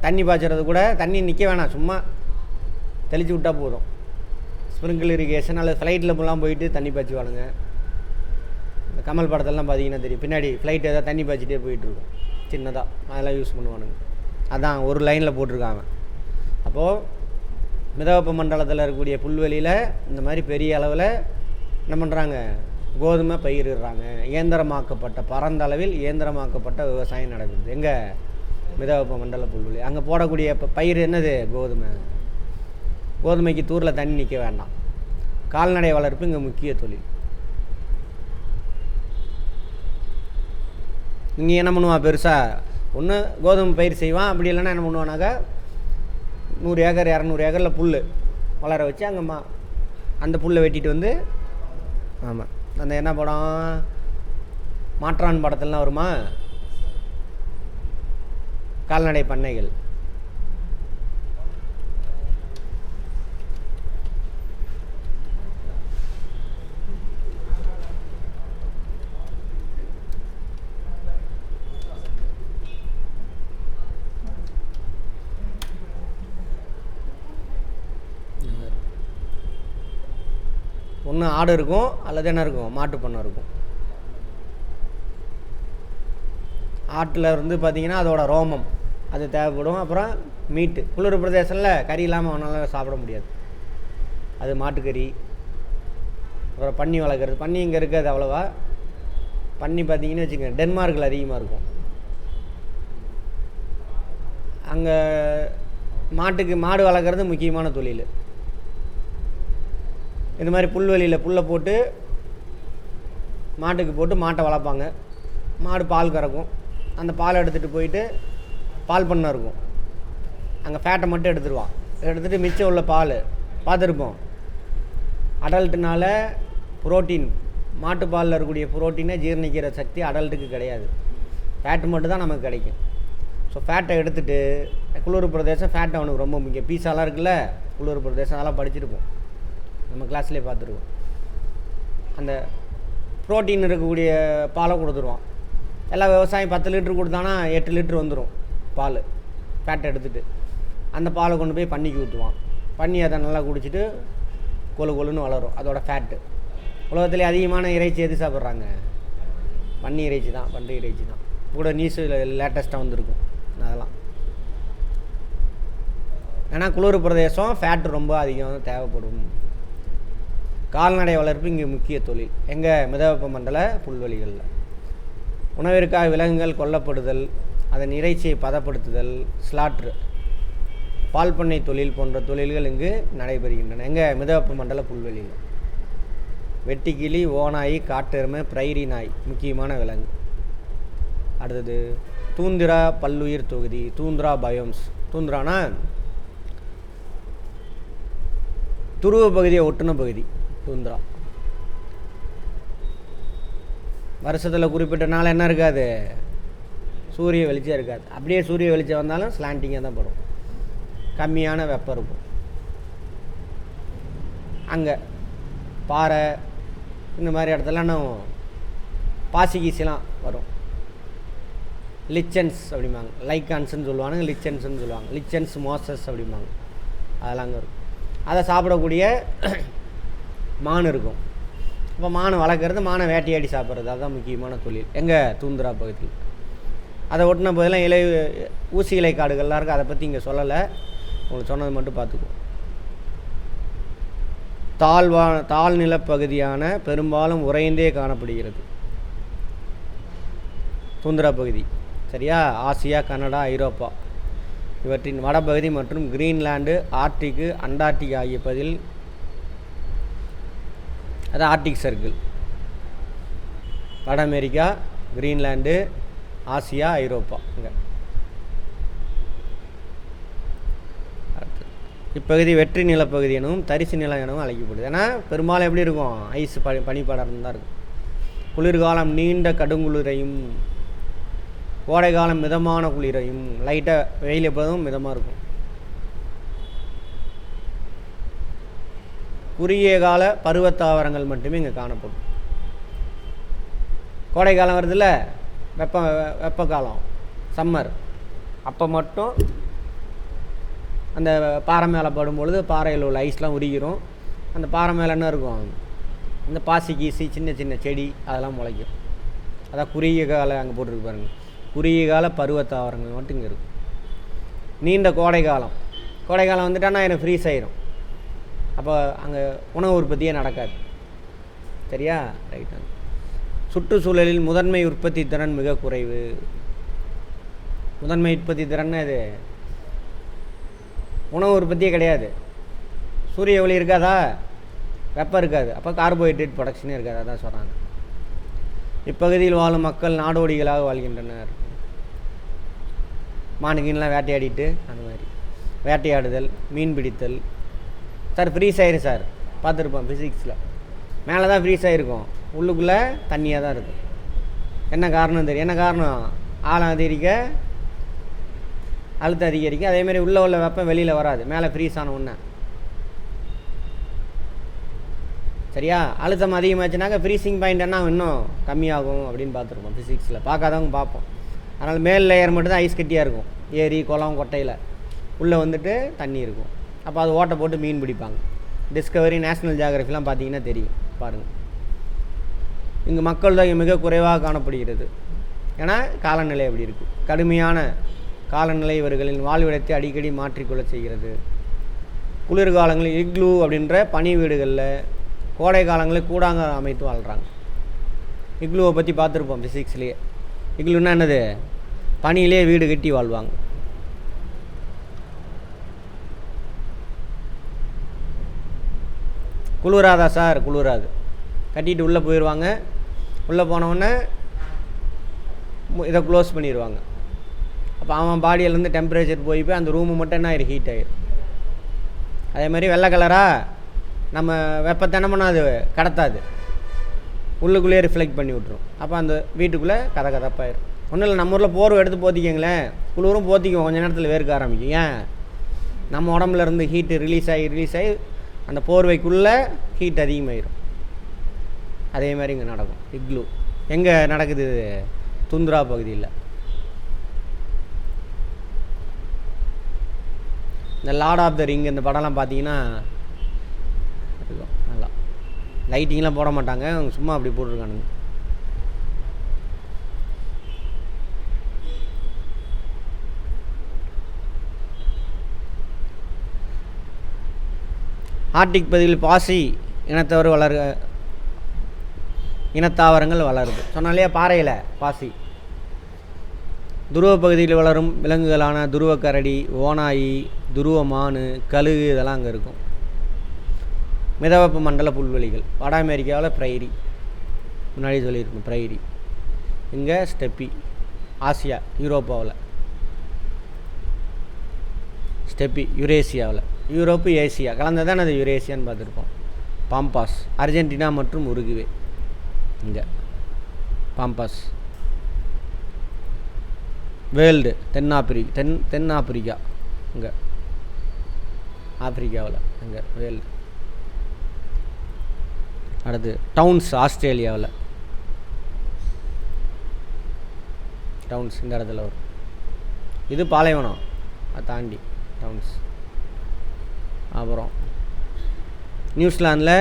தண்ணி பாய்ச்சறது கூட தண்ணி நிற்க வேணாம், சும்மா தெளித்து விட்டால் போதும். ஸ்ப்ரிங்கிள் இரிகேஷன் அல்லது ஃப்ளைட்டில் போலாம் போயிட்டு தண்ணி பாய்ச்சுவானுங்க. இந்த கமல் படத்தெல்லாம் பார்த்தீங்கன்னா தெரியும், பின்னாடி ஃப்ளைட் ஏதாவது தண்ணி பாய்ச்சிட்டே போயிட்டுருக்கும் சின்னதாக, அதெல்லாம் யூஸ் பண்ணுவானுங்க. அதான் ஒரு லைனில் போட்டிருக்காங்க. அப்போது மிதவெப்ப மண்டலத்தில் இருக்கக்கூடிய புல்வெளியில் இந்த மாதிரி பெரிய அளவில் என்ன பண்ணுறாங்க, கோதுமை பயிரிடுறாங்க. இயந்திரமாக்கப்பட்ட, பரந்த அளவில் இயந்திரமாக்கப்பட்ட விவசாயம் நடக்குது. எங்கே? மிதவெப்ப மண்டல புல்வெளி. அங்கே போடக்கூடிய பயிர் என்னது? கோதுமை. கோதுமைக்கு தூரில் தண்ணி நிற்க வேண்டாம். கால்நடை வளர்ப்பு இங்கே முக்கிய தொழில். இங்கே என்ன பண்ணுவான் பெருசாக? ஒன்று கோதுமை பயிர் செய்வான், அப்படி இல்லைன்னா என்ன பண்ணுவானாக்கா 100 ஏக்கர் 200 ஏக்கரில் புல் வளர வச்சு அங்கே அந்த புல்லை வெட்டிட்டு வந்து, ஆமாம், அந்த என்ன படம், மாற்றான் படத்துலலாம் வருமா, கால்நடை பண்ணைகள். ஒன்று ஆடு இருக்கும் அல்லது என்ன இருக்கும், மாட்டு பண்ணை இருக்கும். ஆட்டில் இருந்து பார்த்திங்கன்னா அதோட ரோமம் அது தேவைப்படும். அப்புறம் மீட்டு, குளிர் பிரதேசத்தில் கறி இல்லாமல் அவனால் சாப்பிட முடியாது, அது மாட்டுக்கறி. அப்புறம் பன்னி வளர்க்குறது, பன்னி இங்கே இருக்காது அவ்வளோவா. பன்னி பார்த்திங்கன்னு வச்சுக்கோங்க, டென்மார்க்கில் அதிகமாக இருக்கும். அங்கே மாடு வளர்க்குறது முக்கியமான தொழில். இந்த மாதிரி புல்வெளியில் புல்லை போட்டு மாட்டுக்கு போட்டு மாட்டை வளர்ப்பாங்க. மாடு பால் கறக்கும். அந்த பால் எடுத்துகிட்டு போயிட்டு பால் பண்ணை இருக்கும், அங்கே ஃபேட்டை மட்டும் எடுத்துருவான். எடுத்துகிட்டு மிச்சம் உள்ள பால் பார்த்துருப்போம். அடல்ட்டுனால புரோட்டீன், மாட்டு பாலில் இருக்கக்கூடிய புரோட்டீனை ஜீரணிக்கிற சக்தி அடல்ட்டுக்கு கிடையாது, ஃபேட்டு மட்டும் தான் நமக்கு கிடைக்கும். ஸோ ஃபேட்டை எடுத்துகிட்டு, குளிர் பிரதேசம் ஃபேட் அவனுக்கு ரொம்ப முக்கியம். பீஸாலாம் இருக்குல்ல, குளிர் பிரதேசம் அதெல்லாம் படிச்சிருப்போம், நம்ம கிளாஸ்லேயே பார்த்துருவோம். அந்த ப்ரோட்டீன் இருக்கக்கூடிய பாலை கொடுத்துருவான். எல்லா விவசாயம் 10 லிட்டர் கொடுத்தானா 8 லிட்டர் வந்துடும் பால், ஃபேட்டை எடுத்துகிட்டு. அந்த பாலை கொண்டு போய் பன்னிக்கு ஊற்றுவான். பன்னி அதை நல்லா குடிச்சிட்டு கொழுன்னு வளரும், அதோட ஃபேட்டு. உலகத்துலேயே அதிகமான இறைச்சி எது சாப்பிட்றாங்க? பன்னி இறைச்சி தான், பன்றி இறைச்சி தான். கூட நியூஸில் லேட்டஸ்ட்டாக வந்திருக்கும் அதெல்லாம். ஏன்னா குளிர் பிரதேசம் ஃபேட்டு ரொம்ப அதிகம் தேவைப்படும். கால்நடை வளர்ப்பு இங்கே முக்கிய தொழில். எங்கள் மிதவெப்ப மண்டல புல்வெளிகளில் உணவிற்காக விலங்குகள் கொல்லப்படுதல், அதன் இறைச்சியை பதப்படுத்துதல், ஸ்லாட்ரு, பால் பண்ணை தொழில் போன்ற தொழில்கள் இங்கு நடைபெறுகின்றன. எங்கள் மிதவெப்ப மண்டல புல்வெளியில் வெட்டுக்கிளி, ஓநாய், காட்டெருமை, பிரைரி நாய் முக்கியமான விலங்கு. அடுத்தது தூந்திரா பல்லுயிர் தொகுதி, தூந்திரா பயோம்ஸ். தூந்திரானா துருவ பகுதியை ஒட்டுன பகுதி, தூந்திரா. வருஷத்தில் குறிப்பிட்ட நாள் என்ன இருக்காது, சூரிய வெளிச்சம் இருக்காது. அப்படியே சூரிய வெளிச்சம் வந்தாலும் ஸ்லாண்டிங்காக தான் படும், கம்மியான வெப்பம் இருக்கும். அங்கே பாறை இந்த மாதிரி இடத்துல என்ன பாசி கீசிலாம் வரும். லிச்சன்ஸ் அப்படிம்பாங்க, லைக்கான்ஸ்ன்னு சொல்லுவாங்க, லிச்சன்ஸ்ன்னு சொல்லுவாங்க. லிச்சன்ஸ் மோசஸ் அப்படிம்பாங்க, அதெல்லாம் அங்கே இருக்கும். அதை சாப்பிடக்கூடிய மான் இருக்கும். இப்போ மான் வளர்க்குறது, மானை வேட்டையாடி சாப்பிட்றது, அதுதான் முக்கியமான தொழில் எங்கள் தூந்துரா பகுதியில். அதை ஒட்டின போதெல்லாம் ஊசி இலை காடுகள்லாம் இருக்குது. அதை பற்றி இங்கே சொல்லலை, உங்களுக்கு சொன்னது மட்டும் பார்த்துக்குவோம். தாழ்நிலப்பகுதியான பெரும்பாலும் உறைந்தே காணப்படுகிறது தூந்திரா பகுதி. சரியா? ஆசியா, கனடா, ஐரோப்பா இவற்றின் வடபகுதி மற்றும் கிரீன்லாண்டு, ஆர்டிக்கு, அண்டார்டிக் ஆகிய பகுதியில், அது ஆர்டிக் சர்க்கிள். வட அமெரிக்கா, கிரீன்லாண்டு, ஆசியா, ஐரோப்பா. இங்கே இப்பகுதி வெற்றி நிலப்பகுதி எனவும் தரிசு நிலம் எனவும் அழைக்கப்படுது. ஏன்னா பெரும்பாலும் எப்படி இருக்கும், ஐஸ் பனிப்படர்ந்து தான் இருக்கும். குளிர்காலம் நீண்ட கடுங்குளிரையும், கோடை காலம் மிதமான குளிரையும், லைட்டாக வெயில் எப்போதும் மிதமாக இருக்கும். குறுகிய கால பருவத்தாவரங்கள் மட்டுமே இங்கே காணப்படும். கோடை காலம் வருதுல்ல, வெப்ப காலம், சம்மர், அப்போ மட்டும் அந்த பாறை மேலே படும்பொழுது பாறையில் உள்ள ஐஸ்லாம் உருகிரும். அந்த பாறை மேலே என்ன இருக்கும், இந்த பாசி கீசி சின்ன சின்ன செடி அதெல்லாம் முளைக்கும். அதான் குறுகிய கால அங்கே போட்டிருக்கு பாருங்கள், குறுகிய கால பருவத்தாவரங்கள் மட்டும் இங்கே இருக்கும். நீண்ட கோடை காலம், கோடை காலம் வந்துட்டான்னா எனக்கு ஃப்ரீஸ் ஆயிரும். அப்போ அங்கே உணவு உற்பத்தியே நடக்காது. சரியா? ரைட். சுற்றுச்சூழலில் முதன்மை உற்பத்தி திறன் மிக குறைவு. முதன்மை உற்பத்தி திறன் இது உணவு உற்பத்தியே கிடையாது. சூரிய ஒளி இருக்காதா, வெப்பம் இருக்காது, அப்போ கார்போஹைட்ரேட் ப்ரொடக்ஷனே இருக்காது. அதான் சொல்கிறாங்க. இப்பகுதியில் வாழும் மக்கள் நாடோடிகளாக வாழ்கின்றனர். மானுக்கீன்லாம் வேட்டையாடிட்டு அந்த மாதிரி வேட்டையாடுதல், மீன் பிடித்தல். சார் ஃப்ரீஸ் ஆயிரும் சார், பார்த்துருப்போம் ஃபிசிக்ஸில். மேலே தான் ஃப்ரீஸ் ஆகிருக்கும், உள்ளுக்குள்ளே தண்ணியாக தான் இருக்கும். என்ன காரணம் தெரியும்? என்ன காரணம்? ஆழம் அதிகரிக்க, அழுத்தம் அதிகரிக்க, அதேமாதிரி உள்ளே உள்ள வெப்பம் வெளியில் வராது, மேலே ஃப்ரீஸ் ஆன உடனே. சரியா? அழுத்தம் அதிகமாச்சுனாக்க ஃப்ரீசிங் பாயிண்ட் என்ன இன்னும் கம்மியாகும் அப்படின்னு பார்த்துருப்போம் ஃபிசிக்ஸில். பார்க்காதவங்க பார்ப்போம். அதனால் மேல் லேயர் மட்டும்தான் ஐஸ் கட்டியாக இருக்கும். ஏரி, குளம், கொட்டையில் உள்ளே வந்துட்டு தண்ணி இருக்கும். அப்போ அது ஓட்டை போட்டு மீன் பிடிப்பாங்க. டிஸ்கவரி, நேஷ்னல் ஜியாகிரஃபிலாம் பார்த்தீங்கன்னா தெரியும், பாருங்கள். இங்கு மக்கள் தொகை மிக குறைவாக காணப்படுகிறது. ஏன்னா காலநிலை அப்படி இருக்குது. கடுமையான காலநிலை இவர்களின் வாழ்விடத்தை அடிக்கடி மாற்றிக்கொள்ள செய்கிறது. குளிர்காலங்களில் இக்லூ அப்படின்ற பனி வீடுகளில், கோடை காலங்களில் கூடாங்க அமைத்து வாழ்கிறாங்க. இக்லூவை பற்றி பார்த்துருப்போம் ஃபிசிக்ஸ்லேயே. இக்லூன்னா என்னது? பனியிலே வீடு கட்டி வாழ்வாங்க. குளிராதா சார்? குளிராது. கட்டிட்டு உள்ளே போயிடுவாங்க. உள்ளே போனவுடனே இதை க்ளோஸ் பண்ணிடுவாங்க. அப்போ அவன் பாடியிலேருந்து டெம்பரேச்சர் போய் அந்த ரூமு மட்டும் என்ன ஆயிரும், ஹீட் ஆயிரும். அதே மாதிரி வெள்ளை கலராக நம்ம வெப்பத்தை என்ன பண்ணாது, கடத்தாது, உள்ளுக்குள்ளேயே ரிஃப்ளெக்ட் பண்ணி விட்ரும். அப்போ அந்த வீட்டுக்குள்ளே கதப்பாயிரும். ஒன்றும் இல்லை, நம்ம ஊரில் போர்வை எடுத்து போத்திக்கங்களேன், குளிரும் போத்திக்குவோம், கொஞ்சம் நேரத்தில் வேர்க்க ஆரம்பிக்கும். ஏன்? நம்ம உடம்புலேருந்து ஹீட்டு ரிலீஸ் ஆகி அந்த போர்வைக்குள்ளே ஹீட் அதிகமாகிடும். அதே மாதிரி இங்கே நடக்கும். இக்லூ எங்கே நடக்குது? துந்துரா பகுதியில். இந்த லார்ட் ஆஃப் த ரிங் இந்த படம்லாம் பார்த்தீங்கன்னா இருக்கும். நல்லா லைட்டிங்லாம் போட மாட்டாங்க, அவங்க சும்மா அப்படி போட்டிருக்கானுங்க. ஆர்டிக் பகுதியில் பாசி இனத்தாவரங்கள் வளருது. சொன்னாலே பாறையில் பாசி. துருவ பகுதியில் வளரும் விலங்குகளான துருவ கரடி, ஓநாயி, துருவ மான், கழுகு இதெல்லாம் அங்கே இருக்கும். மிதவெப்ப மண்டல புல்வெளிகள். வட அமெரிக்காவில் ப்ரைரி, முன்னாடி சொல்லியிருக்கோம் ப்ரைரி. இங்கே ஸ்டெப்பி. ஆசியா, யூரோப்பாவில் ஸ்டெப்பி. யுரேசியாவில், யூரோப்பு ஏசியா கலந்ததான் அது யுரேசியான்னு பார்த்துருப்போம். பாம்பாஸ், அர்ஜென்டினா மற்றும் உருகுவே. இங்கே பாம்பஸ். வேர்ல்டு தென்னாப்பிரிக்கா இங்கே ஆப்பிரிக்காவில் இங்கே வேர்ல்டு. அடுத்து டவுன்ஸ் ஆஸ்திரேலியாவில் டவுன்ஸ் இந்த இடத்துல வரும். இது பாலைவனம் அதை தாண்டி டவுன்ஸ். அப்புறம் நியூசிலாந்தில்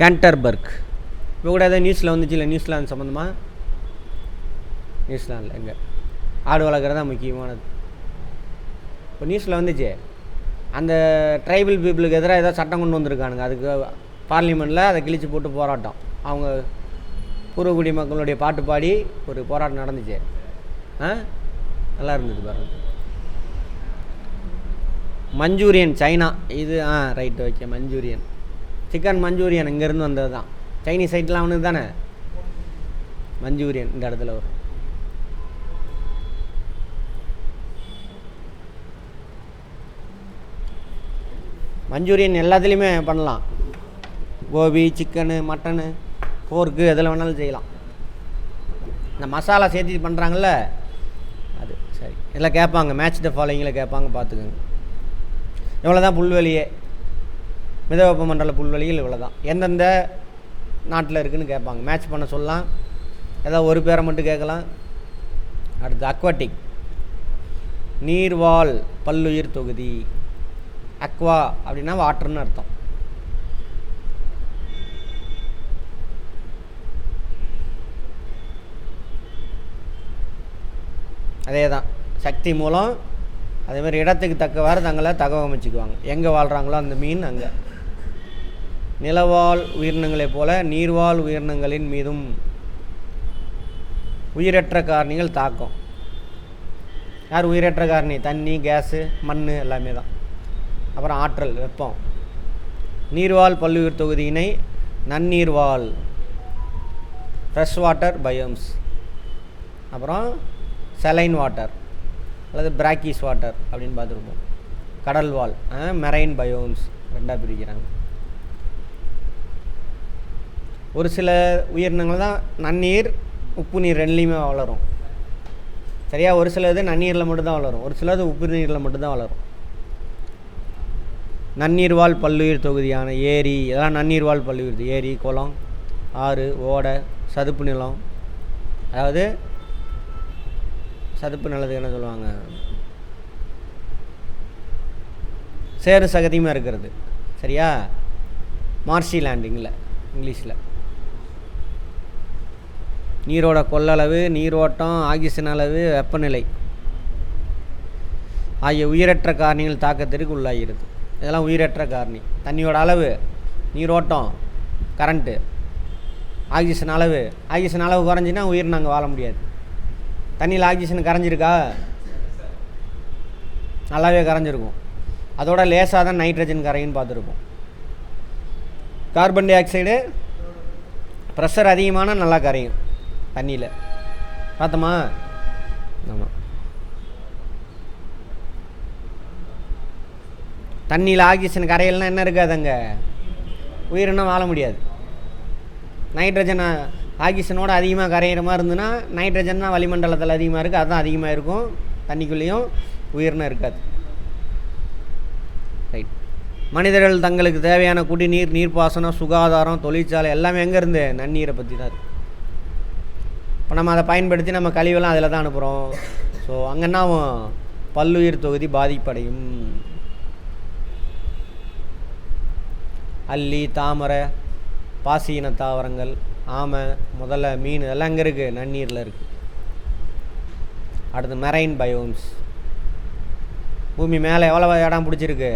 கேண்டர்பர்க். இப்போ கூட ஏதாவது நியூஸில் வந்துச்சு இல்லை நியூசிலாந்து சம்மந்தமாக? நியூசிலாந்தில் எங்கே ஆடு வளர்க்குறது தான் முக்கியமானது. இப்போ நியூஸில் வந்துச்சு அந்த ட்ரைபல் பீப்புளுக்கு எதிராக ஏதாவது சட்டம் கொண்டு வந்திருக்கானுங்க. அதுக்கு பார்லிமெண்ட்டில் அதை கிழிச்சு போட்டு போராட்டம். அவங்க பூர்வகுடி மக்களுடைய பாட்டு பாடி ஒரு போராட்டம் நடந்துச்சு. நல்லா இருந்தது பாருங்கள். Manchurian China. இது right okay. Manchurian chicken Manchurian இங்கேருந்து வந்தது தான். சைனீஸ் சைட்லாம் அவனுக்கு தானே மஞ்சூரியன் இந்த இடத்துல வரும். மஞ்சூரியன் எல்லாத்துலேயுமே பண்ணலாம். கோபி, சிக்கனு, மட்டனு, போர்க்கு எதில் வேணாலும் செய்யலாம். இந்த மசாலா சேர்த்து பண்ணுறாங்கள்ல அது சரி. எல்லாம் கேட்பாங்க மேட்ச் த ஃபாலோயிங்கில் கேட்பாங்க, பார்த்துக்கோங்க. இவ்வளோ தான் புல்வெளியே. மிதவெப்ப மண்டல புல்வெளிகள் இவ்வளோ தான். எந்தெந்த நாட்டில் இருக்குதுன்னு கேட்பாங்க. மேட்ச் பண்ண சொல்லலாம். ஏதாவது ஒரு பேரை மட்டும் கேட்கலாம். அடுத்து அக்வாட்டிக் நீர்வாழ் பல்லுயிர் தொகுதி. அக்வா அப்படின்னா வாட்டர்னு அர்த்தம். அதே தான் சக்தி மூலம். அதேமாதிரி இடத்துக்கு தக்கவாறு தங்களை தகவமைச்சுக்குவாங்க. எங்கே வாழ்கிறாங்களோ அந்த மீன் அங்கே. நிலவாழ் உயிரினங்களைப் போல நீர்வாழ் உயிரினங்களின் மீதும் உயிரற்ற காரணிகள் தாக்கம். யார் உயிரற்ற காரணி? தண்ணி, கேஸு, மண் எல்லாமே தான். அப்புறம் ஆற்றல், வெப்பம். நீர்வாழ் பல்லுயிர் தொகுதியினை நன்னீர்வாழ் ஃப்ரெஷ் வாட்டர் பயோம்ஸ், அப்புறம் செலைன் வாட்டர் அல்லது பிராக்கிஸ் வாட்டர் அப்படின்னு பார்த்துருப்போம். கடல் வாழ் மெரைன் பயோம்ஸ் ரெண்டாக பிரிக்கிறாங்க. ஒரு சில உயிரினங்கள் தான் நன்னீர், உப்பு நீர் ரெண்டுலேயுமே வளரும். சரியா? ஒரு சிலது நன்னீரில் மட்டும்தான் வளரும், ஒரு சிலது உப்பு நீரில் மட்டும்தான் வளரும். நன்னீர்வாழ் பல்லுயிர் தொகுதியான ஏரி, இதெல்லாம் நன்னீர்வாழ் பல்லுயிர். ஏரி, குளம், ஆறு, ஓடை, சதுப்பு நிலம். அதாவது சதுப்பு நிலத்துக்கு என்ன சொல்லுவாங்க? சேறு சகதியுமாக இருக்கிறது. சரியா? மார்ஷி லேண்டிங்கில் இங்கிலீஷில். நீரோட கொள்ளளவு, நீரோட்டம், ஆக்சிஜன் அளவு, வெப்பநிலை ஆகிய உயிரற்ற காரணிகள் தாக்கத்திற்கு உள்ளாகிறது. இதெல்லாம் உயிரற்ற காரணி. தண்ணியோட அளவு, நீரோட்டம், கரண்ட்டு, ஆக்சிஜன் அளவு. ஆக்சிஜன் அளவு குறைஞ்சின்னா உயிர் நாங்கள் வாழ முடியாது. தண்ணியில் ஆக்சிஜன் கரைஞ்சிருக்கா? நல்லாவே கரைஞ்சிருக்கும். அதோட லேசாக தான் நைட்ரஜன் கரைன்னு பார்த்துருப்போம். கார்பன் டை ஆக்சைடு ப்ரெஷர் அதிகமான நல்லா கரையும் தண்ணியில். பார்த்தோமா? ஆமாம். தண்ணியில் ஆக்சிஜன் கரையல்னா என்ன இருக்காது? அங்கே உயிரினம் வாழ முடியாது. நைட்ரஜனை ஆக்சிஜனோட அதிகமாக கரையிற மாதிரி இருந்ததுன்னா நைட்ரஜன் தான் வளிமண்டலத்தில் அதிகமாக இருக்குது, அதுதான் அதிகமாக இருக்கும். தண்ணிக்குள்ளேயும் உயிரினம் இருக்காது. ரைட். மனிதர்கள் தங்களுக்கு தேவையான குடிநீர், நீர்ப்பாசனம், சுகாதாரம், தொழிற்சாலை எல்லாமே எங்கேருந்து? நன்னீரை பற்றி தான் இருக்குது. இப்போ நம்ம அதை பயன்படுத்தி நம்ம கழிவெல்லாம் அதில் தான் அனுப்புகிறோம். ஸோ அங்கன்னா பல்லுயிர் தொகுதி பாதிப்படையும். அல்லி, தாமரை, பாசி இன தாவரங்கள், ஆமை, முதல்ல, மீன் எல்லாம் எங்கே இருக்குது? நன்னீரில் இருக்குது. அடுத்து மெரைன் பயோம்ஸ். பூமி மேலே எவ்வளோ இடம் பிடிச்சிருக்கு?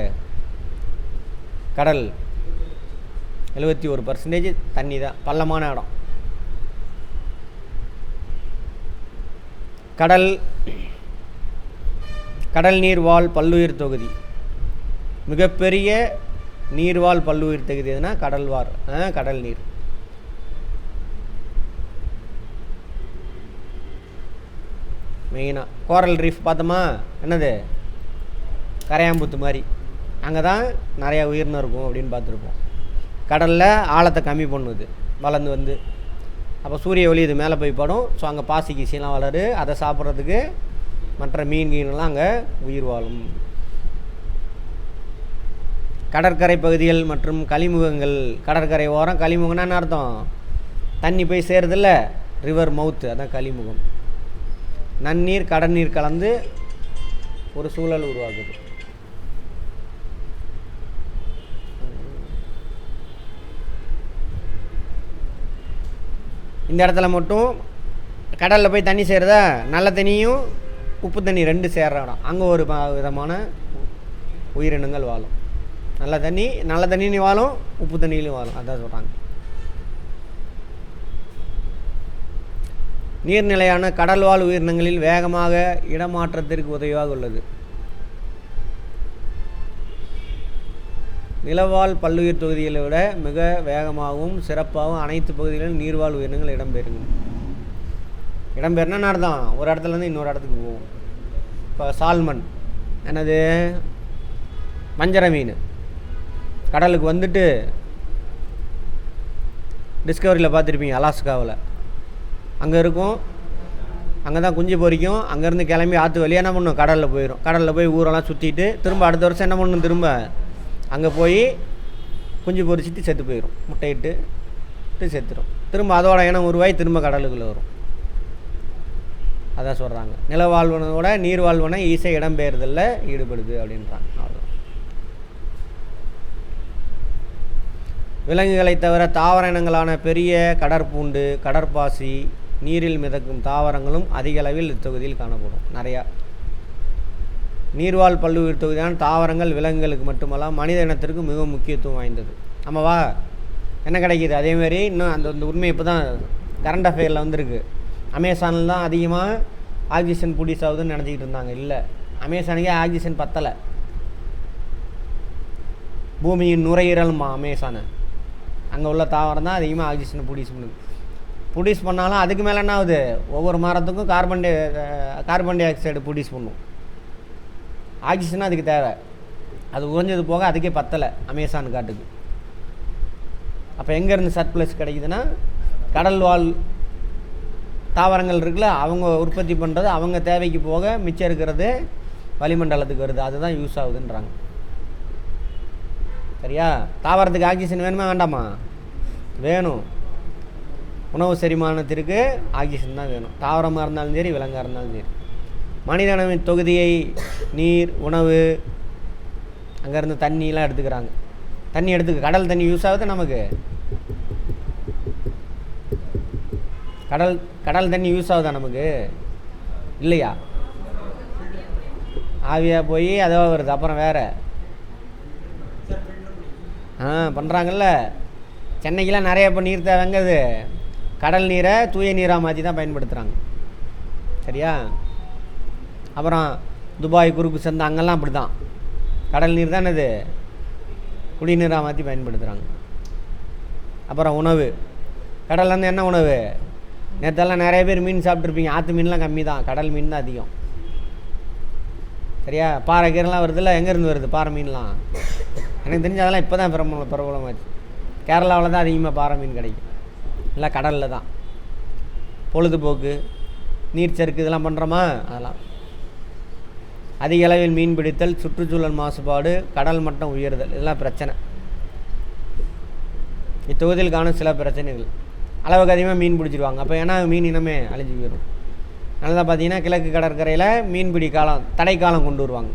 கடல் 71% தண்ணி தான், பள்ளமான இடம். கடல் நீர்வாழ் பல்லுயிர் தொகுதி. மிகப்பெரிய நீர்வாழ் பல்லுயிர் தொகுதி எதுனா கடல் நீர். மெயினாக கோரல் ரீஃப் பார்த்தோமா? என்னது? கரையாம்புத்து மாதிரி. அங்கே தான் நிறையா உயிரினம் இருக்கும் அப்படின்னு பார்த்துருப்போம். கடலில் ஆழத்தை கம்மி பண்ணுது வளர்ந்து வந்து. அப்போ சூரிய ஒளி இது மேலே போய் படும். ஸோ அங்கே பாசி கீசிலாம் வளரு. அதை சாப்பிட்றதுக்கு மற்ற மீன்கள்லாம் அங்கே உயிர் வாழும். கடற்கரை பகுதிகள் மற்றும் கழிமுகங்கள். கடற்கரை ஓரம் கழிமுகம்னா என்ன அர்த்தம்? தண்ணி போய் சேருதில்ல, ரிவர் மவுத்து, அதான் கழிமுகம். நன்னீர் கடற்நீர் கலந்து ஒரு சூழல் உருவாகுது. இந்த இடத்துல மட்டும் கடலில் போய் தண்ணி சேருதா, நல்ல தண்ணியும் உப்பு தண்ணி ரெண்டு சேர்ற இடம். அங்கே ஒரு விதமான உயிரினங்கள் வாழும். நல்ல தண்ணிலையும் வாழும், உப்பு தண்ணியிலையும் வாழும். அதான் சொல்கிறாங்க. நீர்நிலையான கடல்வாழ் உயிரினங்களில் வேகமாக இடமாற்றத்திற்கு உதவியாக உள்ளது. நிலவாழ் பல்லுயிர் தொகுதிகளை விட மிக வேகமாகவும் சிறப்பாகவும் அனைத்து பகுதிகளிலும் நீர்வாழ் உயிரினங்கள் இடம்பெயர்னா அர்த்தம், ஒரு இடத்துலேருந்து இன்னொரு இடத்துக்கு போகும். இப்போ சால்மன் என்னது, வஞ்சர மீன் கடலுக்கு வந்துட்டு டிஸ்கவரியில் பார்த்துருப்பீங்க, அலாஸ்காவில் அங்கே இருக்கும். அங்கே தான் குஞ்சு பொரிக்கும். அங்கேருந்து கிளம்பி ஆற்று வழியாக என்ன பண்ணும், கடலில் போயிடும். கடலில் போய் ஊரெல்லாம் சுற்றிட்டு திரும்ப அடுத்த வருஷம் என்ன பண்ணணும், திரும்ப அங்கே போய் குஞ்சு பொரிச்சிட்டு செத்து போயிடும். முட்டையிட்டு செத்துடும். திரும்ப அதோட இனம் உருவாய் திரும்ப கடலுக்குள்ளே வரும். அதான் சொல்கிறாங்க, நிலவாழ்வனோட நீர்வாழ்வனை ஈஸியாக இடம்பெயர்தலில் ஈடுபடுது அப்படின்றாங்க. அவ்வளோ. விலங்குகளை தவிர தாவர இனங்களான பெரிய கடற்பூண்டு, கடற்பாசி, நீரில் மிதக்கும் தாவரங்களும் அதிக அளவில் இத்தொகுதியில் காணப்படும். நிறையா நீர்வாழ் பல்லுயிர் தொகுதியான தாவரங்கள் விலங்குகளுக்கு மட்டுமல்ல மனித இனத்திற்கு மிகவும் முக்கியத்துவம் வாய்ந்தது. ஆமாவா, என்ன கிடைக்கிது? அதேமாரி இன்னும் அந்த உண்மை இப்போ தான் கரண்ட் அஃபேரில் வந்திருக்கு. அமேசானில் தான் அதிகமாக ஆக்சிஜன் ப்ரொடியூஸ் ஆகுதுன்னு நினச்சிக்கிட்டு இருந்தாங்க. இல்லை, அமேசானுக்கே ஆக்சிஜன் பத்தலை. பூமியின் நுரையீரல்மா அமேசானு. அங்கே உள்ள தாவரம் தான் அதிகமாக ஆக்சிஜனை ப்ரொடியூஸ் பண்ணாலும் அதுக்கு மேலே என்ன ஆகுது, ஒவ்வொரு மரத்துக்கும் கார்பன் டை ஆக்சைடு ப்ரொடியூஸ் பண்ணும். ஆக்சிஜன் அதுக்கு தேவை. அது உறைஞ்சது போக அதுக்கே பத்தலை அமேசான் காட்டுக்கு. அப்போ எங்கேருந்து சர்ப்ளஸ் கிடைக்குதுன்னா, கடல் வாழ் தாவரங்கள் இருக்குல்ல, அவங்க உற்பத்தி பண்ணுறது அவங்க தேவைக்கு போக மிச்சம் இருக்கிறது வளிமண்டலத்துக்கு வருது. அதுதான் யூஸ் ஆகுதுன்றாங்க. சரியா? தாவரத்துக்கு ஆக்சிஜன் வேணுமா வேண்டாமா? வேணும். உணவு செரிமானத்திற்கு ஆக்சிஜன் தான் வேணும். தாவரமாக இருந்தாலும் சரி, விலங்காக இருந்தாலும் சரி. மனிதனின் தொகுதியை நீர், உணவு, அங்கேருந்து தண்ணியெலாம் எடுத்துக்கிறாங்க. கடல் தண்ணி யூஸ் ஆகுது நமக்கு. கடல் தண்ணி யூஸ் ஆகுதா நமக்கு? இல்லையா? ஆவியாக போய் அதோ வருது. அப்புறம் வேறு பண்ணுறாங்கல்ல. சென்னைக்கெலாம் நிறைய இப்போ நீர் தேவைங்கிறது கடல் நீரை தூய நீராக மாற்றி தான் பயன்படுத்துகிறாங்க. சரியா? அப்புறம் துபாய், குறுக்கு சந்தை அங்கெல்லாம் அப்படி தான் கடல் நீர் தான் இது குடிநீராக மாற்றி பயன்படுத்துகிறாங்க. அப்புறம் உணவு, கடல்லேருந்து என்ன உணவு? நேற்றெல்லாம் நிறைய பேர் மீன் சாப்பிட்ருப்பீங்க. ஆற்று மீன்லாம் கம்மி தான், கடல் மீன் தான் அதிகம். சரியா? பாறை கீரெலாம் வருதுல்ல, எங்கேருந்து வருது பாறை மீன்லாம்? எனக்கு தெரிஞ்ச அதெல்லாம் இப்போ தான் பிரபலமாச்சு. கேரளாவில் தான் அதிகமாக பாறை மீன் கிடைக்கும். இல்லை, கடலில் தான். பொழுதுபோக்கு, நீர்ச்சறுக்கு இதெல்லாம் பண்ணுறோமா? அதெல்லாம். அதிக அளவில் மீன் பிடித்தல், சுற்றுச்சூழல் மாசுபாடு, கடல் மட்டம் உயர்தல், இதெல்லாம் பிரச்சனை. இத்தொகுதியில் காணும் சில பிரச்சனைகள். அளவுக்கு அதிகமாக மீன் பிடிச்சிருவாங்க. அப்போ ஏன்னா மீன் இனமே அழிஞ்சு போயிடும். நல்லா பார்த்தீங்கன்னா கிழக்கு கடற்கரையில் மீன்பிடி காலம், தடைக்காலம் கொண்டு வருவாங்க.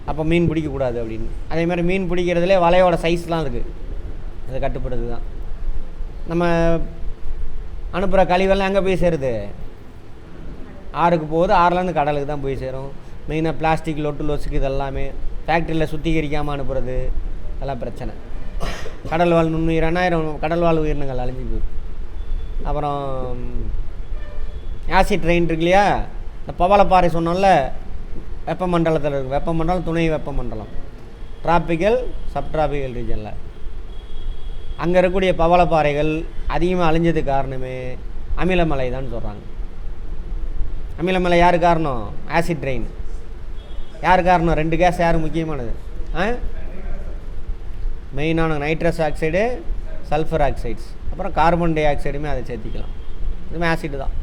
அப்போ மீன் பிடிக்கக்கூடாது அப்படின்னு. அதேமாதிரி மீன் பிடிக்கிறதுலே வலையோட சைஸ்லாம் இருக்குது, அது கட்டுப்படுது தான். நம்ம அனுப்புகிற கழிவெல்லாம் எங்கே போய் சேருது? ஆறுக்கு போகுது. ஆறுலேருந்து கடலுக்கு தான் போய் சேரும். மெயினாக பிளாஸ்டிக், லொசுக்கு இதெல்லாமே ஃபேக்ட்ரியில் சுத்திகரிக்காமல் அனுப்புறது, அதெல்லாம் பிரச்சனை. கடல் வாழ் நுண்ணுயிர் 2000 கடல் வாழ் உயிரினங்கள் அழிஞ்சு போகுது. அப்புறம் ஆசிட் ரெயின் இருக்கு இல்லையா, இந்த பவளப்பாறை சொன்னோம்ல, வெப்பமண்டலத்தில் இருக்குது. வெப்பமண்டலம், துணை வெப்பமண்டலம், டிராபிக்கல், சப்ட்ராபிக்கல் ரீஜனில் அங்கே இருக்கக்கூடிய பவளப்பாறைகள் அதிகமாக அழிஞ்சதுக்கு காரணமே அமிலமலை தான் சொல்கிறாங்க. அமிலமலை யார் காரணம்? Acid rain. யார் காரணம்? 2 கேஸ் யார் முக்கியமானது? மெயினான நைட்ரஸ் ஆக்சைடு, சல்ஃபர் ஆக்சைட்ஸ். அப்புறம் கார்பன் டை ஆக்சைடுமே அதை சேர்த்திக்கலாம். இதுவுமே ஆசிட் தான்.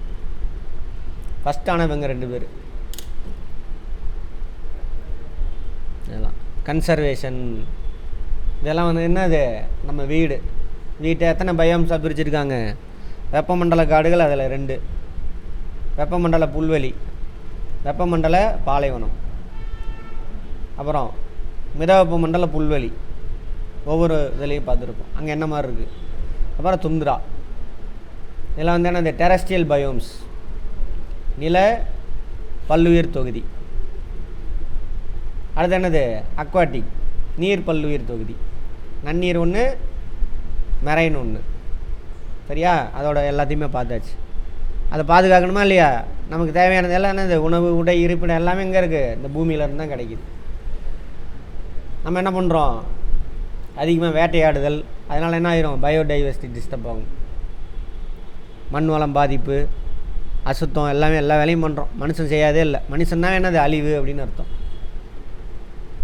ஃபஸ்ட்டானவங்க 2 பேர். இதெல்லாம் கன்சர்வேஷன். இதெல்லாம் வந்து என்னது, நம்ம வீட்டை எத்தனை பயோம்ஸாக பிரிச்சுருக்காங்க. வெப்பமண்டல காடுகள் அதில் 2, வெப்பமண்டல புல்வெளி, வெப்பமண்டல பாலைவனம், அப்புறம் மிதவெப்ப மண்டல புல்வெளி. ஒவ்வொரு இதுலேயும் பார்த்துருப்போம் அங்கே என்ன மாதிரி இருக்குது. அப்புறம் துந்திரா. இதெல்லாம் வந்து என்ன, இந்த டெரஸ்ட்ரியல் பயோம்ஸ், நில பல்லுயிர் தொகுதி. அடுத்து என்னது, அக்வாட்டிக், நீர் பல்லுயிர் தொகுதி. நன்னீர் ஒன்று, மெரைன் ஒன்று. சரியா, அதோட எல்லாத்தையுமே பார்த்தாச்சு. அதை பாதுகாக்கணுமா இல்லையா? நமக்கு தேவையானது எல்லாம் என்னது, உணவு, உடை, இருப்பிடம் எல்லாமே எங்கே இருக்குது, இந்த பூமியிலேருந்து தான் கிடைக்கிது. நம்ம என்ன பண்ணுறோம், அதிகமாக வேட்டையாடுதல். அதனால் என்ன ஆயிரும், பயோடைவர்சிட்டி டிஸ்டர்ப் ஆகும், மண் வளம் பாதிப்பு, அசுத்தம், எல்லாமே எல்லா வேலையும் பண்ணுறோம். மனுஷன் செய்யாதே இல்லை. மனுஷன் தான் என்னது, அழிவு அப்படின்னு அர்த்தம்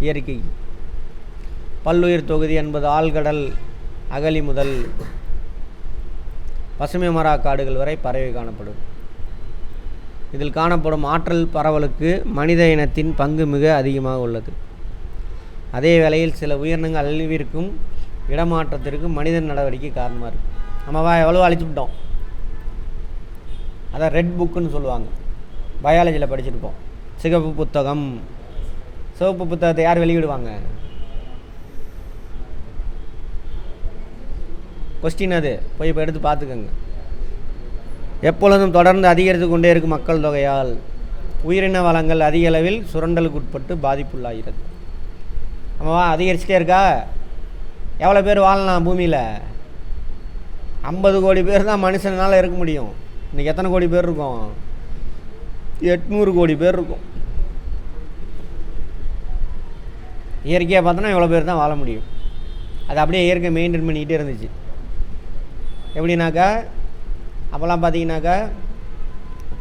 இயற்கை. பல்லுயிர் தொகுதி என்பது ஆழ்கடல் அகழி முதல் பசுமை மரா காடுகள் வரை பரவி காணப்படும். இதில் காணப்படும் ஆற்றல் பரவலுக்கு மனித இனத்தின் பங்கு மிக அதிகமாக உள்ளது. அதே வேளையில் சில உயிரினங்கள் அழிவிற்கும் இடமாற்றத்திற்கும் மனிதன் நடவடிக்கை காரணமாக இருக்குது. நம்ம எவ்வளோ அழிச்சுவிட்டோம். அதான் ரெட் புக்குன்னு சொல்லுவாங்க, பயாலஜியில் படிச்சிருப்போம். சிகப்பு புத்தகம். சிவப்பு புத்தகத்தை யார் வெளியிடுவாங்க? கொஸ்டின் அது, போய் இப்போ எடுத்து பார்த்துக்கோங்க. எப்பொழுதும் தொடர்ந்து அதிகரித்து கொண்டே இருக்கும் மக்கள் தொகையால் உயிரின வளங்கள் அதிக அளவில் சுரண்டலுக்கு உட்பட்டு பாதிப்புள்ளாகிறது. ஆமாவா, அதிகரிச்சுட்டே இருக்கா. எவ்வளோ பேர் வாழலாம் பூமியில்? 50 கோடி பேர் தான் மனுஷனால் இருக்க முடியும். இன்றைக்கி எத்தனை கோடி பேர் இருக்கும்? 800 கோடி பேர் இருக்கும். இயற்கையாக பார்த்தோன்னா இவ்வளோ பேர் தான் வாழ முடியும். அது அப்படியே இயற்கை மெயின்டைன் பண்ணிக்கிட்டே இருந்துச்சு. எப்படின்னாக்கா, அப்போல்லாம் பார்த்தீங்கன்னாக்கா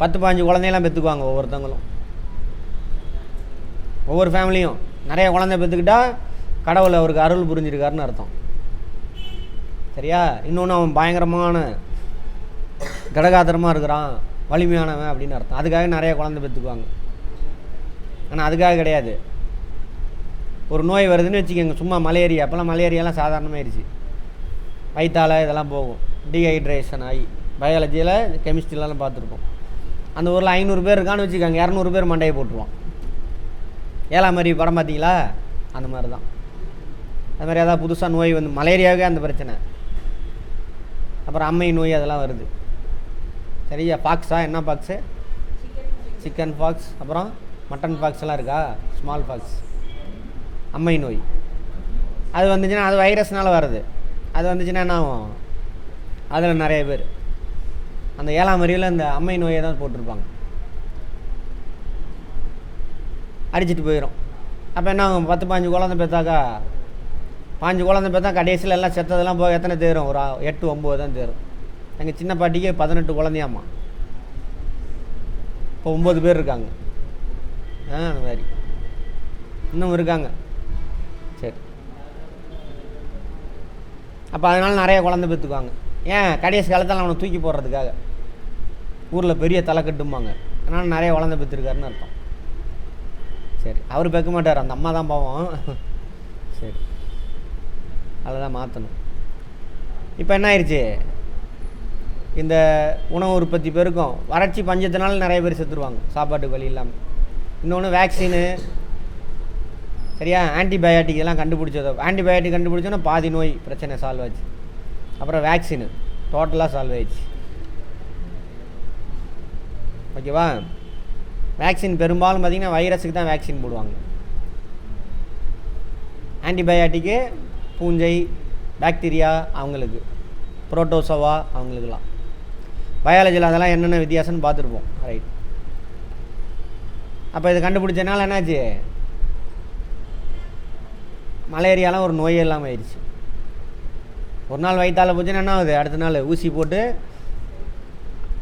10-15 குழந்தையெல்லாம் பெற்றுக்குவாங்க ஒவ்வொருத்தவங்களும். ஒவ்வொரு ஃபேமிலியும் நிறைய குழந்தை பெற்றுக்கிட்டா கடவுள் அவருக்கு அருள் புரிஞ்சிருக்காருன்னு அர்த்தம். சரியா? இன்னொன்று அவன் பயங்கரமான கடகாத்திரமாக இருக்கிறான், வலிமையானவன் அப்படின்னு அர்த்தம். அதுக்காக நிறைய குழந்தை பெற்றுக்குவாங்க. ஆனால் அதுக்காக கிடையாது. ஒரு நோய் வருதுன்னு வச்சுக்கோங்க, சும்மா மலேரியா. அப்போல்லாம் மலேரியாலாம் சாதாரணமாகிடுச்சு. வயிற்றால் இதெல்லாம் போகும், டீஹைட்ரேஷன் ஆகி. பயாலஜியில், கெமிஸ்ட்ரியிலலாம் பார்த்துருப்போம். அந்த ஊரில் 500 பேர் இருக்கான்னு வச்சுக்கோங்க, 200 பேர் மண்டையை போட்டுருவான். 7ஆம் அறிவு படம் பார்த்தீங்களா? அந்த மாதிரி தான். அது மாதிரி ஏதாவது புதுசாக நோய் வந்து, மலேரியாவே அந்த பிரச்சனை. அப்புறம் அம்மை நோய் அதெல்லாம் வருது. சரியா? பாக்ஸா? என்ன பாக்ஸு? Chicken box. அப்புறம் மட்டன் பாக்ஸ் எல்லாம் இருக்கா? ஸ்மால் பாக்ஸ், அம்மை நோய். அது வந்துச்சுன்னா, அது வைரஸ்னால் வருது. அது வந்துச்சுன்னா என்ன ஆகும்? அதில் நிறைய பேர் அந்த 7ஆம் அறிவில் அந்த அம்மை நோயை தான் போட்டிருப்பாங்க, அடிச்சுட்டு போயிடும். அப்போ என்ன ஆகும்? 10-15 குழந்தை பெற்றாக்கா, 5 குழந்தை பெற்றா கடைசியில் எல்லாம் செத்ததெல்லாம் போக எத்தனை தேரும்? ஒரு 8-9 தான் தேரும். எங்கள் சின்ன பாட்டிக்கு 18 குழந்தையாம்மா. இப்போ 9 பேர் இருக்காங்க. அந்த மாதிரி இன்னும் இருக்காங்க. சரி, அப்போ அதனால் நிறைய குழந்தை பெற்றுக்குவாங்க. ஏன்? கடைசி காலத்தில் அவனை தூக்கி போடுறதுக்காக. ஊரில் பெரிய தலை கட்டும்பாங்க. அதனால் நிறைய குழந்தை பெற்றுருக்காருன்னு அர்த்தம். சரி, அவர் பெக்க மாட்டார், அந்த அம்மா தான் பாவம். சரி, அதை தான் மாற்றணும். இப்போ என்ன ஆயிடுச்சு? இந்த உணவு உற்பத்தி பெருக்கும், வறட்சி பஞ்சத்தினால நிறைய பேர் செத்துருவாங்க, சாப்பாட்டுக்கு வழி இல்லாமல். இன்னொன்று வேக்சினு. சரியா? ஆன்டிபயாட்டிக் இதெல்லாம் கண்டுபிடிச்சதோ. ஆன்டிபயாட்டிக் கண்டுபிடிச்சோன்னா பாதி நோய் பிரச்சனை சால்வ் ஆச்சு. அப்புறம் வேக்சினு டோட்டலாக சால்வ் ஆயிடுச்சு. ஓகேவா? வேக்சின் பெரும்பாலும் பார்த்திங்கன்னா வைரஸுக்கு தான் வேக்சின் போடுவாங்க. ஆன்டிபயாட்டிக்கு பூஞ்சை, பாக்டீரியா அவங்களுக்கு, புரோட்டோசோவா அவங்களுக்கெல்லாம். பயாலஜியில் அதெல்லாம் என்னென்ன வித்தியாசம்னு பார்த்துருப்போம். ரைட். அப்போ இது கண்டுபிடிச்சனால என்னாச்சு? மலேரியாலாம் ஒரு நோயே இல்லாமல் ஆயிடுச்சு. ஒரு நாள் வயிற்றால் போச்சுன்னா என்ன ஆகுது? அடுத்த நாள் ஊசி போட்டு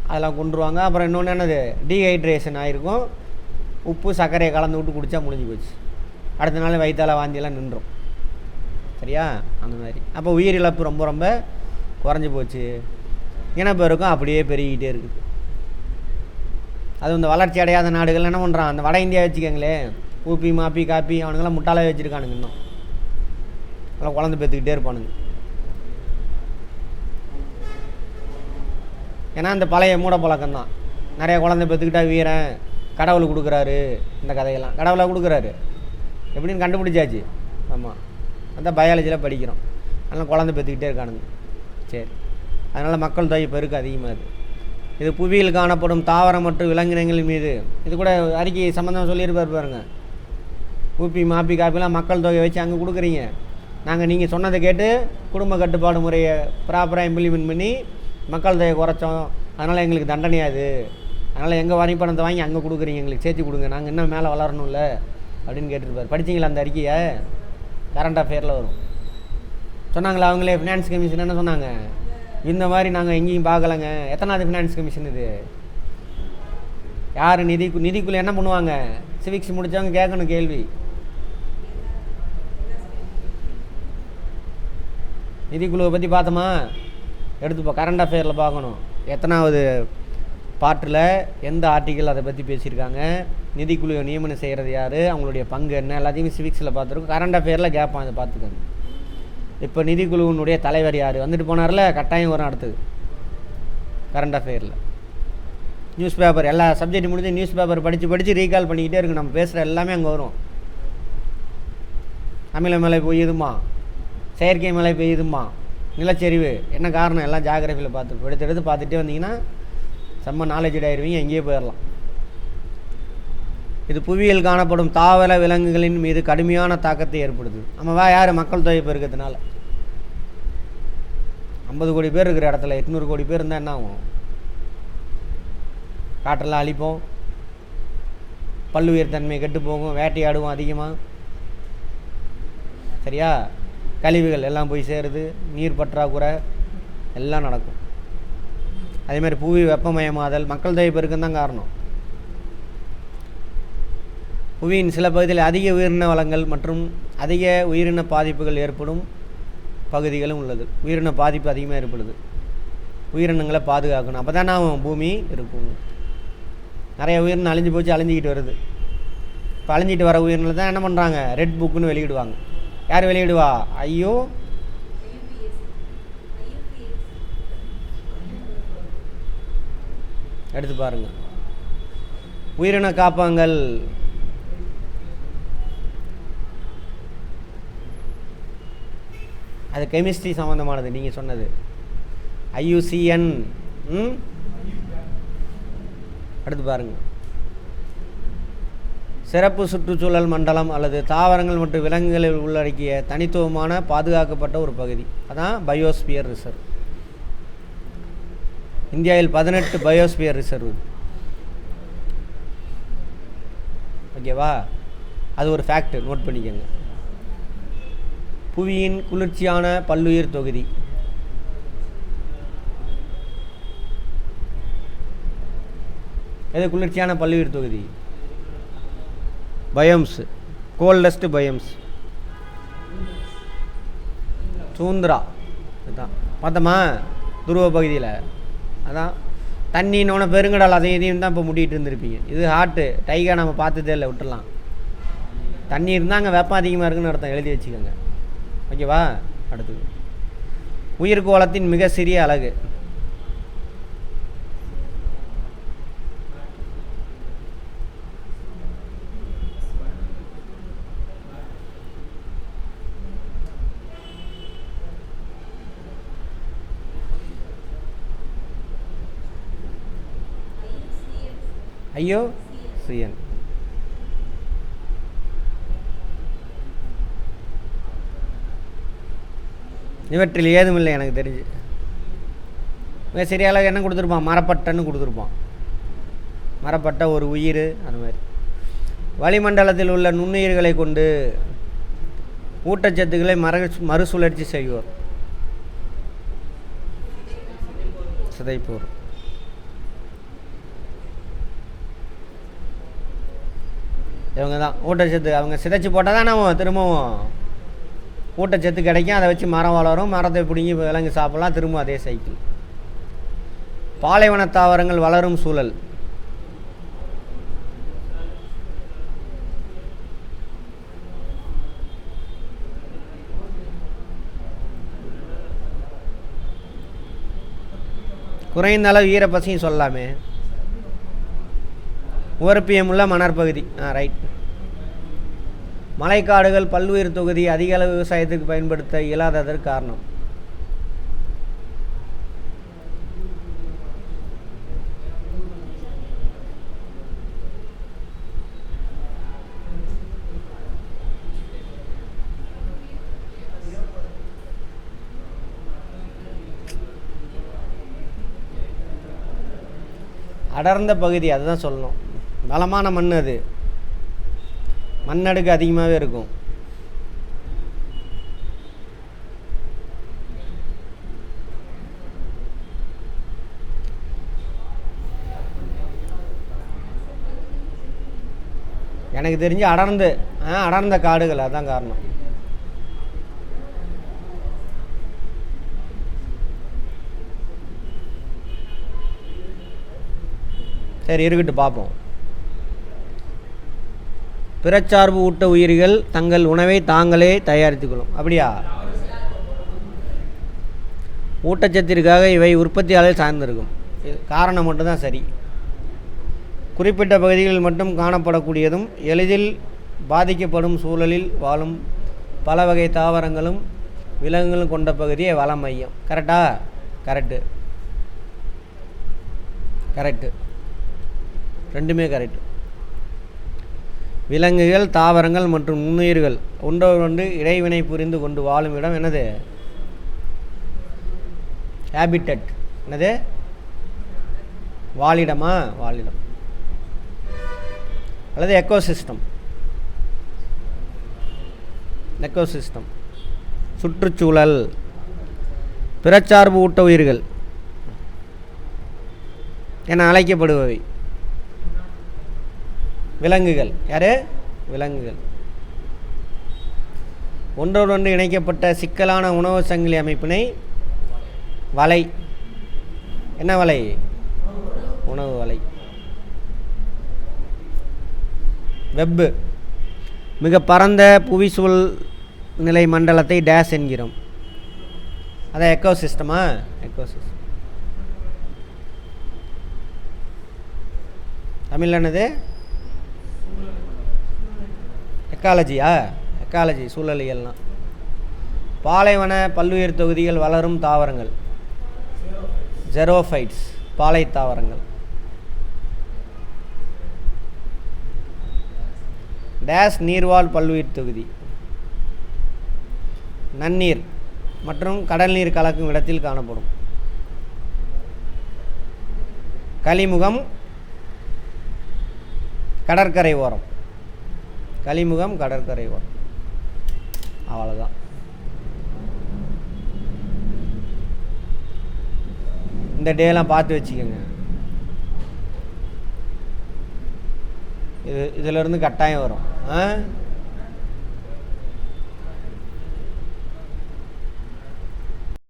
அதெல்லாம் கொண்டுருவாங்க. அப்புறம் இன்னொன்று என்னது? டீஹைட்ரேஷன் ஆகிருக்கும், உப்பு சர்க்கரையை கலந்து விட்டு குடித்தா முடிஞ்சு போச்சு. அடுத்த நாள் வயிற்றால் வாந்தியெல்லாம் நின்றும். சரியா? அந்த மாதிரி. அப்போ உயிரிழப்பு ரொம்ப ரொம்ப குறைஞ்சி போச்சு. இனப்பெருக்கம் அப்படியே பெருகிட்டே இருக்குது. அது இந்த வளர்ச்சி அடையாத நாடுகள் என்ன பண்ணுறான், அந்த வட இந்தியா வச்சுக்கோங்களேன், ஊப்பி மாப்பி காப்பி அவனுங்கெல்லாம் முட்டாளாக வச்சுருக்கானுங்க. இன்னும் அதெல்லாம் குழந்தை பெற்றுக்கிட்டே இருப்பானுங்க. ஏன்னா இந்த பழைய மூட பழக்கம்தான். நிறைய குழந்தை பெற்றுக்கிட்டா வீரன், கடவுள் கொடுக்குறாரு, இந்த கதையெல்லாம் கடவுளாக கொடுக்குறாரு எப்படின்னு கண்டுபிடிச்சாச்சு. ஆமாம், அந்த பயாலஜியில் படிக்கிறோம். அதனால் குழந்தை பெற்றுக்கிட்டே இருக்கானுங்க. சரி, அதனால் மக்கள் தொகை பெருக்கு அதிகமாகுது. இது புவியில் காணப்படும் தாவரம் மற்றும் விலங்கினங்களின் மீது, இது கூட அறிக்கை சம்மந்தம் சொல்லியிருப்பார் பாருங்க. ஊப்பி மாப்பி காப்பிலாம் மக்கள் தொகை வச்சு அங்கே கொடுக்குறீங்க, நாங்கள் நீங்கள் சொன்னதை கேட்டு குடும்ப கட்டுப்பாடு முறையை ப்ராப்பராக இம்ப்ளிமெண்ட் பண்ணி மக்கள் தொகை குறைச்சோம், அதனால் எங்களுக்கு தண்டனையாது, அதனால் எங்கள் வரி பணத்தை வாங்கி அங்கே கொடுக்குறீங்க, எங்களுக்கு சேர்த்து கொடுங்க, நாங்கள் இன்னும் மேலே வளரணும்ல அப்படின்னு கேட்டுருப்பார். படிச்சிங்களா அந்த அறிக்கையை? கரண்ட் அஃபேரில் வரும். சொன்னாங்களா அவங்களே, ஃபினான்ஸ் கமிஷன் என்ன சொன்னாங்க, இந்த மாதிரி நாங்கள் எங்கேயும் பார்க்கலங்க. எத்தனாவது ஃபினான்ஸ் கமிஷன் இது? யார் நிதிக்குள்ளே என்ன பண்ணுவாங்க? சிவிக்ஸ் முடித்தவங்க கேட்கணும் கேள்வி. நிதிக்குழுவை பற்றி பார்த்தோமா, எடுத்துப்போ கரண்ட் அஃபேரில் பார்க்கணும். எத்தனாவது பார்ட்டில் எந்த ஆர்டிக்கல் அதை பற்றி பேசியிருக்காங்க, நிதிக்குழுவை நியமனம் செய்கிறது யார், அவங்களுடைய பங்கு என்ன, எல்லாத்தையும் சிவிக்ஸில் பார்த்துருக்கோம். கரண்ட் அஃபேரில் கேட்பான், அதை பார்த்துக்கோங்க. இப்போ நிதிக்குழுவினுடைய தலைவர் யார் வந்துட்டு போனார்ல, கட்டாயம் வரும் அடுத்தது கரண்ட் அஃபேரில். நியூஸ் பேப்பர் எல்லா சப்ஜெக்ட் முடிஞ்சு நியூஸ் பேப்பர் படித்து ரீகால் பண்ணிக்கிட்டே இருக்கு. நம்ம பேசுகிற எல்லாமே அங்கே வரும். அமில மழை பெய்யுதுமா, செயற்கை மழை பெய்யுதுமா, நிலச்சரிவு என்ன காரணம், எல்லாம் ஜாகிரபியில் எடுத்து பார்த்துட்டே வந்தீங்கன்னா செம்ம நாலேஜ் ஆயிடுவீங்க, எங்கேயே போயிடலாம். இது புவியியல் காணப்படும் தாவர விலங்குகளின் மீது கடுமையான தாக்கத்தை ஏற்படுது. நம்ம யார் மக்கள் தொகை பெருக்கிறதுனால 50 கோடி பேர் இருக்கிற இடத்துல 800 கோடி பேர் இருந்தால் என்ன ஆகும்? காற்றெல்லாம் அழிப்போம், பல்லுயிர் தன்மை கெட்டு போகும், வேட்டையாடுவோம் அதிகமாக. சரியா? கழிவுகள் எல்லாம் போய் சேருது, நீர் பற்றாக்குறை எல்லாம் நடக்கும். அதேமாதிரி புவி வெப்பமயமாதல், மக்கள் தொகை பெருக்கம் தான் காரணம். புவியின் சில பகுதியில் அதிக உயிரின வளங்கள் மற்றும் அதிக உயிரின பாதிப்புகள் ஏற்படும் பகுதிகளும் உள்ளது. உயிரின பாதிப்பு அதிகமாக ஏற்படுது. உயிரினங்களை பாதுகாக்கணும், அப்போ தான் நான் பூமி இருக்கும். நிறைய உயிரினம் அழிஞ்சு போச்சு, அழிஞ்சிக்கிட்டு வருது. இப்போ அழிஞ்சிட்டு வர உயிரினங்களை தான் என்ன பண்ணுறாங்க, ரெட் புக்குன்னு வெளியிடுவாங்க. யார் வெளியிடுவா? ஐயோ, எடுத்து பாருங்க. உயிரின காப்பகங்கள், அது கெமிஸ்ட்ரி சம்மந்தமானது. நீங்கள் சொன்னது IUCN. அடுத்து பாருங்கள், சிறப்பு சுற்றுச்சூழல் மண்டலம் அல்லது தாவரங்கள் மற்றும் விலங்குகளில் உள்ளடக்கிய தனித்துவமான பாதுகாக்கப்பட்ட ஒரு பகுதி, அதான் பயோஸ்பியர் ரிசர்வ். இந்தியாவில் 18 பயோஸ்பியர் ரிசர்வ். ஓகேவா? அது ஒரு ஃபேக்ட், நோட் பண்ணிக்கோங்க. புவியின் குளிர்ச்சியான பல்லுயிர் தொகுதி, எது குளிர்ச்சியான பல்லுயிர் தொகுதி? Biomes, coldest biomes. சூந்திரா இதுதான் பார்த்தோமா, துருவ பகுதியில். அதான் தண்ணின்னொன்று பெருங்கடல், அதையும் இதையும் தான் இப்போ முட்டிகிட்டு இருந்திருப்பீங்க. இது ஹாட்டு டைகா, நம்ம பார்த்ததே இல்லை, விட்டுடலாம். தண்ணி இருந்தால் அங்கே வெப்பம் அதிகமாக இருக்குன்னு அர்த்தம், எழுதி வச்சுக்கோங்க. ஓகேவா? அடுத்தது உயிர்கோளத்தின் மிக சிறிய அலகு. IUCN. இவற்றில் ஏதும் இல்லை எனக்கு தெரிஞ்சு. மிக சரியாக என்ன கொடுத்துருப்பான், மரப்பட்டைன்னு கொடுத்துருப்பான். மரப்பட்டை ஒரு உயிர். அந்த மாதிரி வளிமண்டலத்தில் உள்ள நுண்ணுயிர்களை கொண்டு ஊட்டச்சத்துக்களை மறுசுழற்சி செய்வோர், சிதைப்போர். இவங்க தான் ஊட்டச்சத்து, அவங்க சிதைச்சி போட்டால் தான் நம்ம திரும்பவும் ஊட்டச்சத்து கிடைக்கும், அதை வச்சு மரம் வளரும், மரத்தை பிடுங்கி விலங்கு சாப்பிட்லாம், திரும்ப அதே சைக்கிள். பாலைவன தாவரங்கள் வளரும் சூழல். குறைந்த அளவு ஈரப்பசியும் சொல்லலாமே. உவர்ப்பியமுள்ள மணற்பகுதி. ரைட். மலைக்காடுகள் பல்லுயிர் தொகுதி அதிக அளவு விவசாயத்துக்கு பயன்படுத்த இயலாததற்கு காரணம். அடர்ந்த பகுதி, அதுதான் சொல்லணும். வளமான மண், அது மண்ணடுக்கு அதிகமாகவே இருக்கும். எனக்கு தெரிஞ்சு அடர்ந்த காடுகள், அதுதான் காரணம். சரி, இருக்கட்டும், பார்ப்போம். பிறச்சார்பு ஊட்ட உயிர்கள் தங்கள் உணவை தாங்களே தயாரித்துக்கொள்ளும். அப்படியா? ஊட்டச்சத்திற்காக இவை உற்பத்தியாளர் சார்ந்திருக்கும். காரணம் மட்டும்தான் சரி. குறிப்பிட்ட பகுதிகளில் மட்டும் காணப்படக்கூடியதும் எளிதில் பாதிக்கப்படும் சூழலில் வாழும் பல வகை தாவரங்களும் விலங்குகளும் கொண்ட பகுதியை வள மையம். கரெக்டா? கரெக்டு. ரெண்டுமே கரெக்டு. விலங்குகள், தாவரங்கள் மற்றும் நுண்ணுயிர்கள் ஒன்றோடொன்று இடைவினை புரிந்து கொண்டு வாழும் இடம் என்னது? ஹேபிட்டட். என்னது? வாழிடமா? வாழிடம் அல்லது எக்கோசிஸ்டம். சுற்றுச்சூழல். பிறச்சார்பு ஊட்ட உயிர்கள் என அழைக்கப்படுபவை விலங்குகள். யாரு? விலங்குகள். ஒன்றோடொன்று இணைக்கப்பட்ட சிக்கலான உணவு சங்கிலி அமைப்பினை வலை. என்ன வலை? உணவு வலை. வெப்பு. மிக பரந்த புவிசூழ் நிலை மண்டலத்தை டேஸ் என்கிறோம். அதான் எக்கோசிஸ்டமா? எக்கோசிஸ்டம். தமிழ் என்னது? எக்காலஜி, சூழலியல்னா. பாலைவன பல்லுயிர் தொகுதிகள் வளரும் தாவரங்கள். ஜெரோஃபைட்ஸ், பாலை தாவரங்கள். டேஸ் நீர்வாழ் பல்லுயிர் தொகுதி. நன்னீர் மற்றும் கடல் நீர் கலக்கும் இடத்தில் காணப்படும். கலிமுகம், கடற்கரை ஓரம். அவ்வளோதான். இந்த டேலாம் பார்த்து வச்சுக்கோங்க. இதிலிருந்து கட்டாயம் வரும்.